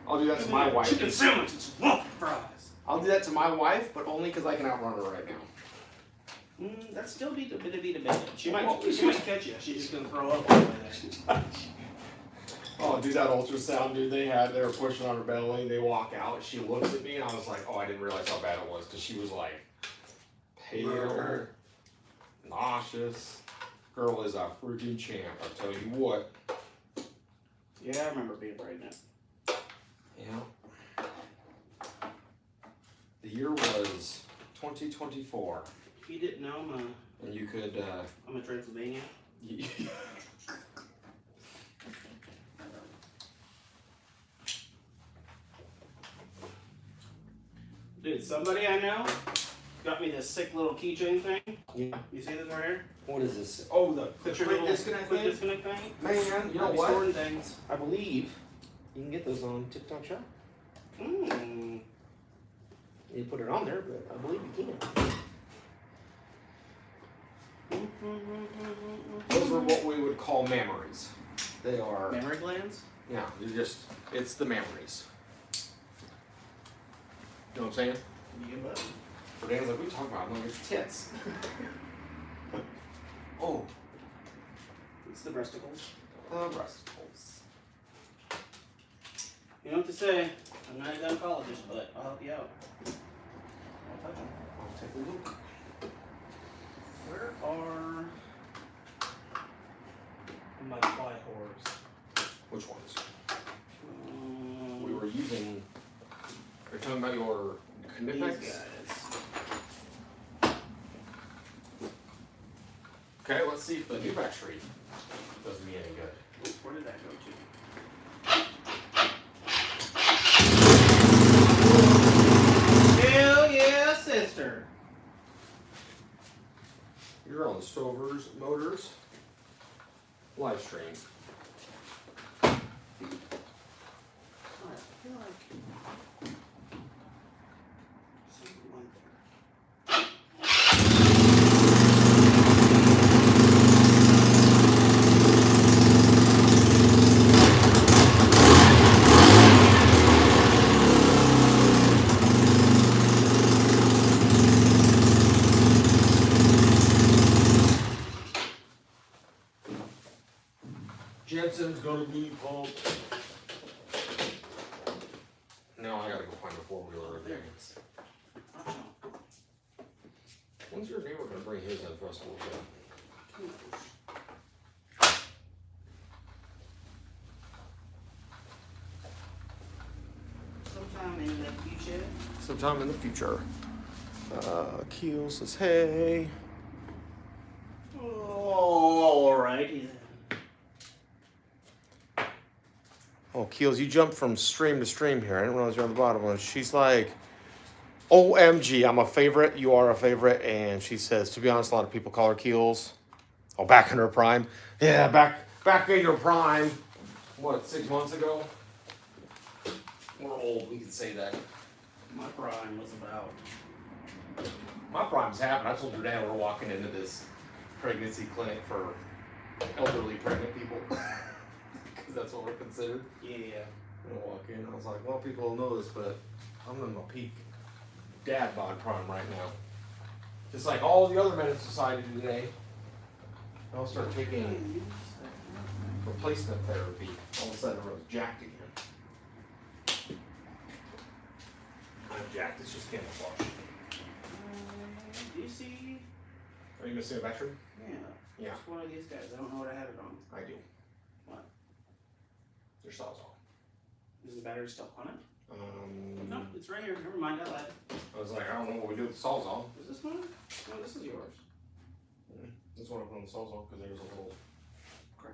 I'll do that to my wife. Chicken sandwich and some waffle fries. I'll do that to my wife, but only because I can outrun her right now. That's still be the bit. She might Well, catch you. She's just gonna throw up all the way there. Oh, dude, that ultrasound, dude, they were pushing on her belly, they walk out, she looks at me, and I was like, oh, I didn't realize how bad it was, because she was like, pale, nauseous. Girl is a freaking champ, I tell you what. Yeah, I remember being pregnant. Yeah. The year was 2024. If you didn't know, And you could, I'm a Transylvania. Dude, somebody I know got me this sick little keychain thing. Yeah. You see this right here? What is this? Oh, the Put your quick little disconnect quick thing? disconnect thing. Man, you know I'll be what? storing things. I believe you can get those on TikTok Shop. Mm. You put it on there, but I believe you can. Those are what we would call memories. They are, Memory glands? yeah, it's the memories. You know what I'm saying? You bet. For Dan's like, what are you talking about? I'm like, it's tits. Oh, It's the breasticles. breasticles. You know what to say. I'm not a gynecologist, but I'll help you out. I'll touch them. I'll take a look. Where are my fly whores? Which ones? We were using. Are you talking about your these Connipix? guys. Okay, let's see if the new battery does me any good. Where did that go to? on StoversMotors live stream. Alright, I feel like something went there. Jensen's gonna be pumped. Now I gotta go find a four-wheeler There again. it is. Oh, When's your neighbor gonna bring his in for us to look at? who knows? Sometime in the future. Sometime in the future. Keel says, hey. Oh, alrighty then. Oh, Keels, you jumped from stream to stream here. I didn't realize you're on the bottom one. She's like, OMG, I'm a favorite. You are a favorite. And she says, to be honest, a lot of people call her Keels. Oh, back in her prime. Yeah, back in your prime. What, 6 months ago? We're old. We can say that. My prime was about. My prime's happened. I told your dad we're walking into this pregnancy clinic for elderly pregnant people. Because that's what we're considered. Yeah. I walk in, I was like, well, people will know this, but I'm in my peak dad bod prime right now. Just like all the other men in society today, I'll start taking replacement therapy. All of a sudden, everyone's jacked again. I'm jacked, it's just camouflage. Do you see? Are you missing a battery? Yeah. Yeah. It's one of these guys. I don't know what I had it on. I do. What? Your saw's off. Is the battery still on it? No, it's right here. Never mind. I lied. I was like, I don't know what we do with the saw's off. Is this one? No, this is yours. This one I put on the saw's off because there's a little. Crack.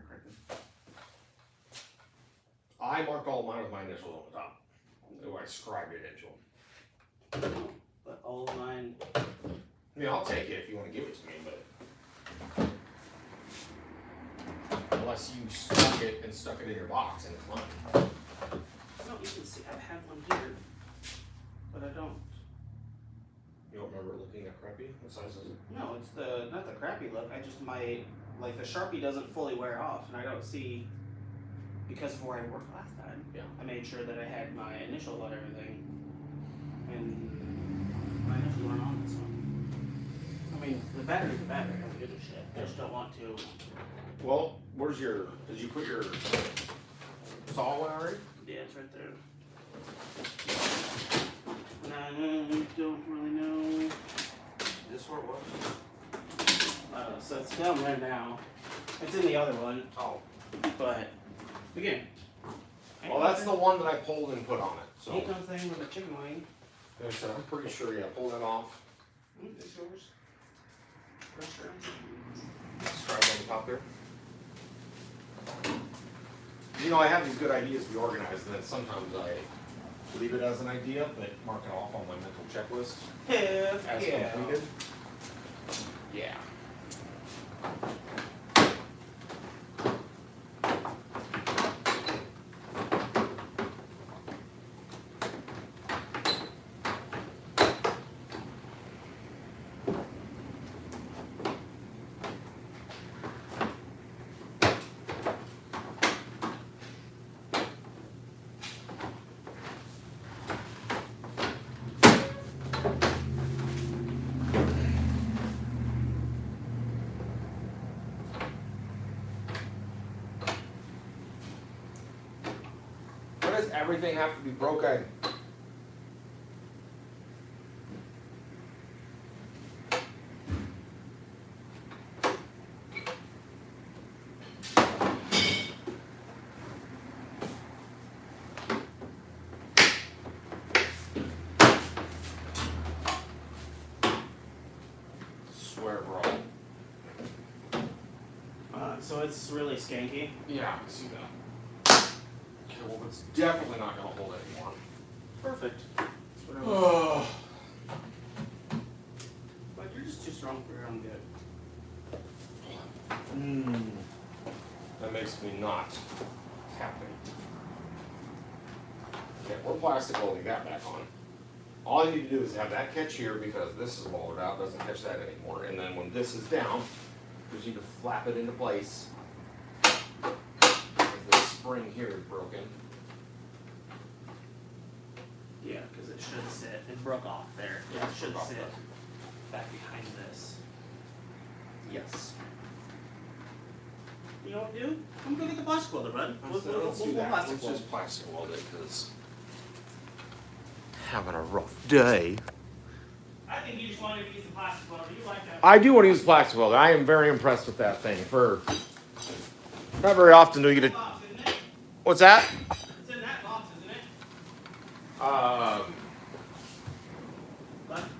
I marked all mine with my initials on the top. So I scribed it into them. But all of mine. I mean, I'll take it if you want to give it to me, but unless you stuck it in your box and it's mine. No, you can see. I have one here, but I don't. You don't remember looking at crappy? What size is it? No, it's not the crappy look. I just like the Sharpie doesn't fully wear off, and I don't see because of where I worked last time. Yeah. I made sure that I had my initial on everything, and my initials weren't on this one. I mean, the battery's the battery. I don't give a shit. I just don't want to. Well, did you put your saw away already? Yeah, it's right there. And I don't really know. This where it was? So it's down there now. It's in the other one, Oh. but again. Well, that's the one that I pulled and put on it, so. Ain't no thing with a chicken wing. Like I said, I'm pretty sure, yeah, pull that off. It's yours. For sure. Scribe on the top there. You know, I have these good ideas to be organized, and then sometimes I leave it as an idea, but mark it off on my mental checklist Heck as yeah. completed. Yeah. Why does everything have to be broken? Swear, bro. So it's really skanky. Yeah, I can see that. Okay, well, it's definitely not gonna hold anymore. Perfect. That's what I want. Oh. But you're just too strong for your own good. makes me not happy. Okay, we're plastic welding that back on. All I need to do is have that catch here because this is welded out, doesn't catch that anymore. And then when this is down, you just need to flap it into place. The spring here is broken. Yeah, because it should sit. It broke off there. Yeah, It should broke off sit there. back behind this. Yes. You know what to do? I'm gonna go get the plastic welder, bud. Let's do that. plastic Let's weld. just plastic weld it because having a rough day. I think you just wanted to use the plastic welder. You like that? I do want to use plastic welder. I am very impressed with that thing. Not very often do you get it. Box, isn't it? What's that? It's in that box, isn't it?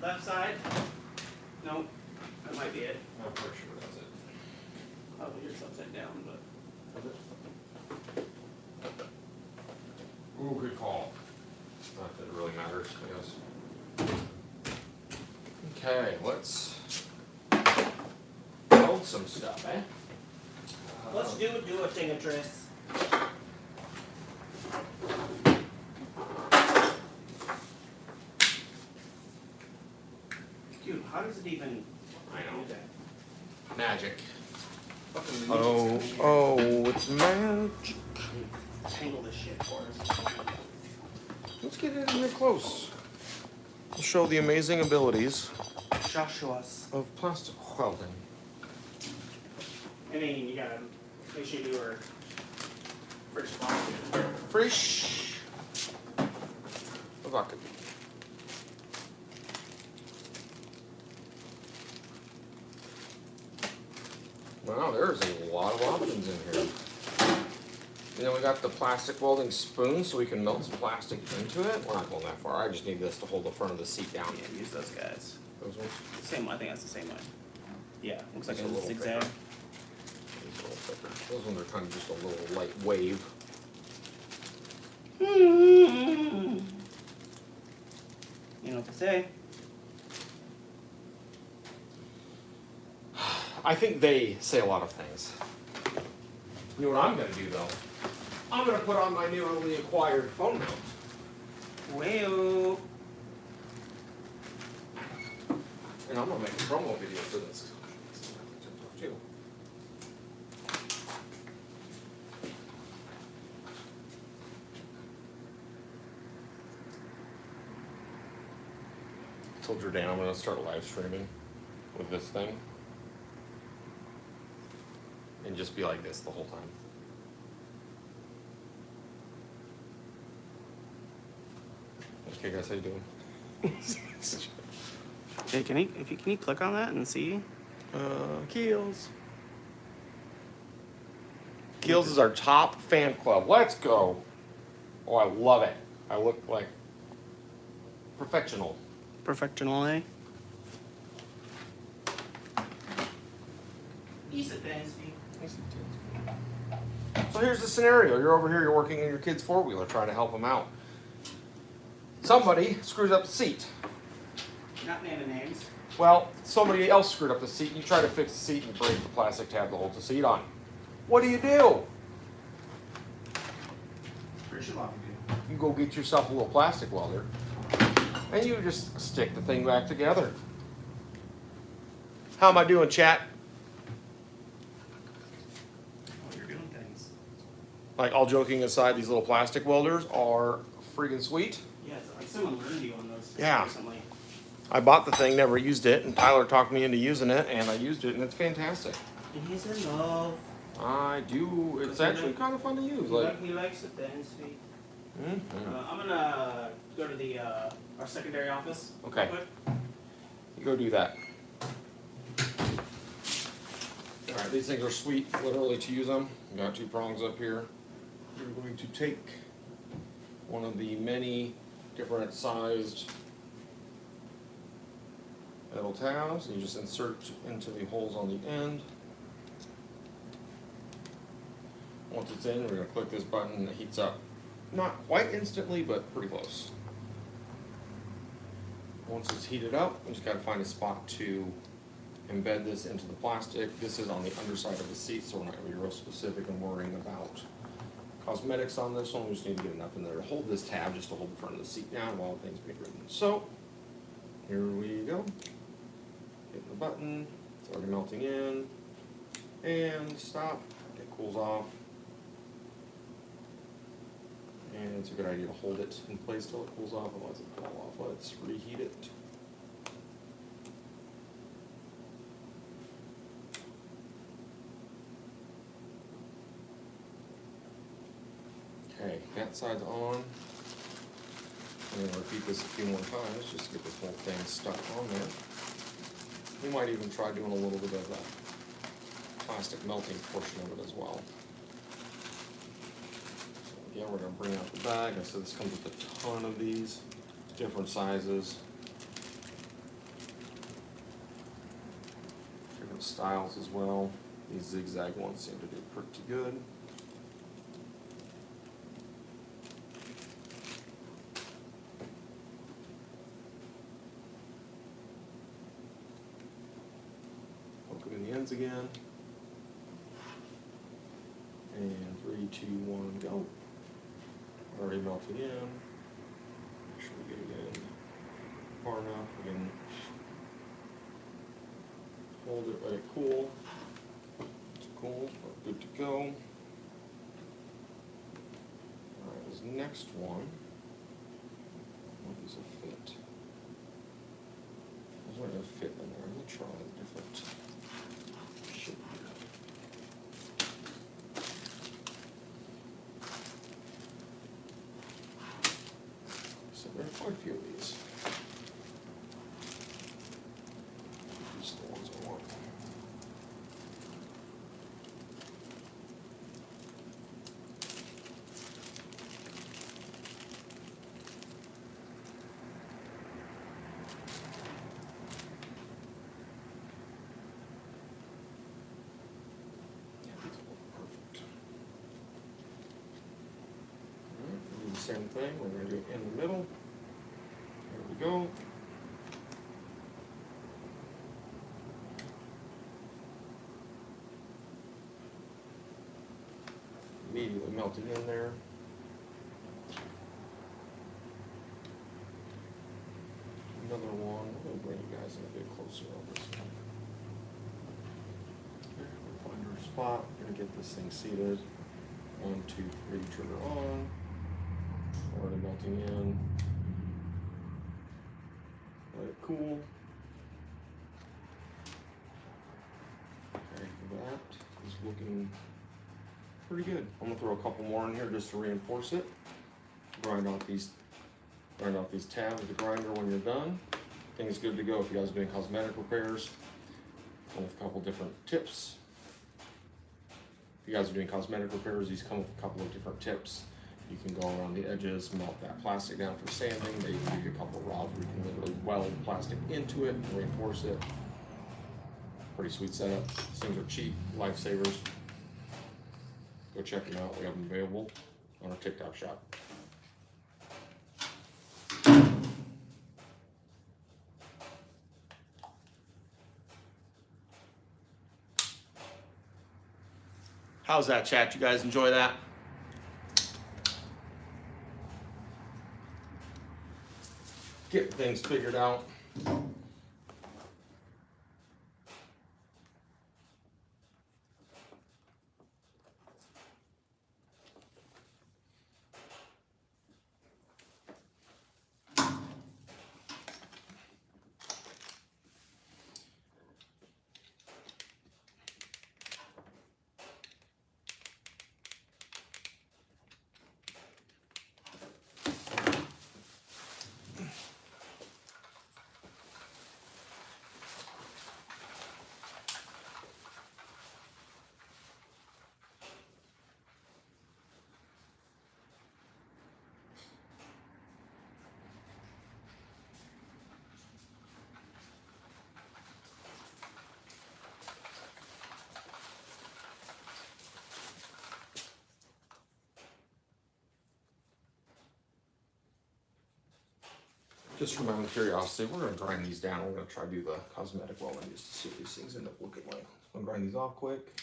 Left side? No, that might be it. I'm pretty sure that's it. Oh, yours upside down, but. Ooh, good call. Not that it really matters, I guess. Okay, let's build some stuff, eh? Let's do a thing of Tris. Dude, how does it even I know. do that? Magic. Fucking Oh, magic's in here. oh, it's magic. Tangle this shit for us. Let's get it in here close. We'll show the amazing abilities Joshua's. of plastic welding. I mean, you gotta make sure you do her first box. Fresh. Vodka. Wow, there's a lot of options in here. And then we got the plastic welding spoon so we can melt some plastic into it. We're not going that far. I just need this to hold the front of the seat down. Yeah, use those guys. Those ones? Same one, I think that's the same one. Yeah, looks like Just a a little zigzag. thicker. These are a little thicker. Those ones are kind of just a little light wave. You know what to say? I think they say a lot of things. You know what I'm gonna do though? I'm gonna put on my newly acquired phone mount. Well, And I'm gonna make a promo video for this. Too. I told Jordan I'm gonna start live streaming with this thing. And just be like this the whole time. Okay guys, how you doing? hey, can you click on that and see? Keels. Keels is our top fan club. Let's go. Oh, I love it. I look like professional. Perfectional, eh? Ease it, Dansby. So here's the scenario. You're over here, you're working in your kid's four-wheeler, trying to help them out. Somebody screws up the seat. Not naming names. Well, somebody else screwed up the seat, and you try to fix the seat and you break the plastic tab that holds the seat on. What do? Pretty sure You go get yourself a little plastic welder, and you just stick the thing back together. How am I doing, chat? Oh, you're doing things. Like, all joking aside, these little plastic welders are freaking sweet. Yeah, like someone learned you on those Yeah. recently. I bought the thing, never used it, and Tyler talked me into using it, and I used it, and it's fantastic. And he's in love. I do. It's actually kind of fun to use. Like, He likes it, Dansby. mhm. I'm gonna go to the our secondary office. Okay. real quick. You go do that. All right, these things are sweet, literally, to use them. You got two prongs up here. You're going to take one of the many different sized metal tabs, and you just insert into the holes on the end. Once it's in, we're going to click this button and it heats up. Not quite instantly, but pretty close. Once it's heated up, we just got to find a spot to embed this into the plastic. This is on the underside of the seat, so we're not gonna be real specific and worrying about cosmetics on this one. We just need to get enough in there to hold this tab, just to hold the front of the seat down while things being written. So, here we go. Hitting the button, it's already melting in, and stop, it cools off. And it's a good idea to hold it in place till it cools off, otherwise it'll fall off. Let's reheat it. Okay, that side's on. I'm gonna repeat this a few more times just to get this whole thing stuck on there. We might even try doing a little bit of a plastic melting portion of it as well. So again, we're gonna bring out the bag. I said this comes with a ton of these, different sizes, different styles as well. These zigzag ones seem to do pretty good. In the ends again. And 3, 2, 1, go. Already melting in. Make sure we get it in far enough. We can hold it, let it cool. It's cool, we're good to go. Alright, this next one. What does it fit? Those aren't gonna fit in there. I'm gonna try a different. So there are quite a few of these. These are the ones I want. Same thing, we're going to do it in the middle. There we go. Immediately melted in there. Another one, I'm going to bring you guys in a bit closer on this one. Okay, we'll find our spot, we're going to get this thing seated. 1, 2, 3, trigger on. Already melting in. Let it cool. Okay, that is looking pretty good. I'm gonna throw a couple more in here just to reinforce it. Grind off these tabs with the grinder when you're done. Thing's good to go if you guys are doing cosmetic repairs. With a couple different tips. If you guys are doing cosmetic repairs, these come with a couple of different tips. You can go around the edges, melt that plastic down for sanding. They give you a couple of rods where you can literally weld plastic into it and reinforce it. Pretty sweet setup. These things are cheap, lifesavers. Go check them out. We have them available on our TikTok shop. How's that, chat? You guys enjoy that? Get things figured out. Just for my own curiosity, we're gonna grind these down. We're gonna try to do the cosmetic welding just to see what these things end up looking like. I'm gonna grind these off quick.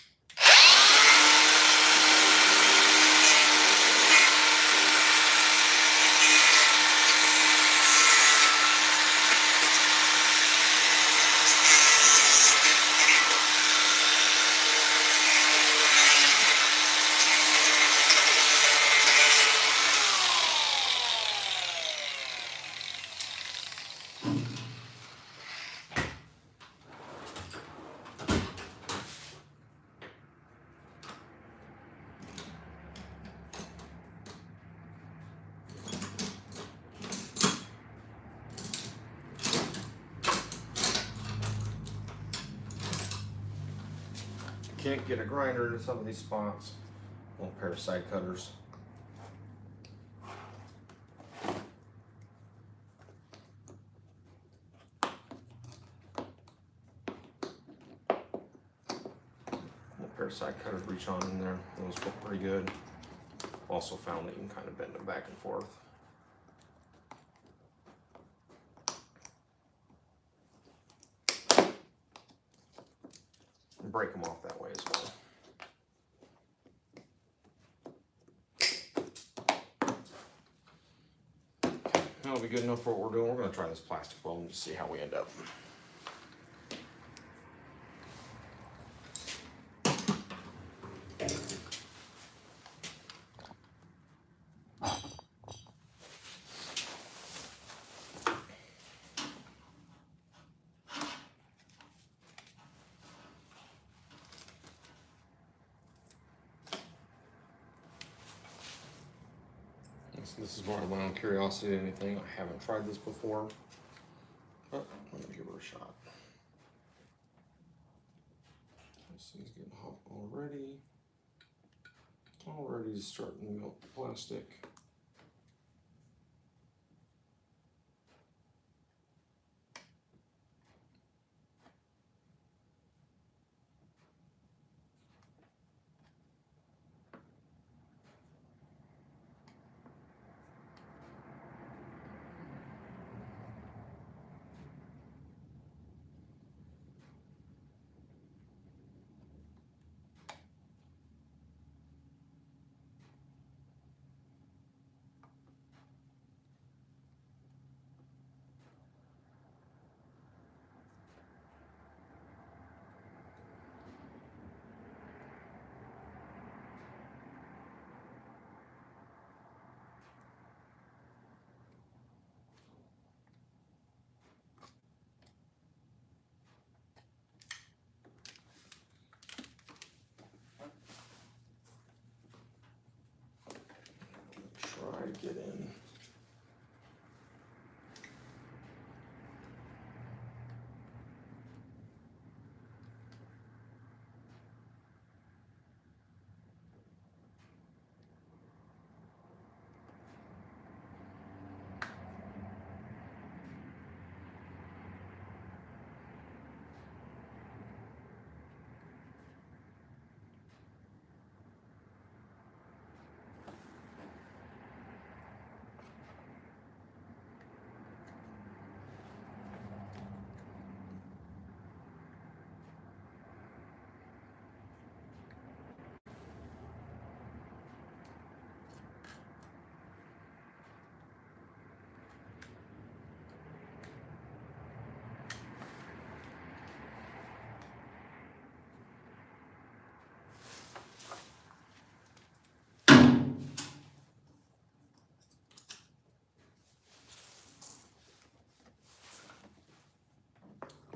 Can't get a grinder into some of these spots. One pair of side cutters. One pair of side cutters reach on in there. Those feel pretty good. Also found that you can kind of bend them back and forth. And break them off that way as well. That'll be good enough for what we're doing. We're going to try this plastic weld and just see how we end up. This is more of my own curiosity than anything. I haven't tried this before, but I'm gonna give it a shot. This thing's getting hot already. Already starting to melt the plastic. Try to get in.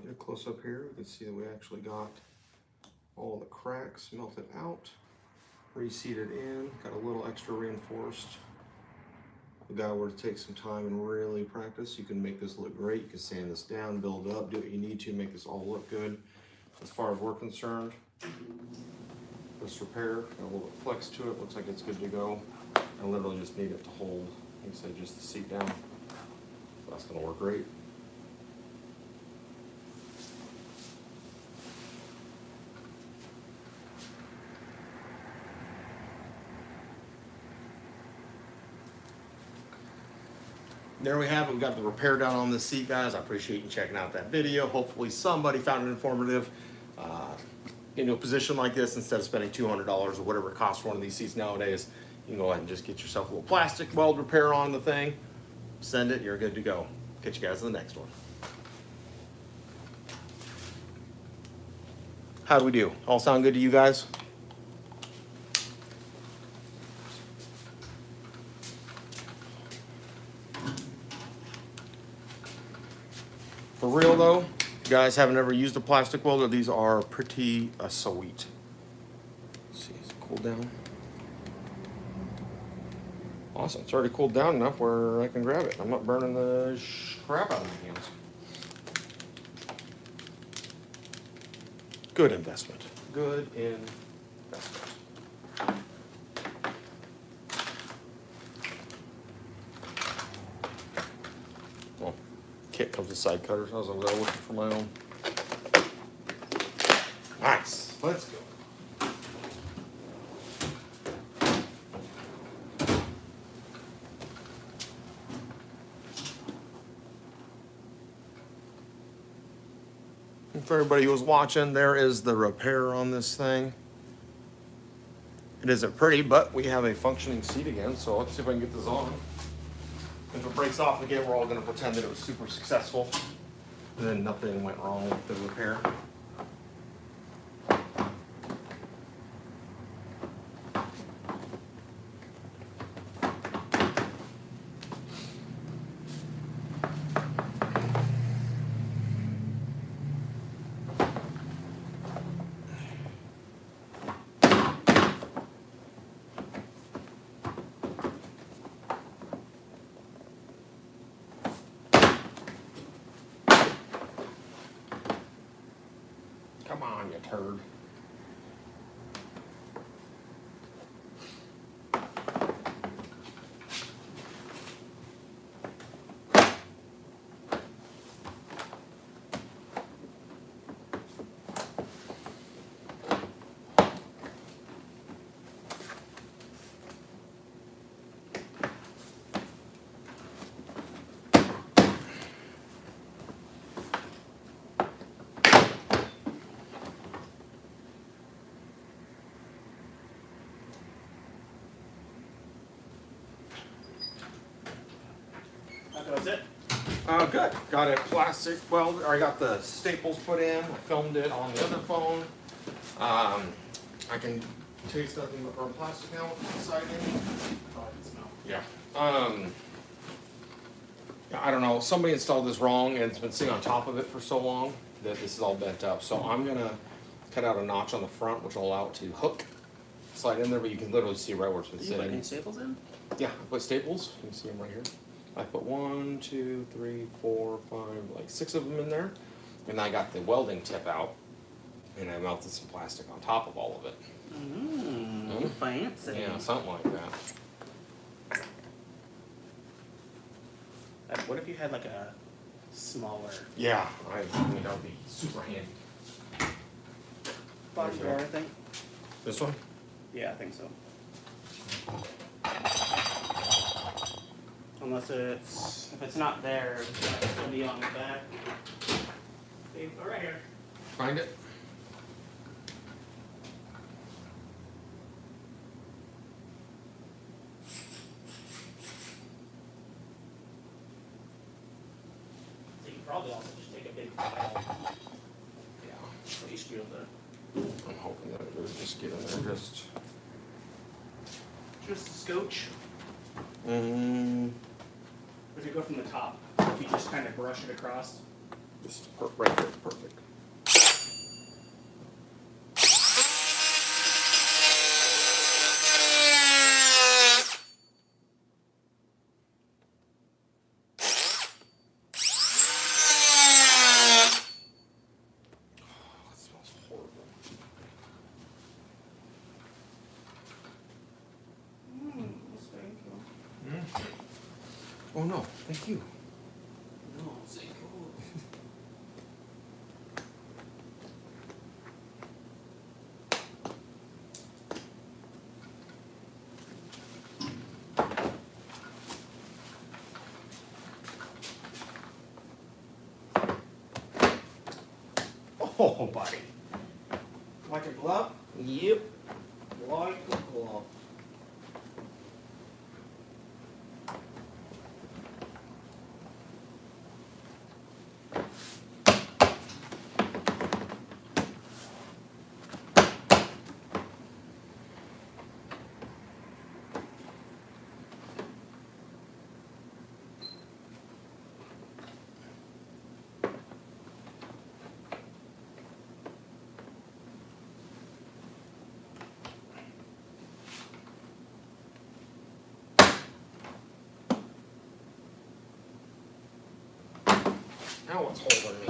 Get a close up here. You can see that we actually got all the cracks melted out, reseated in, got a little extra reinforced. If the guy were to take some time and really practice, you can make this look great. You can sand this down, build up, do what you need to, make this all look good. As far as we're concerned, this repair, got a little bit of flex to it, looks like it's good to go. I literally just need it to hold, like I said, just the seat down. That's gonna work great. there we have it. We got the repair done on this seat, guys. I appreciate you checking out that video. Hopefully somebody found it informative. Get into a position like this, instead of spending $200 or whatever it costs for one of these seats nowadays, you can go ahead and just get yourself a little plastic weld repair on the thing. Send it, you're good to go. Catch you guys in the next one. How do we do? All sound good to you guys? For real though, if you guys haven't ever used a plastic welder, these are pretty sweet. Let's see, is it cooled down? Awesome, it's already cooled down enough where I can grab it. I'm not burning the crap out of my hands. Good investment. Good investment. Well, kit comes with side cutters. I was over there looking for my own. Nice. Let's go. For everybody who was watching, there is the repair on this thing. It isn't pretty, but we have a functioning seat again, so let's see if I can get this on. If it breaks off again, we're all going to pretend that it was super successful, and then nothing went wrong with the repair. Come on, you turd. That was it. Good. Got a plastic weld, or I got the staples put in. I filmed it on the other phone. I can taste nothing but burnt plastic now with the siding. Oh, I can smell. Yeah. I don't know. Somebody installed this wrong, and it's been sitting on top of it for so long that this is all bent up. So I'm gonna cut out a notch on the front, which will allow it to hook, slide in there. But you can literally see right where it's been Did you put sitting. any staples in? Yeah, I put staples. You can see them right here. I put 1, 2, 3, 4, 5, like 6 of them in there. And I got the welding tip out, and I melted some plastic on top of all of it. Mmm, fancy. Yeah, something like that. What if you had like a smaller Yeah, I mean, that would be super handy. body bar, I think? This one? Yeah, I think so. Unless if it's not there, it'll be on the back. Okay, go right here. Find it. So you can probably also just take a big file. Yeah. What you screw there. I'm hoping that it would just get in there Just a scotch. Mm, If you go from the top, if you just kind of brush it across. just right there, perfect. That smells horrible. Oh no, thank you. No, say cool. Oh, buddy. Like a glove? Yep. Like a glove. Now it's holding me.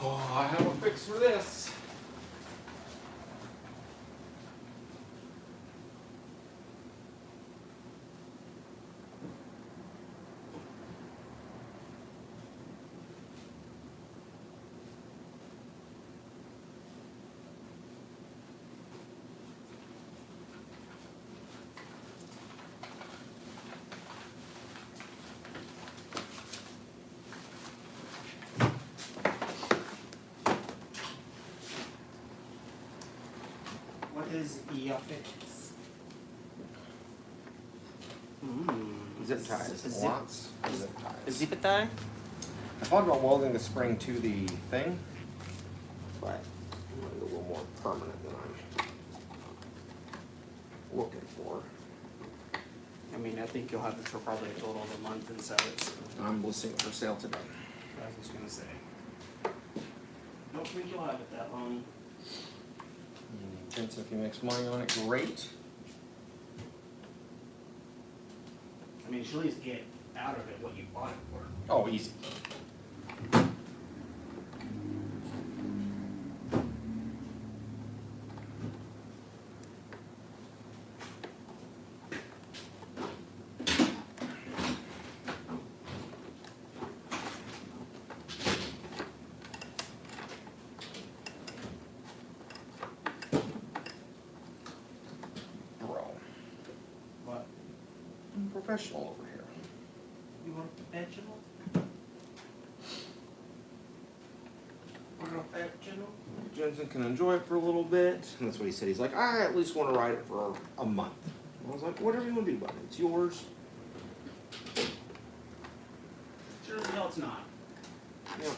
Oh, I have a fix for this. What is your fix? Zip ties. Lots of zip ties. Zip tie? I thought about welding the spring to the thing, but I'm gonna go a little more permanent than I'm looking for. I mean, I think you'll have it for probably a total of a month and sell it. So I'm listing it for sale today. I was just gonna say. Don't think you'll have it that long. Vince, if he makes money on it, great. I mean, you should at least get out of it what you bought it for. Oh, easy. Bro, What? I'm professional over here. You want a professional? Professional? Jensen can enjoy it for a little bit. And that's what he said. He's like, I at least want to ride it for a month. And I was like, whatever you want to do, buddy. It's yours. Sure as hell it's not. Yeah.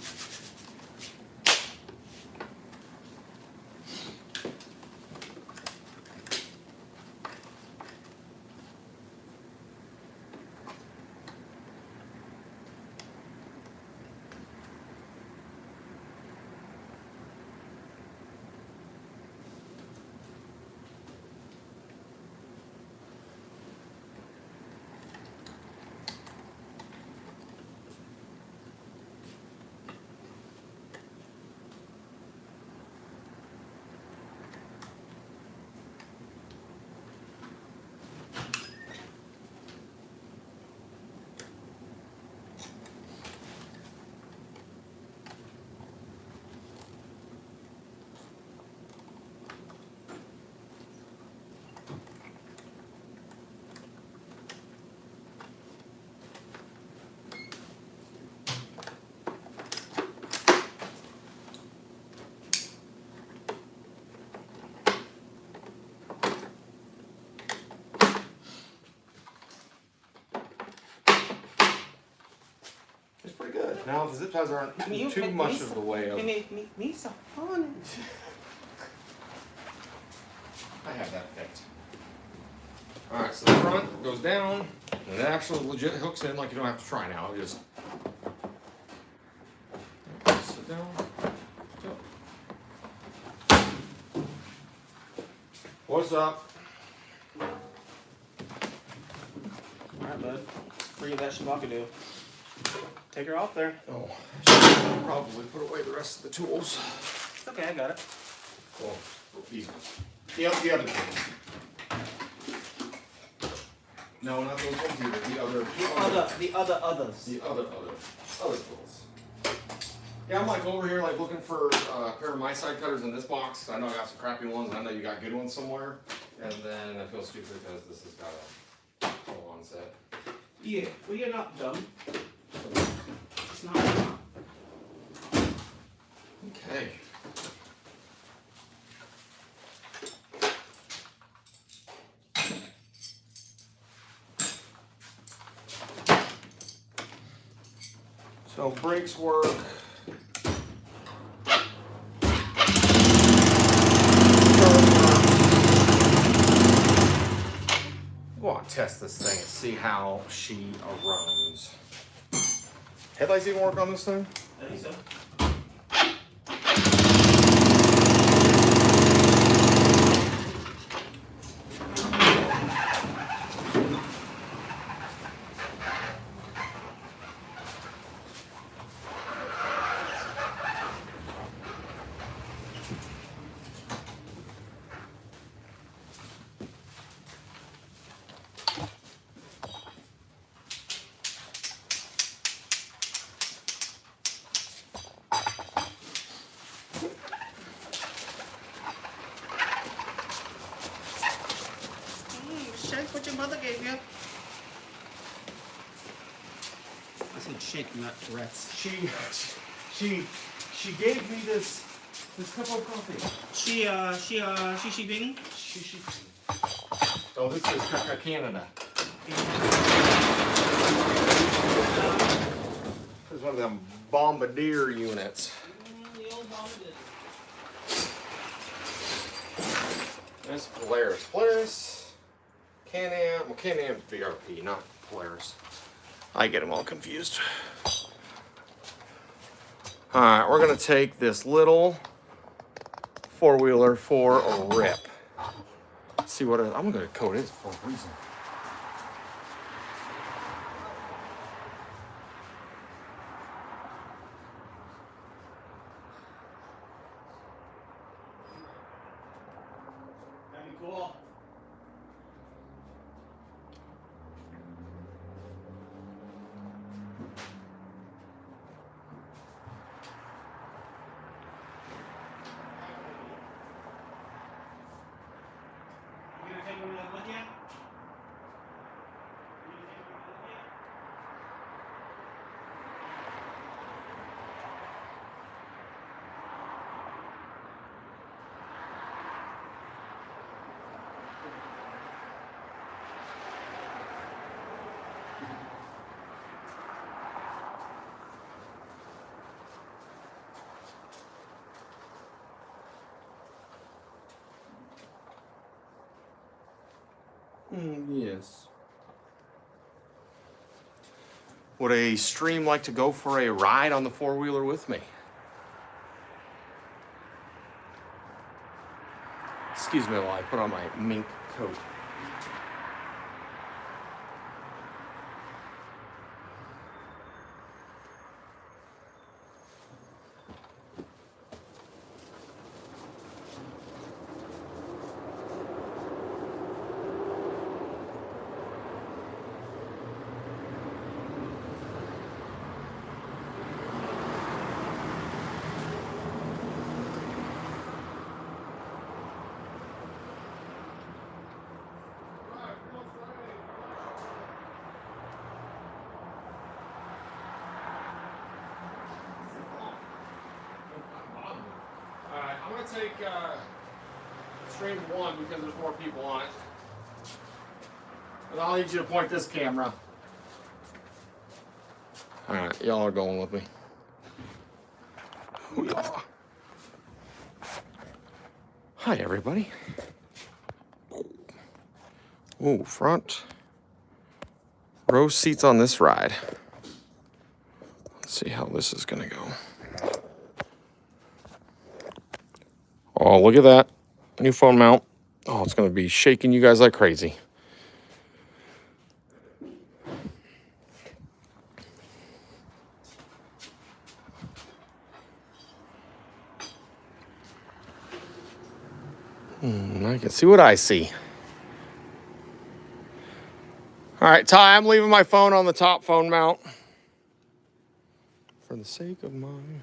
It's pretty good. Now the zip ties aren't too much of the way of. Me so funny. I have that fixed. Alright, so the front goes down, and it actually legit hooks in like you don't have to try now. You just sit down. What's up? Alright, bud. Free of that shabakadoo. Take her off there. Oh, should probably put away the rest of the tools. It's okay, I got it. Well, these ones. The other tools. No, not those ones either. The other Others. The other tools. Yeah, I'm like over here like looking for a pair of my side cutters in this box. I know I got some crappy ones, and I know you got good ones somewhere. And then I feel stupid because this has got a full-on set. Yeah, well, you're not dumb. It's not. Okay. So brakes work. Go on, test this thing and see how she runs. Headlights even work on this thing? I think so. Shake what your mother gave you. I said shake, not Tourette's. She gave me this cup of coffee. She bing. She. Oh, this is Canada. This is one of them Bombardier units. The old Bombardier. That's Polaris. Polaris. Can-Am. Well, Can-Am VRP, not Polaris. I get them all confused. Alright, we're going to take this little four-wheeler for a rip. See what I'm going to coat it for a reason. That'd be cool. You gonna take one of them with you? You gonna take one of them with you? Yes. Would a stream like to go for a ride on the four-wheeler with me? Excuse me while I put on my mink coat. Alright, I'm going to take stream 1 because there's more people on it. And I'll need you to point this camera. Alright, y'all are going with me. Hi, everybody. Ooh, front row seats on this ride. Let's see how this is going to go. Oh, look at that. New phone mount. Oh, it's going to be shaking you guys like crazy. I can see what I see. All right, Ty, I'm leaving my phone on the top phone mount. For the sake of mine.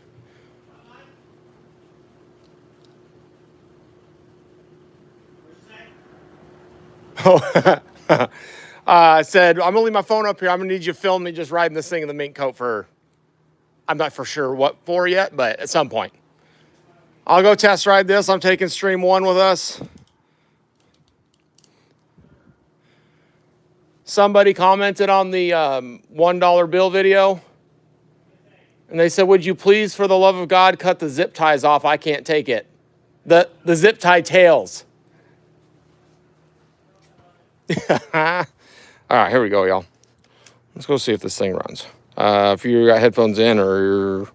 Oh, I said, I'm gonna leave my phone up here. I'm gonna need you to film me just riding this thing in the mink coat for, I'm not for sure what for yet, but at some point. I'll go test ride this. I'm taking stream 1 with us. Somebody commented on the $1 bill video. And they said, would you please, for the love of God, cut the zip ties off? I can't take it. The zip tie tails. All right, here we go, y'all. Let's go see if this thing runs. If you got headphones in or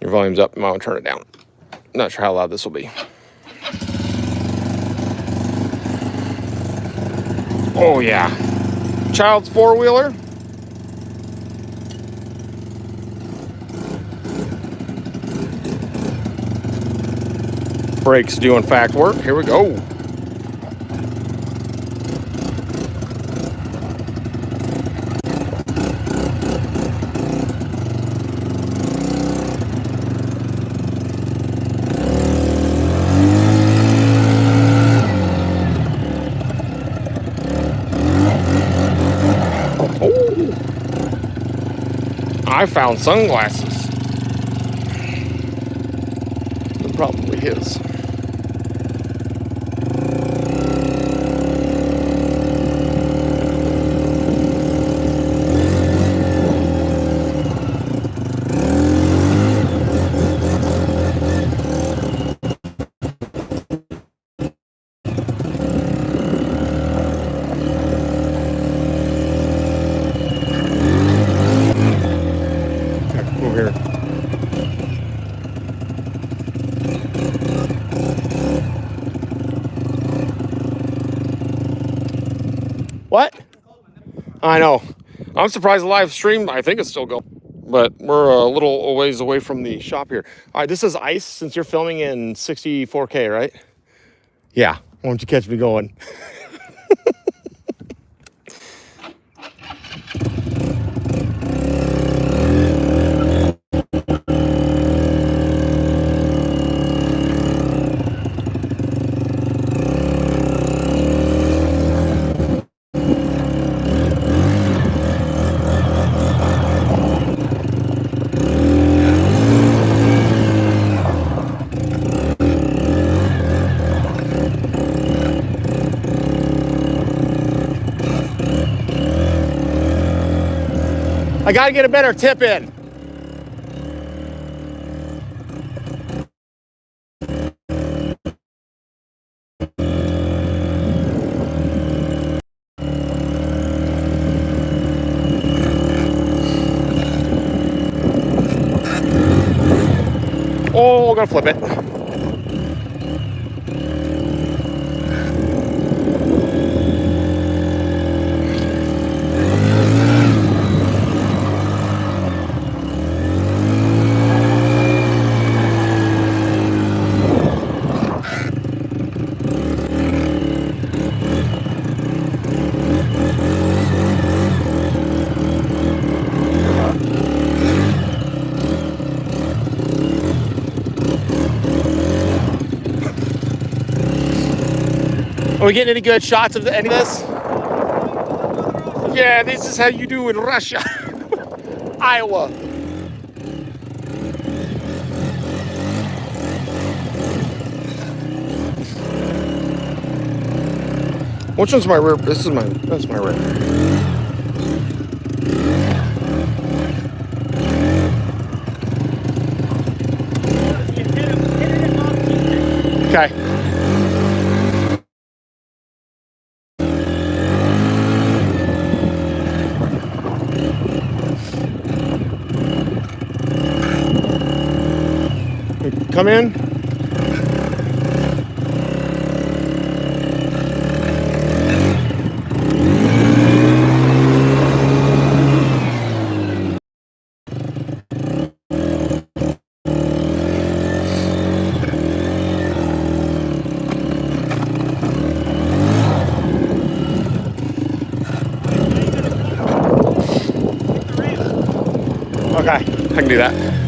your volume's up, you might want to turn it down. Not sure how loud this will be. Oh, yeah. Child's four-wheeler. Brakes do, in fact, work. Here we go. I found sunglasses. They're probably his. Over here. What? I know. I'm surprised the live stream, I think it's still going. But we're a little ways away from the shop here. All right, this is ice since you're filming in 64K, right? Yeah. Why don't you catch me going? I gotta get a better tip in. Oh, I'm gonna flip it. Are we getting any good shots of any of this? Yeah, this is how you do in Russia. Iowa. Which one's my rear? That's my rear. Okay. Come in. Okay, I can do that.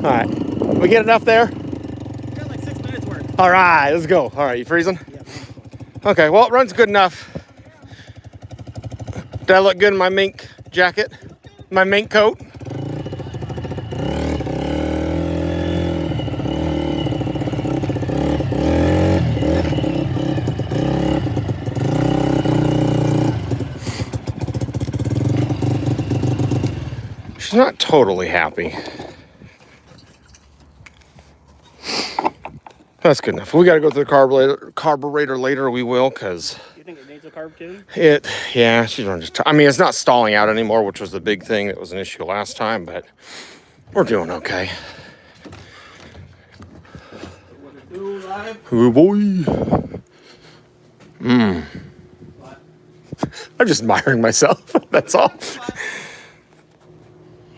All right, we get enough there? Got like 6 minutes worth. All right, let's go. All right, you freezing? Yeah. Okay, well, it runs good enough. Did I look good in my mink jacket? My mink coat? She's not totally happy. That's good enough. If we got to go to the carburetor later, we will, because You think it needs a carb tune? yeah, she's just, I mean, it's not stalling out anymore, which was the big thing that was an issue last time, but we're doing okay. What it do live? Oh boy. I'm just admiring myself. That's all.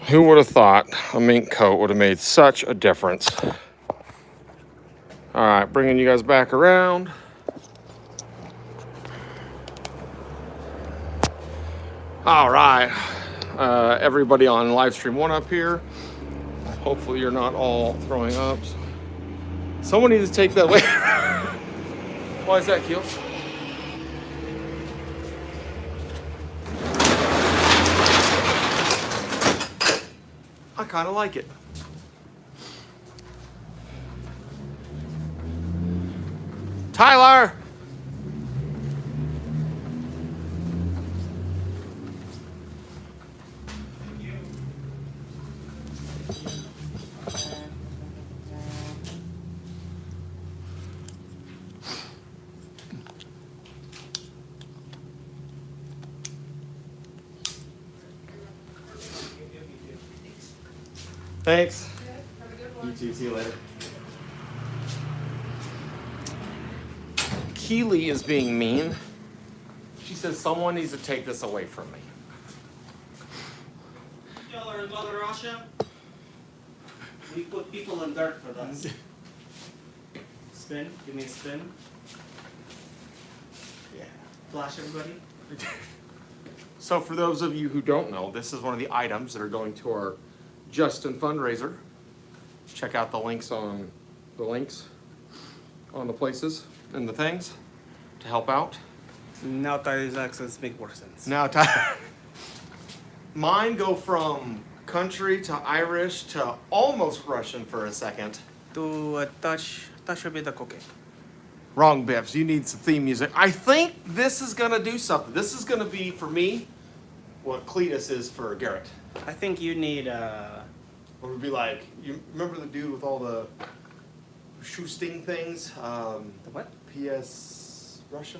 Who would have thought a mink coat would have made such a difference? All right, bringing you guys back around. All right, everybody on live stream 1 up here. Hopefully you're not all throwing up. Someone needs to take that way. Why is that, Keels? I kind of like it. Tyler! Thanks. You too. See you later. Keely is being mean. She says someone needs to take this away from me. Y'all are in Mother Russia? We put people in dirt for this. Spin. Give me a spin. Yeah. Flash everybody. So for those of you who don't know, this is one of the items that are going to our Justin fundraiser. Check out the links on the places and the things to help out. Now Tyler's accents make more sense. Now, mine go from country to Irish to almost Russian for a second. To a touch a bit of cocaine. Wrong, Bibbs. You need some theme music. I think this is gonna do something. This is gonna be for me what Cletus is for Garrett. I think you need It would be like, you remember the dude with all the shoe sting things? the what? PS Russia?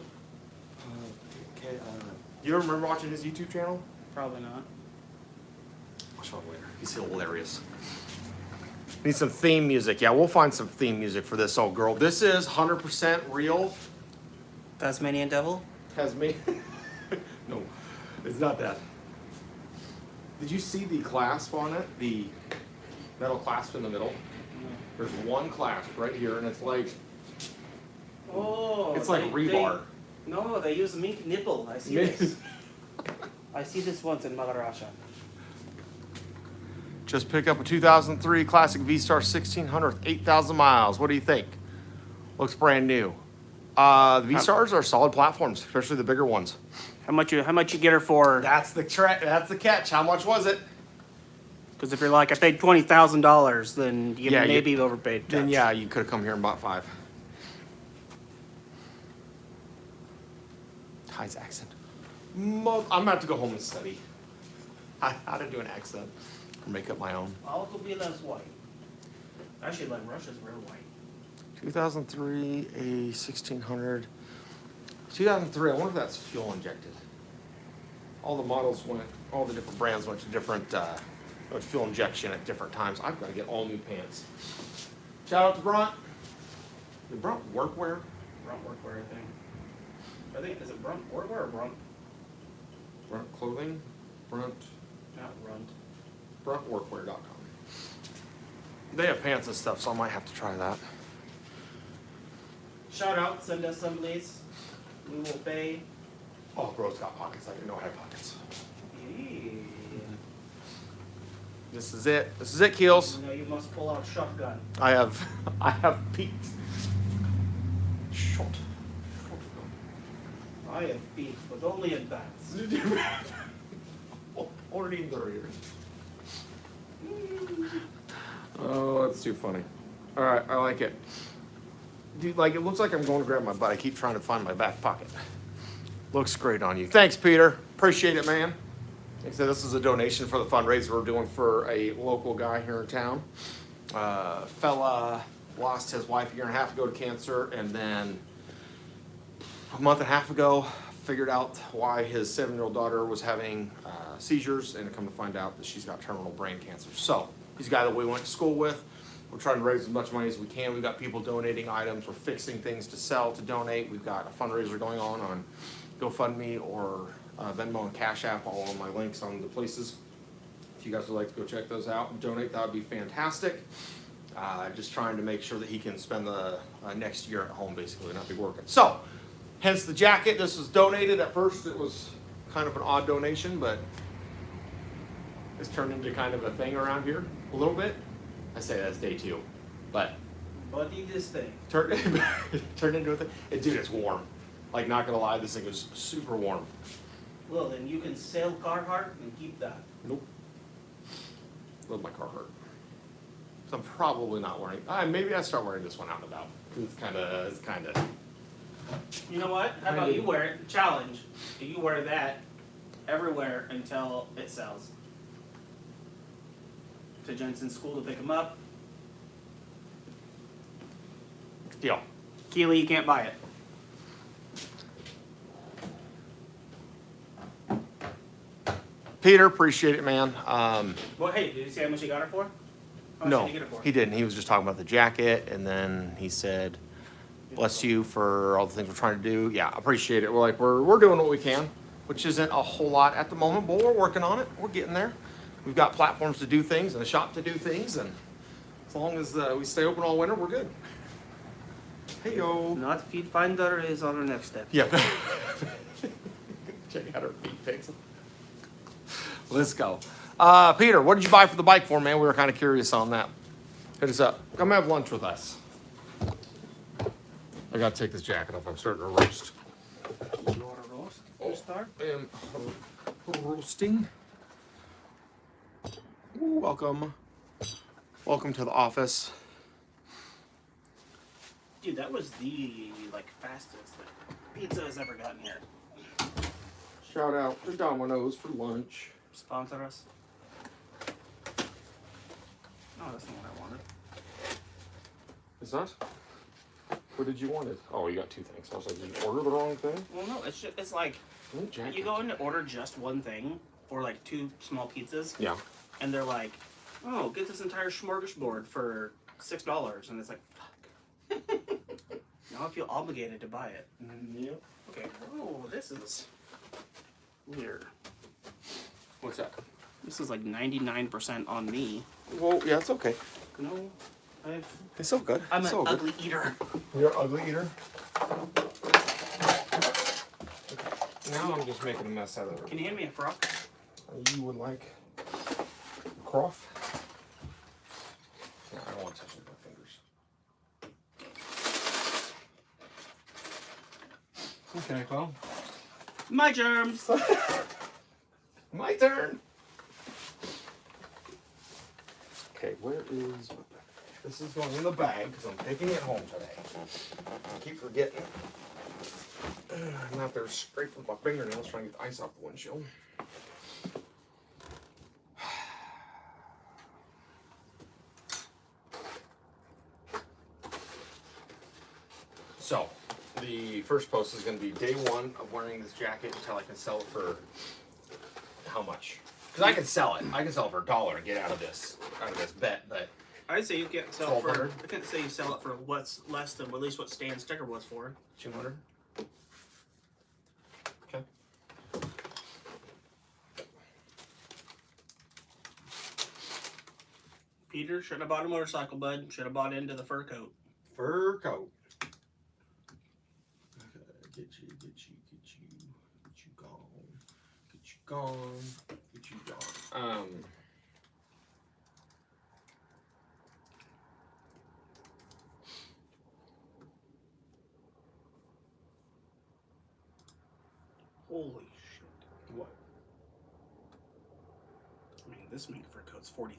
You ever remember watching his YouTube channel? Probably not. I'll show him later. He's hilarious. Need some theme music. Yeah, we'll find some theme music for this old girl. This is 100% real. Tasmanian devil? Has me. No, it's not that. Did you see the clasp on it? The metal clasp in the middle? There's one clasp right here, and it's like Oh. it's like rebar. No, they use mink nipple. I see this. I see this once in Mother Russia. Just pick up a 2003 Classic V-Star 1600, 8,000 miles. What do you think? Looks brand new. The V-Stars are solid platforms, especially the bigger ones. How much you get her for? That's the catch. How much was it? Because if you're like, I paid $20,000, then you Yeah, maybe overpaid. Then yeah, you could have come here and bought 5. Ty's accent. I'm about to go home and study. how to do an accent or make up my own. All could be less white. Actually, like Russia's real white. 2003, a 1600. 2003, I wonder if that's fuel injected. All the models went, all the different brands went to different fuel injection at different times. I've got to get all new pants. Shout out to Brunt. Did Brunt workwear? Brunt workwear, I think. Is it Brunt workwear or Brunt? Brunt clothing? Brunt Not Brunt. BruntWorkwear.com. They have pants and stuff, so I might have to try that. Shout out, send us some please. We will pay. Oh, bro's got pockets. I didn't know I had pockets. This is it. This is it, Keels. You know you must pull out shotgun. I have peaked. Short. I have beef, but only in bats. Already in the rear. Oh, that's too funny. All right, I like it. Dude, like, it looks like I'm going to grab my butt. I keep trying to find my back pocket. Looks great on you. Thanks, Peter. Appreciate it, man. Like I said, this is a donation for the fundraiser we're doing for a local guy here in town. Fella lost his wife a year and a half ago to cancer, and then a month and a half ago figured out why his 7-year-old daughter was having seizures, and come to find out that she's got terminal brain cancer. So he's a guy that we went to school with. We're trying to raise as much money as we can. We've got people donating items. We're fixing things to sell, to donate. We've got a fundraiser going on GoFundMe or Venmo and Cash App, all on my links on the places. If you guys would like to go check those out and donate, that would be fantastic. Just trying to make sure that he can spend the next year at home, basically, not be working. So, hence the jacket. This was donated. At first, it was kind of an odd donation, but it's turned into kind of a thing around here a little bit. I say that's day 2, but Buddy, this thing. turned into a thing. Dude, it's warm. Like, not gonna lie, this thing is super warm. Well, then you can sell Carhartt and keep that. Nope. Love my Carhartt. So I'm probably not wearing. Maybe I start wearing this one out and about. It's kind of. You know what? How about you wear it? Challenge. You wear that everywhere until it sells. To Jensen's school to pick him up. Deal. Keely, you can't buy it. Peter, appreciate it, man. Well, hey, did you see how much he got it for? How much No, did he get it for? he didn't. He was just talking about the jacket, and then he said, "Bless you for all the things we're trying to do." Yeah, appreciate it. We're doing what we can, which isn't a whole lot at the moment, but we're working on it. We're getting there. We've got platforms to do things and a shop to do things, and as long as we stay open all winter, we're good. Hey yo. Not Feed Finder is on our next step. Yeah. Check out our feet pics. Let's go. Peter, what did you buy for the bike for, man? We were kind of curious on that. Hit us up. Come have lunch with us. I gotta take this jacket off. I'm starting to roast. You want to roast to start? I am roasting. Ooh, welcome. Welcome to the office. Dude, that was the fastest pizza has ever gotten here. Shout out to Domino's for lunch. Sponsor us. Oh, that's not what I wanted. Is that? What did you want? Oh, you got 2 things. I was like, did you order the wrong thing? Well, no, it's like you go in to order just one thing or 2 small pizzas. Yeah. And they're like, oh, get this entire smorgasbord for $6, and it's like, fuck. Now I feel obligated to buy it. Yep. Okay. Oh, this is weird. What's that? This is 99% on me. Well, yeah, it's okay. No, It's all good. I'm It's an all good. ugly eater. You're an ugly eater. Now I'm just making a mess out of it. Can you hand me a frock? You would like Croft? Yeah, I don't want to touch it with my fingers. Okay, well. My germs. My turn. Okay, where is my bag? This is going in the bag because I'm taking it home today. I keep forgetting. I'm out there scraping my fingernails trying to get the ice off the windshield. So, the first post is going to be day one of wearing this jacket until I can sell it for how much? Because I can sell it. I can sell it for $1 and get out of this bet, but I'd say you can't sell it for. 1200? I can't say you sell it for what's less than at least what Stan's sticker was for. 200. Okay. Peter shouldn't have bought a motorcycle, bud. Should have bought into the fur coat. Fur coat. Get you gone. Holy shit! What? I mean, this Mink fur coat's $40,000.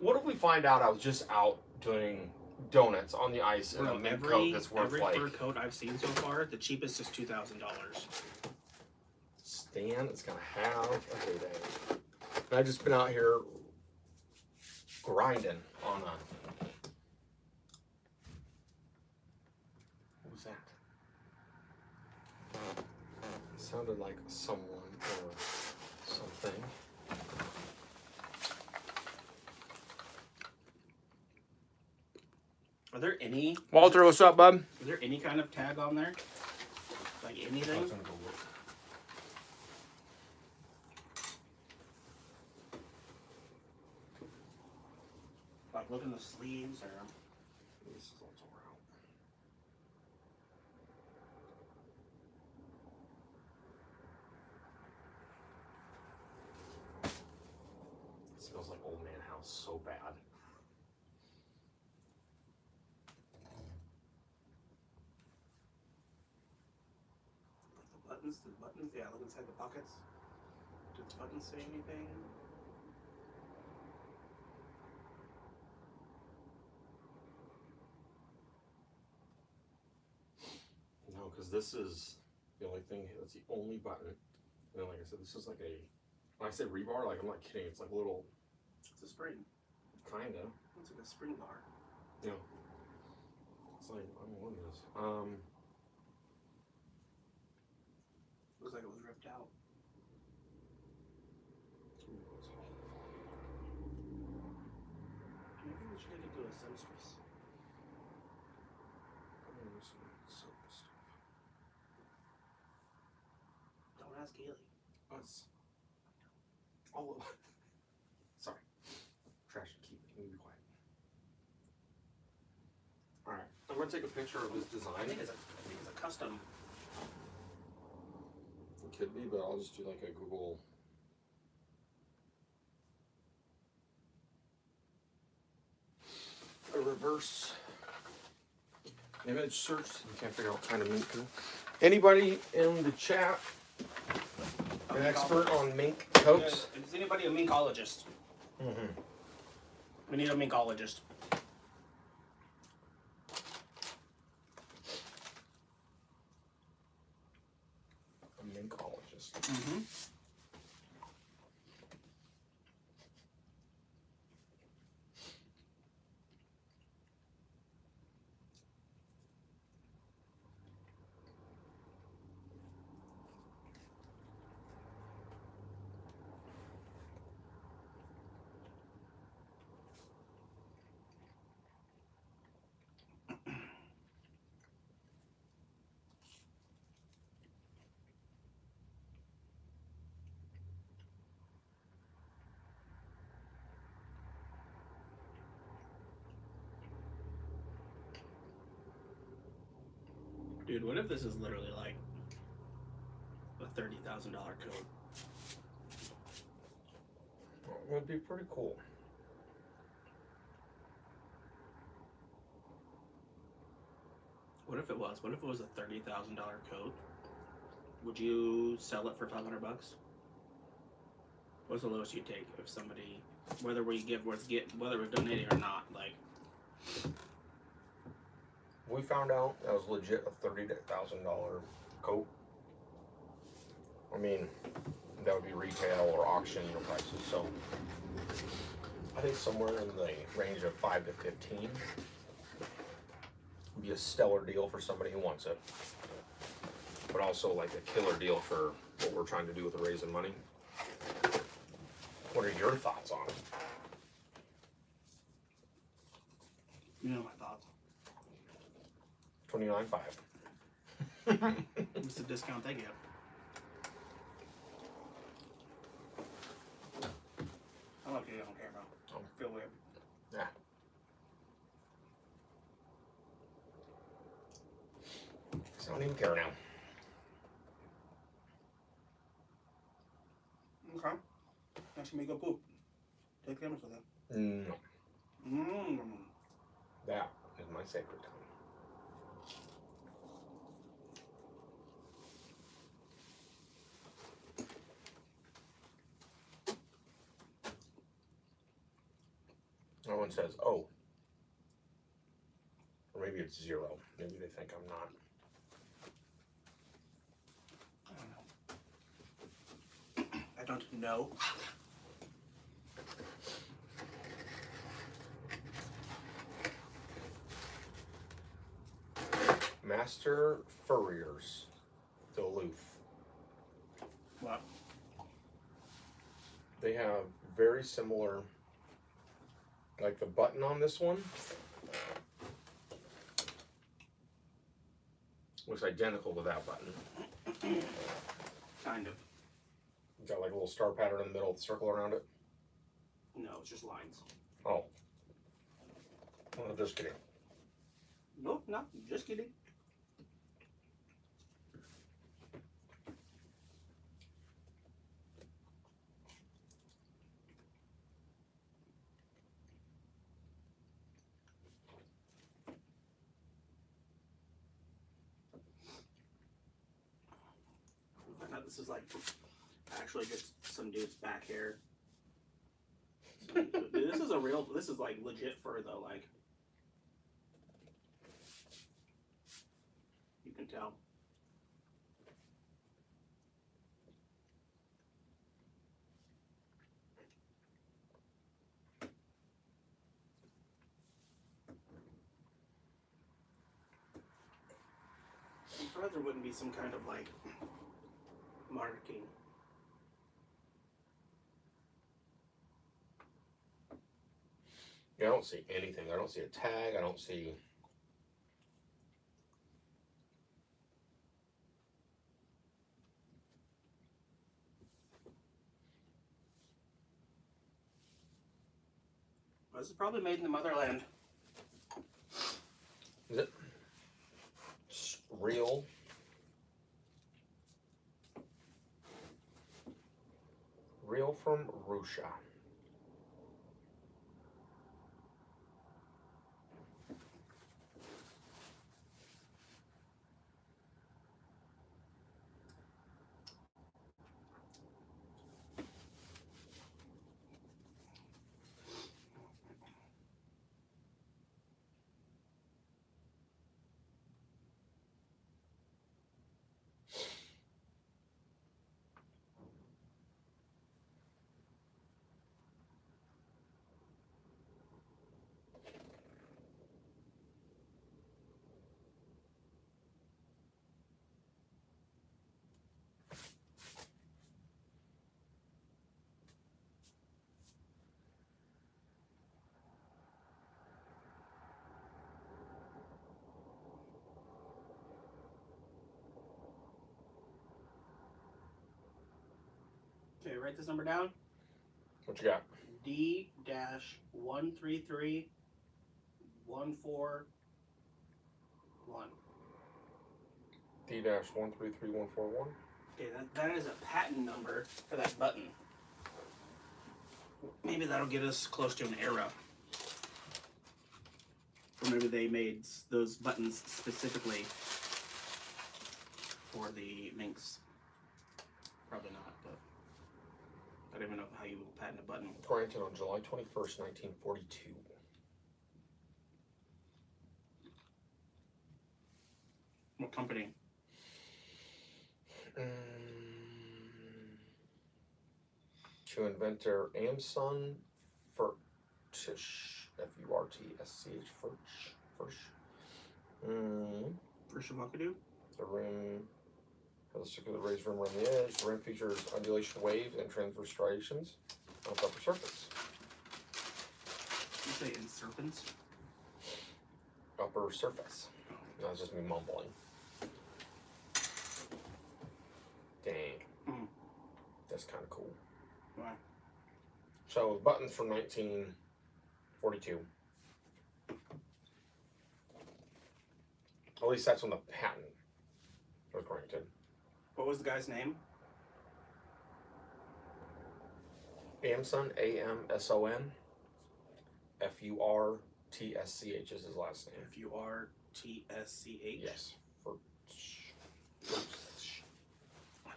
What if we find out I was just out doing donuts on the ice in a mint coat that's worth every like fur coat I've seen so far, the cheapest is $2,000. Stan is gonna have a heyday. And I've just been out here grinding on a. What was that? It sounded like someone or something. Are there any? Walter, what's up, bud? Is there any kind of tag on there? Like anything? Like look in the sleeves or. This is all tore out. It smells like old man house so bad. Like the buttons, yeah, look inside the pockets. Do the buttons say anything? No, because this is the only thing, that's the only button. And then, like I said, this is like a, when I say rebar, like I'm not kidding, it's like a little, It's a spring. kinda, It's like a spring bar. you know. It's like, I don't know what it is. Looks like it was ripped out. Maybe we should take it to a seamstress. Don't ask Haley. Us. All of sorry. Trash and keep it. Can we be quiet? Alright. I'm gonna take a picture of this design. I think it's a custom. It could be, but I'll just do like a Google. A reverse image search. You can't figure out what kind of mink. Anybody in the chat? An expert on mink coats? Is anybody a minkologist? Mm-hmm. We need a minkologist. A minkologist. Mm-hmm. Dude, what if this is literally like a $30,000 coat? It would be pretty cool. What if it was? What if it was a $30,000 coat? Would you sell it for $500? What's the lowest you'd take if somebody, whether we donating or not? Like, We found out that was legit a $30,000 coat. I mean, that would be retail or auction prices. So I think somewhere in the range of 5 to 15. be a stellar deal for somebody who wants it, but also like a killer deal for what we're trying to do with the raising money. What are your thoughts on it? You know my thoughts. $29,500. What's the discount they get? I like it. I don't care about. Oh. Feel weird. Yeah. I don't even care now. Okay. Next time you go poop, take cameras with you. No, Mmm. that is my sacred time. No one says, oh. Or maybe it's 0. Maybe they think I'm not. I don't know. Master Furriers, Duluth. What? They have very similar, like the button on this one looks identical to that button. Kind of. Got like a little star pattern in the middle with a circle around it. No, it's just lines. Oh. Well, just kidding. Nope, no, just kidding. I thought this is like actually just some dude's back hair. Dude, this is a real. This is like legit fur though. Like you can tell. I'm surprised there wouldn't be some kind of like marking. Yeah, I don't see anything. I don't see a tag. I don't see. This is probably made in the motherland. Is it? It's real. Real from Russia. Okay, write this number down. What you got? D-133-141. D-133141. Okay, that is a patent number for that button. Maybe that'll get us close to an era. Or maybe they made those buttons specifically for the Minks. Probably not, but I don't even know how you will patent a button. Granted on July 21st, 1942. What company? To inventor Amson Furtish, F-U-R-T-S-C-H, Furch. For Shimokadu? The rim has a circular raised rim around the edge. The rim features undulation waves and transverse striations on its upper surface. You say in serpents? Upper surface. That's just me mumbling. Dang. That's kind of cool. Why? So, buttons from 1942. At least that's when the patent was granted. What was the guy's name? Amson, A-M-S-O-N, F-U-R-T-S-C-H is his last name. F-U-R-T-S-C-H? Yes.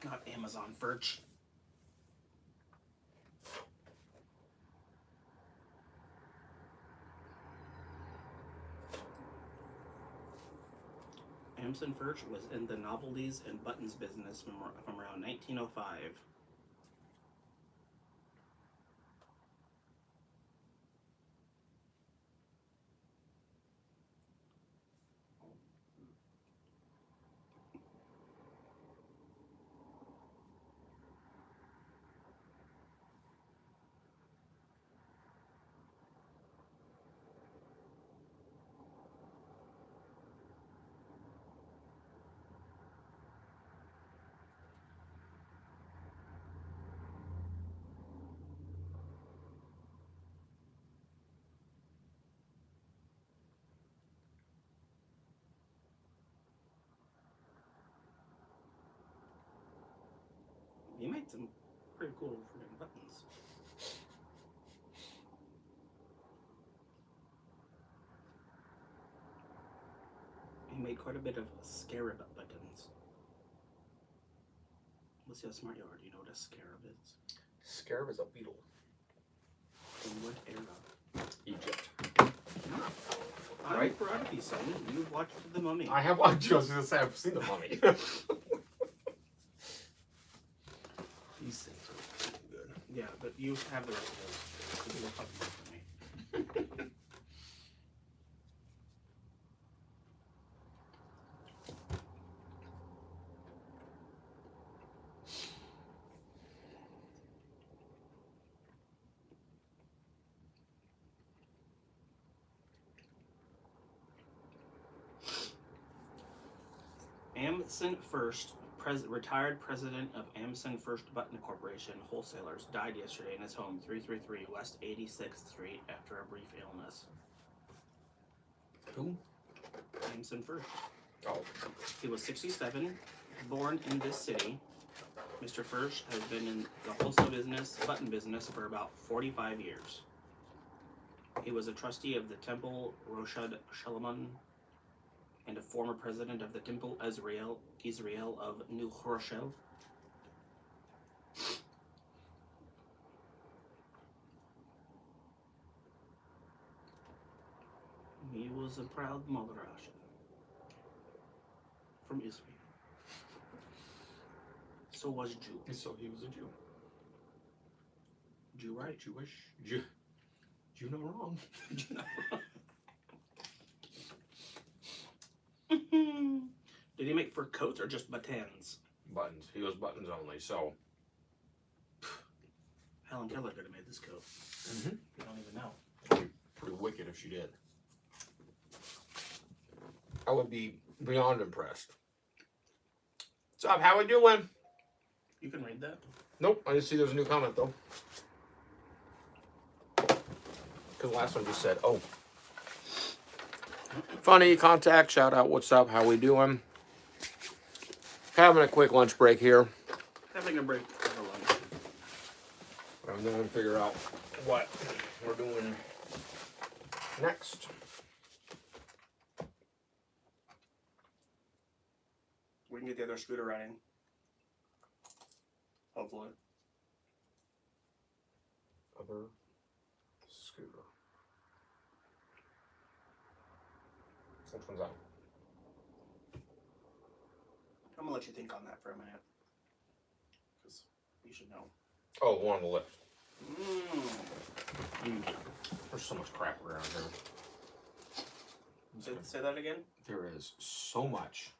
Not Amazon Furch. Amson Furch was in the novelties and buttons business from around 1905. He made some pretty cool freaking buttons. He made quite a bit of scarab buttons. Let's see how smart you are. Do you know what a scarab is? Scarab is a beetle. In what era? Egypt. I'm Right. proud of you, son. You've watched The Mummy. I have, I was going to say, I've seen the mummy. These things are pretty good. Yeah, but you have the rest of those. So they'll fucking work for me. Amson First, retired president of Amson First Button Corporation Wholesalers, died yesterday in his home, 333 West 86th Street, after a brief illness. Who? Amson First. Oh. He was 67, born in this city. Mr. First has been in the wholesale business, button business, for about 45 years. He was a trustee of the Temple Roshad Shalomon and a former president of the Temple Israel of New Rochelle. He was a proud Madrashan from Israel. So was Jew. So he was a Jew. Jew right? Jewish. Jew no wrong. Jew not wrong. Did he make fur coats or just buttons? Buttons. He was buttons only, so. Helen Keller could have made this coat. Mm-hmm. You don't even know. That'd be pretty wicked if she did. I would be beyond impressed. What's up? How we doing? You can read that. Nope, I just see there's a new comment though. Because the last one just said, oh. Funny, contact, shout out, what's up, how we doing? Having a quick lunch break here. Having a break for lunch. I'm going to figure out what we're doing next. We can get the other scooter running. Hopefully. Other scooter. Which one's that? I'm gonna let you think on that for a minute. Because you should know. Oh, the one on the left. Mm. There's so much crap around here. Say that again. There is so much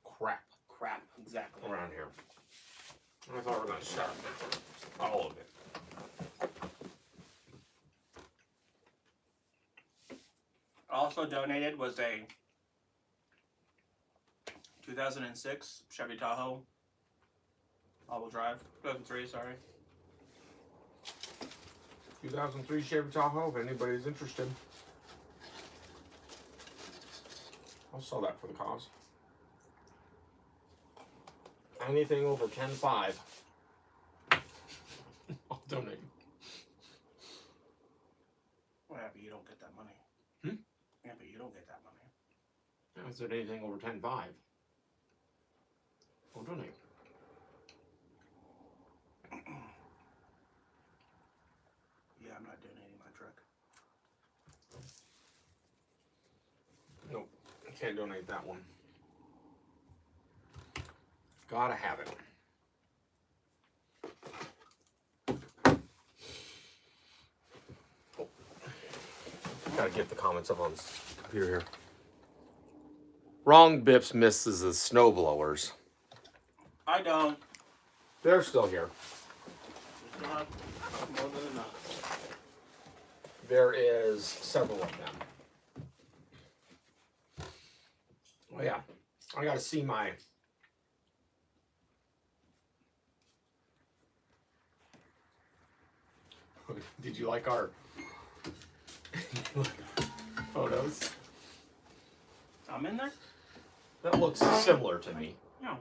crap Crap. Exactly. around here. I thought we were gonna start all of it. Also donated was a 2006 Chevy Tahoe. All-wheel drive. 2003, sorry. 2003 Chevy Tahoe, if anybody's interested. I'll sell that for the cause. Anything over 10.5, I'll donate. Well, yeah, but you don't get that money. Hmm? Yeah, but you don't get that money. I said anything over 10.5, I'll donate. Yeah, I'm not donating my truck. Nope, I can't donate that one. Gotta have it. Oh. Gotta get the comments up on this computer here. Wrong Bips misses the snow blowers. I don't. They're still here. We still have more than enough. There is several of them. Oh yeah, I gotta see my. Did you like our photos? I'm in there? That looks similar to me. No.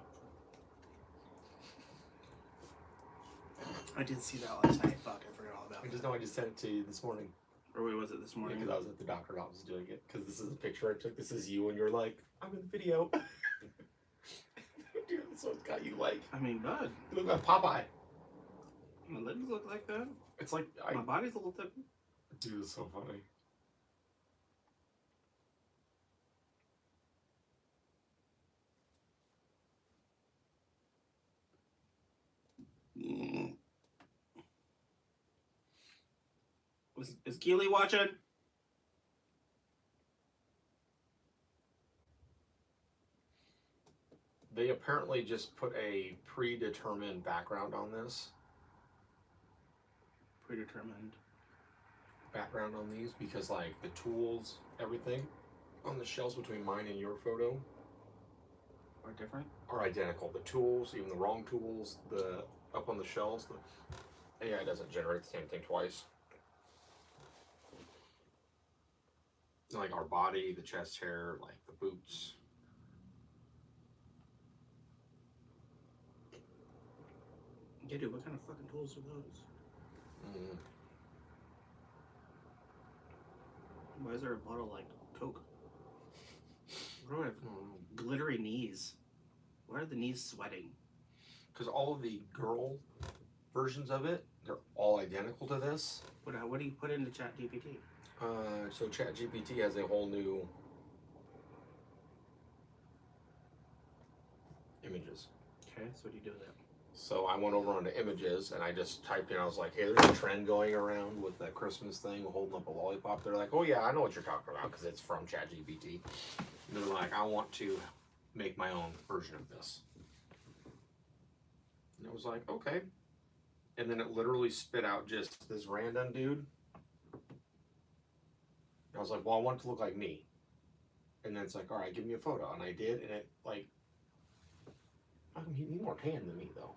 I did see that last night. Fuck, I forgot all about I it. just know I just sent it to you this morning. Or wait, was it this morning? Because I was at the doctor's office doing it. Because this is the picture I took. This is you, and you're like, I'm in the video. Dude, this one's got you like. I mean, bud. You look like Popeye. My legs look like that. It's like My body's a little thick. Dude, it's so funny. Is Keely watching? They apparently just put a predetermined background on this. Predetermined. Background on these because like the tools, everything on the shelves between mine and your photo Or different? are identical. The tools, even the wrong tools, the up on the shelves, the AI doesn't generate the same thing twice. Like our body, the chest hair, like the boots. Yeah, dude, what kind of fucking tools are those? Mm. Why is there a bottle like Coke? What do I have? Glittery knees. Why are the knees sweating? Because all of the girl versions of it, they're all identical to this. What do you put into ChatGPT? So ChatGPT has a whole new images. Okay, so what do you do with it? So I went over onto images and I just typed in, I was like, hey, there's a trend going around with that Christmas thing holding up a lollipop. They're like, oh yeah, I know what you're talking about because it's from ChatGPT. And they're like, I want to make my own version of this. And I was like, okay. And then it literally spit out just this random dude. I was like, well, I want it to look like me. And then it's like, all right, give me a photo. And I did, and it like, I mean, he's more tan than me though.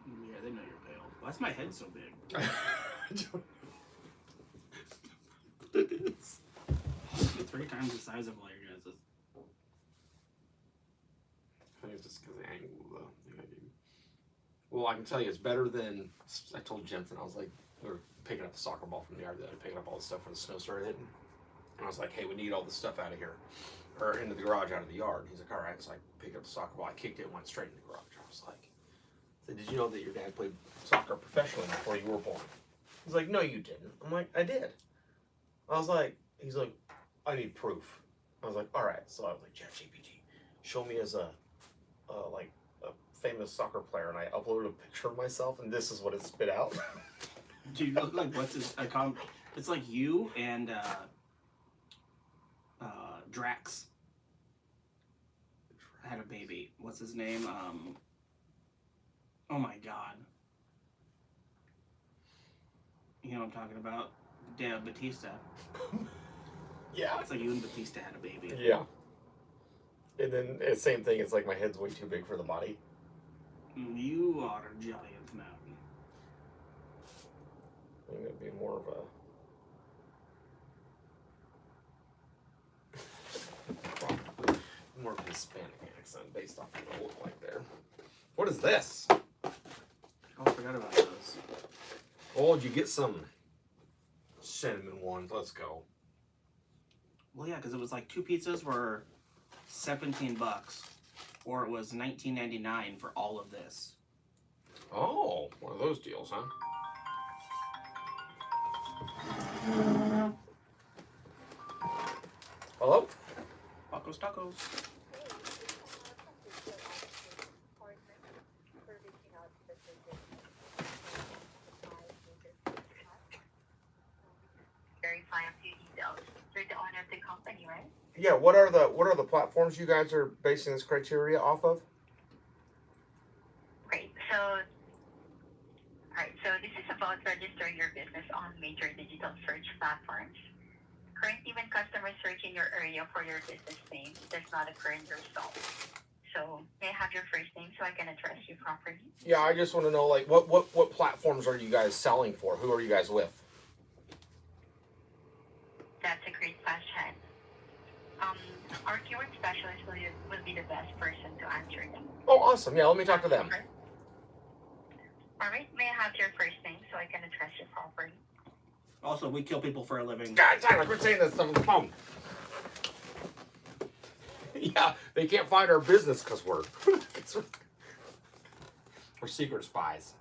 Yeah, they know you're pale. Why's my head so big? It is. You're 3 times the size of all your guys'. I think it's just because of the angle of the thing I do. Well, I can tell you it's better than, I told Jensen, I was like, we were picking up the soccer ball from the yard, picking up all the stuff when the snow started hitting. And I was like, hey, we need all this stuff out of here. Or into the garage out of the yard. And he's like, all right. So I picked up the soccer ball, I kicked it and went straight in the garage. I was like, did you know that your dad played soccer professionally before you were born? He's like, no, you didn't. I'm like, I did. I was like, he's like, I need proof. I was like, all right. So I was like, ChatGPT, show me as a famous soccer player, and I uploaded a picture of myself, and this is what it spit out. Do you look like what's his? It's like you and tracks. I had a baby. What's his name? Oh my god. You know what I'm talking about? Batista. Yeah. It's like you and Batista had a baby. Yeah. And then the same thing. It's like my head's way too big for the body. You are a giant man. I'm gonna be more of a more of a Hispanic accent based off of what I look like there. What is this? Oh, I forgot about those. Oh, did you get some cinnamon ones? Let's go. Well, yeah, because it was like 2 pizzas were $17, or it was $19.99 for all of this. Oh, one of those deals, huh? Hello? Tacos, tacos. Verify a few details. You're the owner of the company, right? Yeah. What are the platforms you guys are basing this criteria off of? Great. So this is about registering your business on major digital search platforms. Currently, when customers search in your area for your business name, it does not occur in your result. So may I have your first name so I can address you properly? Yeah, I just want to know, like, what platforms are you guys selling for? Who are you guys with? That's a great question. Our keyword specialist will be the best person to answer them. Oh, awesome. Yeah, let me talk to them. All right. May I have your first name so I can address you properly? Also, we kill people for a living. God, Tyler, quit saying this stuff on the phone. Yeah, they can't find our business because we're secret spies.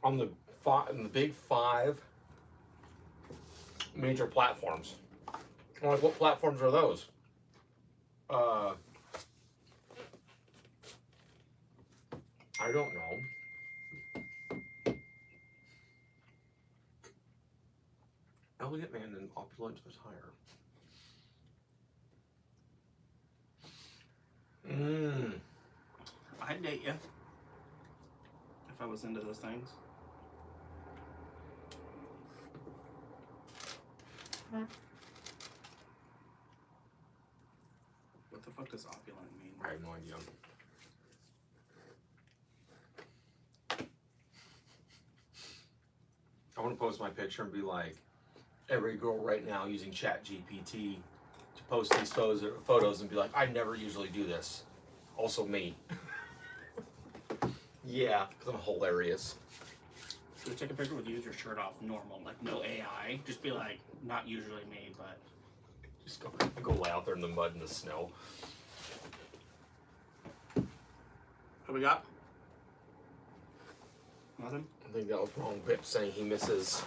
On the big 5 major platforms. I'm like, what platforms are those? I don't know. Elegant man and opulent attire. I'd date you. If I was into those things. What the fuck does opulent mean? I have no idea. I want to post my picture and be like, every girl right now using ChatGPT to post these photos and be like, I never usually do this. Also me. Yeah, because I'm hilarious. So take a picture with you with your shirt off, normal, like no AI. Just be like, not usually me, but Just go lay out there in the mud and the snow. what we got? Nothing? I think that was wrong. Bip saying he misses.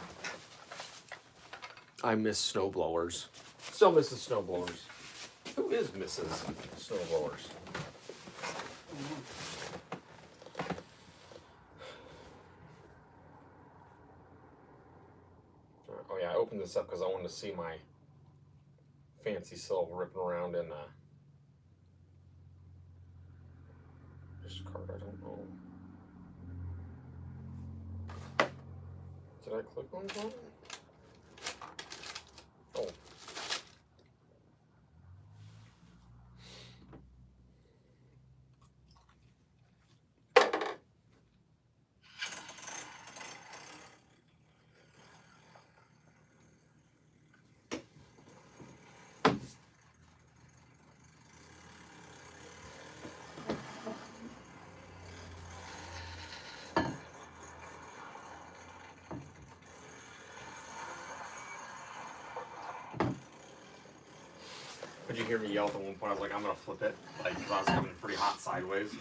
I miss snowblowers. Still misses snowblowers. Who is Mrs. Snowblowers? Oh yeah, I opened this up because I wanted to see my fancy self ripping around in this card. I don't know. Did I click on that? Oh. Did you hear me yell at one point? I was like, I'm gonna flip it. Like, 'cause I was coming pretty hot sideways.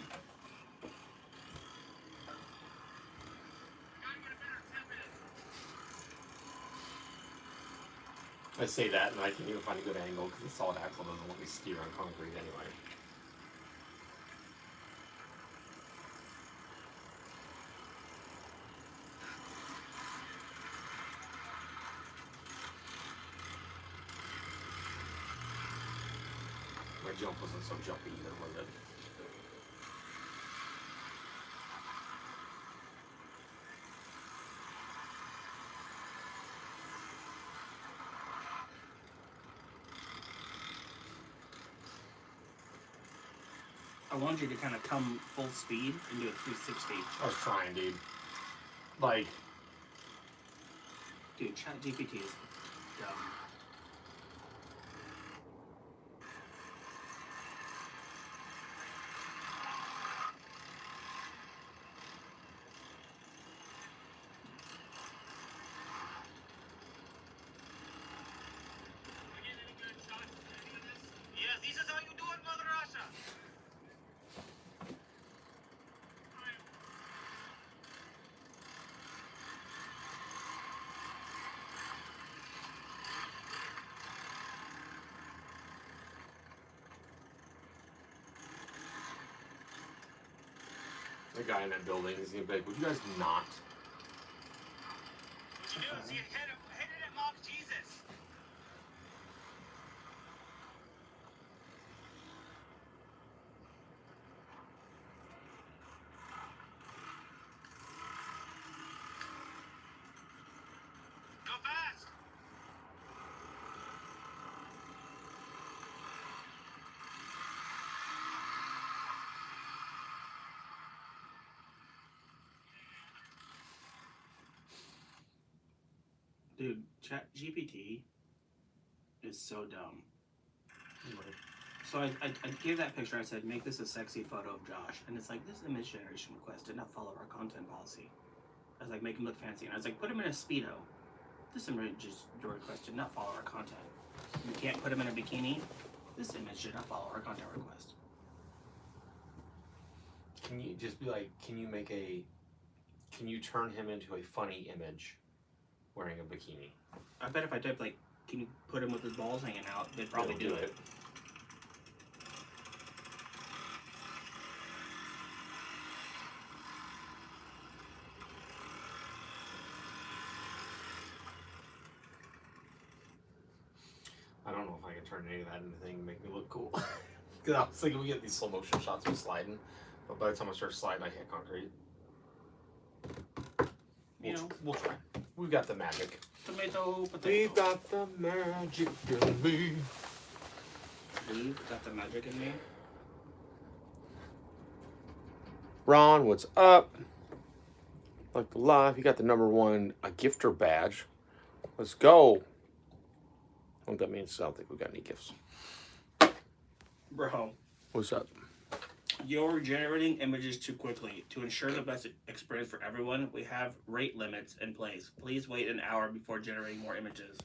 I say that and I can't even find a good angle because the solid axle doesn't let me steer on concrete anyway. that jump wasn't so jumpy either, was it? I want you to kind of come full speed and do a 360. I was trying, dude. Like, Dude, ChatGPT is dumb. Yes, this is how you do it, Mother Russia. the guy in that building is gonna be like, would you guys not? What you do is you hit it at Mark Jesus. Go fast. Dude, ChatGPT is so dumb. So I gave that picture. I said, make this a sexy photo of Josh. And it's like, this image generation request did not follow our content policy. I was like, make him look fancy. And I was like, put him in a Speedo. This image request did not follow our content. You can't put him in a bikini. This image did not follow our content request. Can you just be like, can you turn him into a funny image wearing a bikini? I bet if I typed, like, can you put him with his balls hanging out, they'd probably It'll do it. I don't know if I can turn any of that into anything and make me look cool. Because I was thinking we get these slow motion shots of me sliding, but by the time I start sliding, I hit concrete. We'll try. We've got the magic. Tomato, potato. We've got the magic in me. We've got the magic in me. Ron, what's up? Like the live, you got the #1 a gifter badge. Let's go. I don't know what that means. I don't think we got any gifts. Bro, What's up? you're generating images too quickly. To ensure the best experience for everyone, we have rate limits in place. Please wait an hour before generating more images.